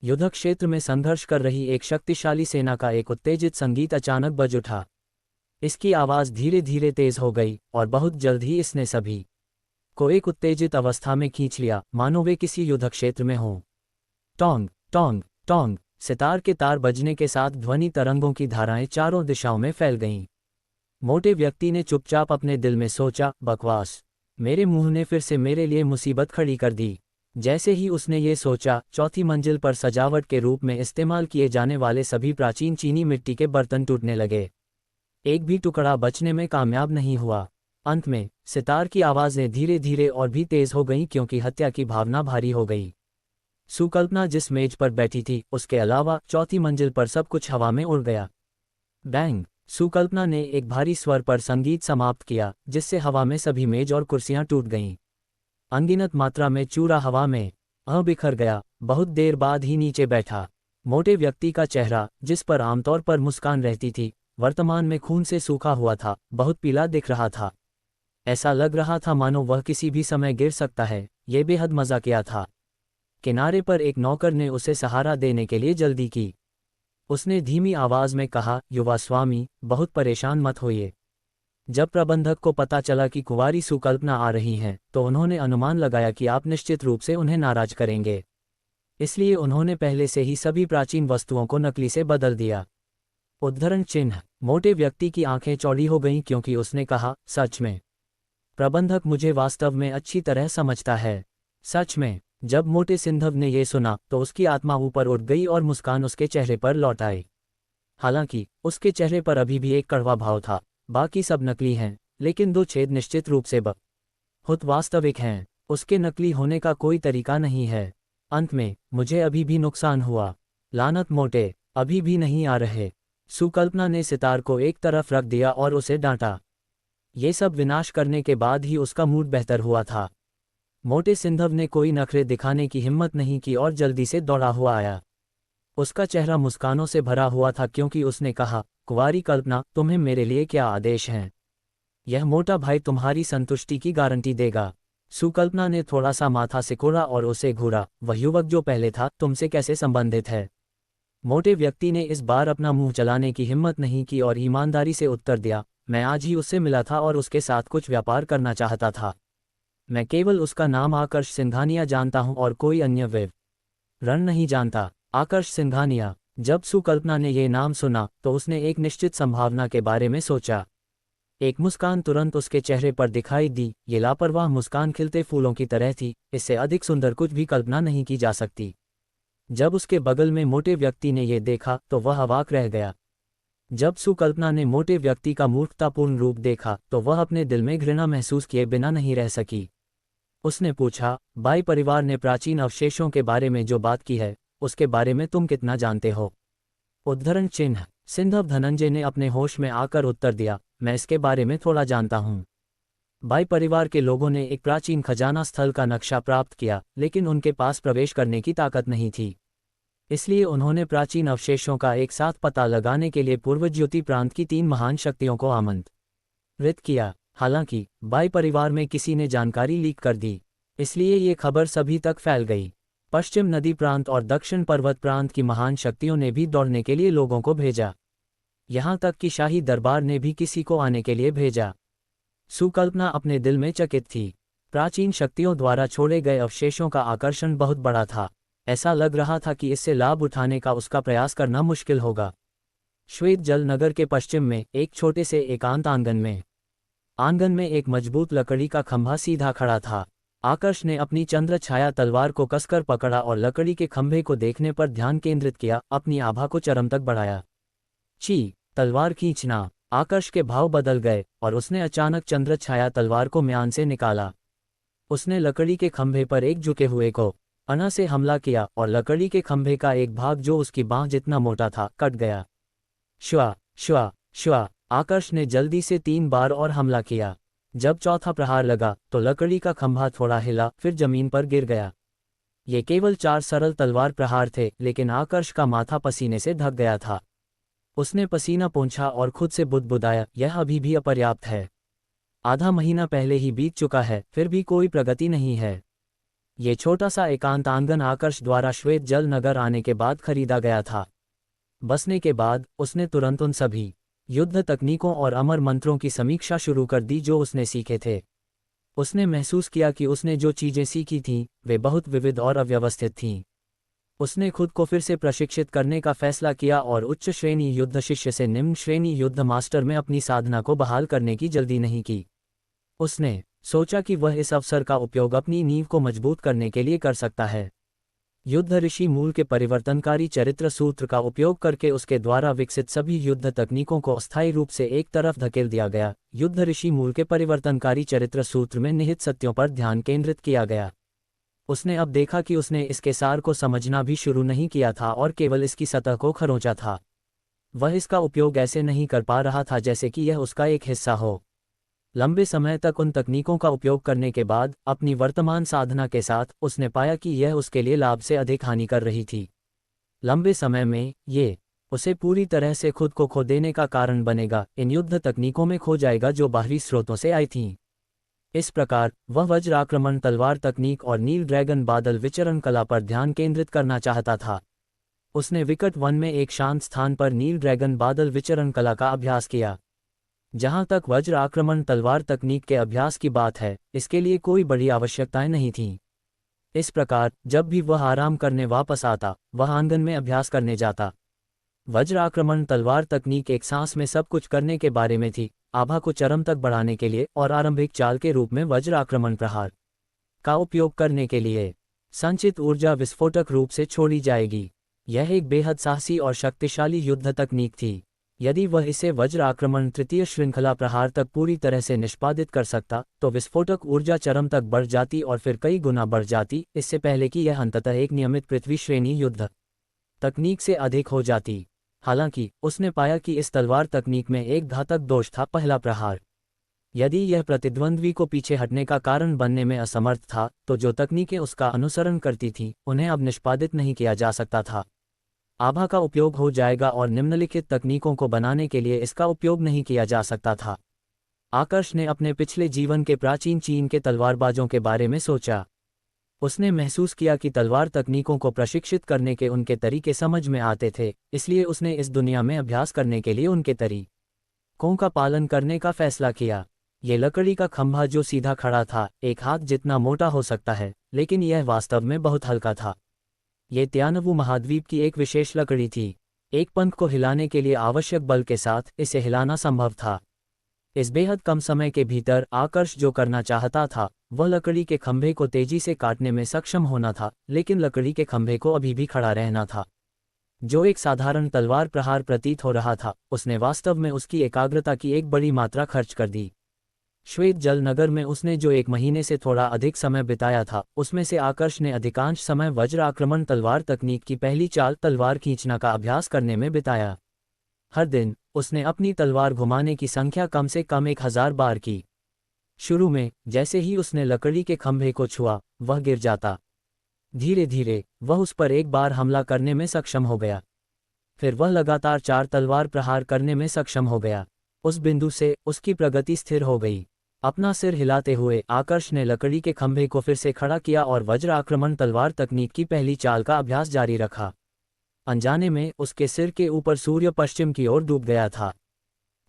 युद्ध क्षेत्र में संघर्ष कर रही एक शक्तिशाली सेना का एक उत्तेजित संगीत अचानक बज उठा। इसकी आवाज़ धीरे धीरे तेज हो गई और बहुत जल्द ही इसने सभी को एक उत्तेजित अवस्था में खींच लिया, मानो वे किसी युद्ध क्षेत्र में हों। टोंग टोंग टोंग! सितार के तार बजने के साथ ध्वनि तरंगों की धाराएं चारों दिशाओं में फैल गईं। मोटे व्यक्ति ने चुपचाप अपने दिल में सोचा, बकवास। मेरे मुंह ने फिर से मेरे लिए मुसीबत खड़ी कर दी। जैसे ही उसने ये सोचा, चौथी मंजिल पर सजावट के रूप में इस्तेमाल किए जाने वाले सभी प्राचीन चीनी मिट्टी के बर्तन टूटने लगे। एक भी टुकड़ा बचने में कामयाब नहीं हुआ। अंत में सितार की आवाज़ें धीरे धीरे और भी तेज हो गईं, क्योंकि हत्या की भावना भारी हो गई। सुकल्पना जिस मेज पर बैठी थी, उसके अलावा चौथी मंजिल पर सब कुछ हवा में उड़ गया। बैंग! सुकल्पना ने एक भारी स्वर पर संगीत समाप्त किया, जिससे हवा में सभी मेज और कुर्सियां टूट गईं। अनगिनत मात्रा में चूरा हवा में बिखर गया। बहुत देर बाद ही नीचे बैठा मोटे व्यक्ति का चेहरा, जिस पर आमतौर पर मुस्कान रहती थी, वर्तमान में खून से सूखा हुआ था, बहुत पीला दिख रहा था। ऐसा लग रहा था मानो वह किसी भी समय गिर सकता है। यह बेहद मजाकिया था। किनारे पर एक नौकर ने उसे सहारा देने के लिए जल्दी की। उसने धीमी आवाज में कहा, युवा स्वामी, बहुत परेशान मत होइए। जब प्रबंधक को पता चला कि कुंवारी सुकल्पना आ रही हैं, तो उन्होंने अनुमान लगाया कि आप निश्चित रूप से उन्हें नाराज करेंगे। इसलिए उन्होंने पहले से ही सभी प्राचीन वस्तुओं को नकली से बदल दिया। उद्धरण चिन्ह। मोटे व्यक्ति की आंखें चौड़ी हो गईं, क्योंकि उसने कहा, सच में? प्रबंधक मुझे वास्तव में अच्छी तरह समझता है। सच में? जब मोटे सिंधव ने यह सुना तो उसकी आत्मा ऊपर उठ गई और मुस्कान उसके चेहरे पर लौट आई। हालांकि उसके चेहरे पर अभी भी एक कड़वा भाव था। बाकी सब नकली हैं, लेकिन दो छेद निश्चित रूप से बहुत वास्तविक हैं। उसके नकली होने का कोई तरीका नहीं है। अंत में मुझे अभी भी नुकसान हुआ। लानत मोटे, अभी भी नहीं आ रहे। सुकल्पना ने सितार को एक तरफ रख दिया और उसे डांटा। ये सब विनाश करने के बाद ही उसका मूड बेहतर हुआ था। मोटे सिंधव ने कोई नखरे दिखाने की हिम्मत नहीं की और जल्दी से दौड़ा हुआ आया। उसका चेहरा मुस्कानों से भरा हुआ था, क्योंकि उसने कहा, कुंवारी कल्पना, तुम्हें मेरे लिए क्या आदेश हैं? यह मोटा भाई तुम्हारी संतुष्टि की गारंटी देगा। सुकल्पना ने थोड़ा सा माथा सिकोड़ा और उसे घूरा। वह युवक जो पहले था, तुमसे कैसे संबंधित है? मोटे व्यक्ति ने इस बार अपना मुंह चलाने की हिम्मत नहीं की और ईमानदारी से उत्तर दिया, मैं आज ही उससे मिला था और उसके साथ कुछ व्यापार करना चाहता था। मैं केवल उसका नाम आकर्ष सिंघानिया जानता हूं और कोई अन्य विवरण नहीं जानता। आकर्ष सिंघानिया। जब सुकल्पना ने यह नाम सुना तो उसने एक निश्चित संभावना के बारे में सोचा। एक मुस्कान तुरंत उसके चेहरे पर दिखाई दी। ये लापरवाह मुस्कान खिलते फूलों की तरह थी। इससे अधिक सुंदर कुछ भी कल्पना नहीं की जा सकती। जब उसके बगल में मोटे व्यक्ति ने यह देखा तो वह अवाक रह गया। जब सुकल्पना ने मोटे व्यक्ति का मूर्खतापूर्ण रूप देखा तो वह अपने दिल में घृणा महसूस किए बिना नहीं रह सकी। उसने पूछा, बाई परिवार ने प्राचीन अवशेषों के बारे में जो बात की है, उसके बारे में तुम कितना जानते हो? उद्धरण चिन्ह। सिंधव धनंजय ने अपने होश में आकर उत्तर दिया, मैं इसके बारे में थोड़ा जानता हूँ। बाई परिवार के लोगों ने एक प्राचीन खजाना स्थल का नक्शा प्राप्त किया, लेकिन उनके पास प्रवेश करने की ताकत नहीं थी। इसलिए उन्होंने प्राचीन अवशेषों का एक साथ पता लगाने के लिए पूर्वज्योति प्रांत की 3 महान शक्तियों को आमंत्रित किया। हालांकि बाई परिवार में किसी ने जानकारी लीक कर दी, इसलिए ये खबर सभी तक फैल गई। पश्चिम नदी प्रांत और दक्षिण पर्वत प्रांत की महान शक्तियों ने भी दौड़ने के लिए लोगों को भेजा। यहाँ तक कि शाही दरबार ने भी किसी को आने के लिए भेजा। सुकल्पना अपने दिल में चकित थी। प्राचीन शक्तियों द्वारा छोड़े गए अवशेषों का आकर्षण बहुत बड़ा था। ऐसा लग रहा था कि इससे लाभ उठाने का उसका प्रयास करना मुश्किल होगा। श्वेत जल नगर के पश्चिम में एक छोटे से एकांत आंगन में एक मजबूत लकड़ी का खंभा सीधा खड़ा था। आकर्ष ने अपनी चंद्र छाया तलवार को कसकर पकड़ा और लकड़ी के खंभे को देखने पर ध्यान केंद्रित किया, अपनी आभा को चरम तक बढ़ाया। ची, तलवार खींचना। आकर्ष के भाव बदल गए और उसने अचानक चंद्र छाया तलवार को म्यान से निकाला। उसने लकड़ी के खंभे पर एक झुके हुए को अना से हमला किया और लकड़ी के खंभे का एक भाग जो उसकी बांह जितना मोटा था कट गया। श्वा श्वा श्वा। आकर्ष ने जल्दी से 3 बार और हमला किया। जब चौथा प्रहार लगा तो लकड़ी का खंभा थोड़ा हिला, फिर जमीन पर गिर गया। ये केवल 4 सरल तलवार प्रहार थे, लेकिन आकर्ष का माथा पसीने से ढक गया था। उसने पसीना पोंछा और खुद से बुदबुदाया, यह अभी भी अपर्याप्त है। आधा महीना पहले ही बीत चुका है, फिर भी कोई प्रगति नहीं है। ये छोटा सा एकांत आंगन आकर्ष द्वारा श्वेत जल नगर आने के बाद खरीदा गया था। बसने के बाद उसने तुरंत उन सभी युद्ध तकनीकों और अमर मंत्रों की समीक्षा शुरू कर दी जो उसने सीखे थे। उसने महसूस किया कि उसने जो चीजें सीखी थीं, वे बहुत विविध और अव्यवस्थित थीं। उसने खुद को फिर से प्रशिक्षित करने का फैसला किया और उच्च श्रेणी युद्ध शिष्य से निम्न श्रेणी युद्ध मास्टर में अपनी साधना को बहाल करने की जल्दी नहीं की। उसने सोचा कि वह इस अवसर का उपयोग अपनी नींव को मजबूत करने के लिए कर सकता है। युद्ध ऋषि मूल के परिवर्तनकारी चरित्र सूत्र का उपयोग करके उसके द्वारा विकसित सभी युद्ध तकनीकों को अस्थायी रूप से एक तरफ धकेल दिया गया। युद्ध ऋषि मूल के परिवर्तनकारी चरित्र सूत्र में निहित सत्यों पर ध्यान केंद्रित किया गया। उसने अब देखा कि उसने इसके सार को समझना भी शुरू नहीं किया था और केवल इसकी सतह को खरोंचा था। वह इसका उपयोग ऐसे नहीं कर पा रहा था जैसे कि यह उसका एक हिस्सा हो। लंबे समय तक उन तकनीकों का उपयोग करने के बाद अपनी वर्तमान साधना के साथ उसने पाया कि यह उसके लिए लाभ से अधिक हानि कर रही थी। लंबे समय में ये उसे पूरी तरह से खुद को खो देने का कारण बनेगा। इन युद्ध तकनीकों में खो जाएगा जो बाहरी स्रोतों से आई थीं। इस प्रकार वह वज्र आक्रमण तलवार तकनीक और नील ड्रैगन बादल विचरण कला पर ध्यान केंद्रित करना चाहता था। उसने विकट वन में एक शांत स्थान पर नील ड्रैगन बादल विचरण कला का अभ्यास किया। जहां तक वज्र आक्रमण तलवार तकनीक के अभ्यास की बात है, इसके लिए कोई बड़ी आवश्यकताएं नहीं थीं। इस प्रकार जब भी वह आराम करने वापस आता, वह आंगन में अभ्यास करने जाता। वज्र आक्रमण तलवार तकनीक एक सांस में सब कुछ करने के बारे में थी, आभा को चरम तक बढ़ाने के लिए और आरंभिक चाल के रूप में वज्र आक्रमण प्रहार का उपयोग करने के लिए संचित ऊर्जा विस्फोटक रूप से छोड़ी जाएगी। यह एक बेहद साहसी और शक्तिशाली युद्ध तकनीक थी। यदि वह इसे वज्र आक्रमण तृतीय श्रृंखला प्रहार तक पूरी तरह से निष्पादित कर सकता, तो विस्फोटक ऊर्जा चरम तक बढ़ जाती और फिर कई गुना बढ़ जाती, इससे पहले कि यह अंततः एक नियमित पृथ्वी श्रेणी युद्ध तकनीक से अधिक हो जाती। हालांकि उसने पाया कि इस तलवार तकनीक में एक घातक दोष था, पहला प्रहार। यदि यह प्रतिद्वंद्वी को पीछे हटने का कारण बनने में असमर्थ था, तो जो तकनीकें उसका अनुसरण करती थीं, उन्हें अब निष्पादित नहीं किया जा सकता था। आभा का उपयोग हो जाएगा और निम्नलिखित तकनीकों को बनाने के लिए इसका उपयोग नहीं किया जा सकता था। आकर्ष ने अपने पिछले जीवन के प्राचीन चीन के तलवारबाजों के बारे में सोचा। उसने महसूस किया कि तलवार तकनीकों को प्रशिक्षित करने के उनके तरीके समझ में आते थे, इसलिए उसने इस दुनिया में अभ्यास करने के लिए उनके तरीकों का पालन करने का फैसला किया। ये लकड़ी का खंभा जो सीधा खड़ा था, एक हाथ जितना मोटा हो सकता है, लेकिन यह वास्तव में बहुत हल्का था। ये त्यानवु महाद्वीप की एक विशेष लकड़ी थी। एक पंख को हिलाने के लिए आवश्यक बल के साथ इसे हिलाना संभव था। इस बेहद कम समय के भीतर आकर्ष जो करना चाहता था, वह लकड़ी के खंभे को तेजी से काटने में सक्षम होना था, लेकिन लकड़ी के खंभे को अभी भी खड़ा रहना था। जो एक साधारण तलवार प्रहार प्रतीत हो रहा था, उसने वास्तव में उसकी एकाग्रता की एक बड़ी मात्रा खर्च कर दी। श्वेत जल नगर में उसने जो 1 महीने से थोड़ा अधिक समय बिताया था, उसमें से आकर्ष ने अधिकांश समय वज्र आक्रमण तलवार तकनीक की पहली चाल तलवार खींचना का अभ्यास करने में बिताया। हर दिन उसने अपनी तलवार घुमाने की संख्या कम से कम 1000 बार की। शुरू में जैसे ही उसने लकड़ी के खंभे को छुआ, वह गिर जाता। धीरे धीरे वह उस पर एक बार हमला करने में सक्षम हो गया। फिर वह लगातार 4 तलवार प्रहार करने में सक्षम हो गया। उस बिंदु से उसकी प्रगति स्थिर हो गई। अपना सिर हिलाते हुए आकर्ष ने लकड़ी के खंभे को फिर से खड़ा किया और वज्र आक्रमण तलवार तकनीक की पहली चाल का अभ्यास जारी रखा। अनजाने में उसके सिर के ऊपर सूर्य पश्चिम की ओर डूब गया था।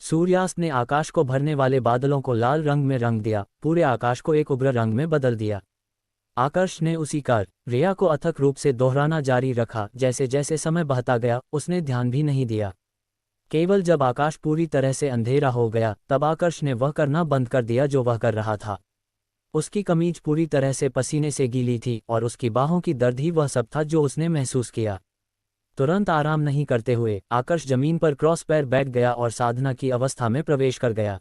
सूर्यास्त ने आकाश को भरने वाले बादलों को लाल रंग में रंग दिया, पूरे आकाश को एक उग्र रंग में बदल दिया। आकर्ष ने उसी क्रिया को अथक रूप से दोहराना जारी रखा। जैसे जैसे समय बहता गया उसने ध्यान भी नहीं दिया। केवल जब आकाश पूरी तरह से अंधेरा हो गया तब आकर्ष ने वह करना बंद कर दिया जो वह कर रहा था। उसकी कमीज पूरी तरह से पसीने से गीली थी और उसकी बाहों की दर्द ही वह सब था जो उसने महसूस किया। तुरंत आराम नहीं करते हुए आकर्ष जमीन पर क्रॉस पैर बैठ गया और साधना की अवस्था में प्रवेश कर गया।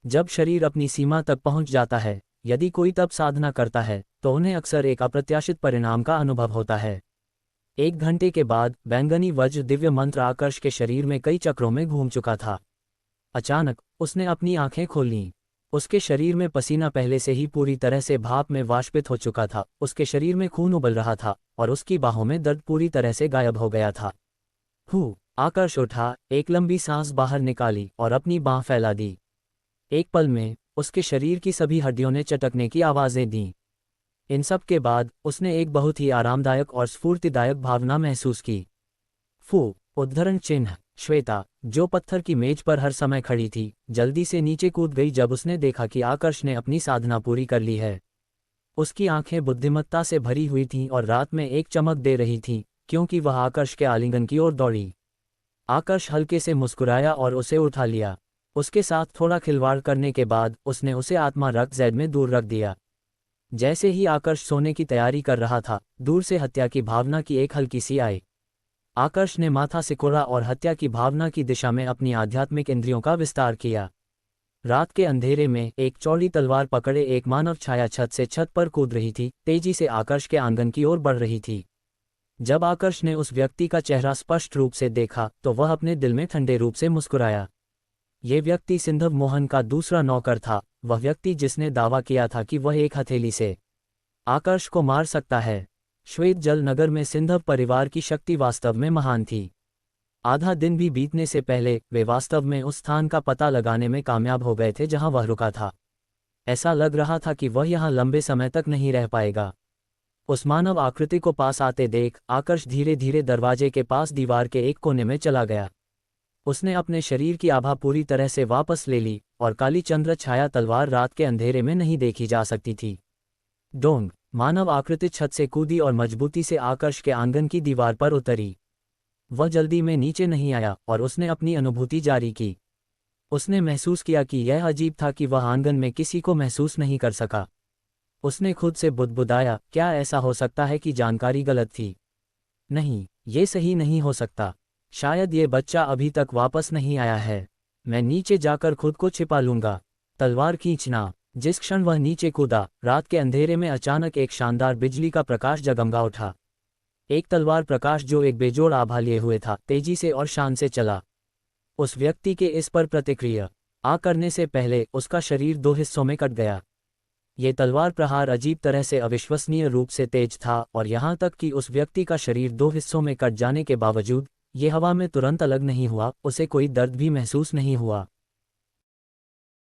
जब शरीर अपनी सीमा तक पहुंच जाता है, यदि कोई तब साधना करता है तो उन्हें अक्सर एक अप्रत्याशित परिणाम का अनुभव होता है। 1 घंटे के बाद बैंगनी वज्र दिव्य मंत्र आकर्ष के शरीर में कई चक्रों में घूम चुका था। अचानक उसने अपनी आंखें खोल लीं। उसके शरीर में पसीना पहले से ही पूरी तरह से भाप में वाष्पित हो चुका था। उसके शरीर में खून उबल रहा था और उसकी बाहों में दर्द पूरी तरह से गायब हो गया था। आकर्ष उठा, एक लंबी सांस बाहर निकाली और अपनी बाँह फैला दी। एक पल में उसके शरीर की सभी हड्डियों ने चटकने की आवाज़ें दीं। इन सब के बाद उसने एक बहुत ही आरामदायक और स्फूर्तिदायक भावना महसूस की। उद्धरण चिन्ह। श्वेता, जो पत्थर की मेज पर हर समय खड़ी थी, जल्दी से नीचे कूद गई जब उसने देखा कि आकर्ष ने अपनी साधना पूरी कर ली है। उसकी आंखें बुद्धिमत्ता से भरी हुई थीं और रात में एक चमक दे रही थीं, क्योंकि वह आकर्ष के आलिंगन की ओर दौड़ी। आकर्ष हल्के से मुस्कुराया और उसे उठा लिया। उसके साथ थोड़ा खिलवाड़ करने के बाद उसने उसे आत्मा रक्त जैद में दूर रख दिया। जैसे ही आकर्ष सोने की तैयारी कर रहा था, दूर से हत्या की भावना की एक हल्की सी आई। आकर्ष ने माथा सिकोड़ा और हत्या की भावना की दिशा में अपनी आध्यात्मिक इंद्रियों का विस्तार किया। रात के अंधेरे में एक चौड़ी तलवार पकड़े एक मानव छाया छत से छत पर कूद रही थी, तेजी से आकर्ष के आंगन की ओर बढ़ रही थी। जब आकर्ष ने उस व्यक्ति का चेहरा स्पष्ट रूप से देखा तो वह अपने दिल में ठंडे रूप से मुस्कुराया। ये व्यक्ति सिंधव मोहन का दूसरा नौकर था, वह व्यक्ति जिसने दावा किया था कि वह एक हथेली से आकर्ष को मार सकता है। श्वेत जल नगर में सिंधव परिवार की शक्ति वास्तव में महान थी। आधा दिन भी बीतने से पहले वे वास्तव में उस स्थान का पता लगाने में कामयाब हो गए थे जहां वह रुका था। ऐसा लग रहा था कि वह यहां लंबे समय तक नहीं रह पाएगा। उस मानव आकृति को पास आते देख आकर्ष धीरे धीरे दरवाजे के पास दीवार के एक कोने में चला गया। उसने अपने शरीर की आभा पूरी तरह से वापस ले ली और काली चंद्र छाया तलवार रात के अंधेरे में नहीं देखी जा सकती थी। डोंग, मानव आकृति छत से कूदी और मजबूती से आकर्ष के आंगन की दीवार पर उतरी। वह जल्दी में नीचे नहीं आया और उसने अपनी अनुभूति जारी की। उसने महसूस किया कि यह अजीब था कि वह आंगन में किसी को महसूस नहीं कर सका। उसने खुद से बुदबुदाया, क्या ऐसा हो सकता है कि जानकारी गलत थी? नहीं, ये सही नहीं हो सकता। शायद ये बच्चा अभी तक वापस नहीं आया है। मैं नीचे जाकर खुद को छिपा लूंगा। तलवार खींचना। जिस क्षण वह नीचे कूदा, रात के अंधेरे में अचानक एक शानदार बिजली का प्रकाश जगमगा उठा। एक तलवार प्रकाश जो एक बेजोड़ आभा लिए हुए था, तेजी से और शान से चला। उस व्यक्ति के इस पर प्रतिक्रिया करने से पहले उसका शरीर 2 हिस्सों में कट गया। ये तलवार प्रहार अजीब तरह से अविश्वसनीय रूप से तेज था और यहाँ तक कि उस व्यक्ति का शरीर 2 हिस्सों में कट जाने के बावजूद ये हवा में तुरंत अलग नहीं हुआ, उसे कोई दर्द भी महसूस नहीं हुआ।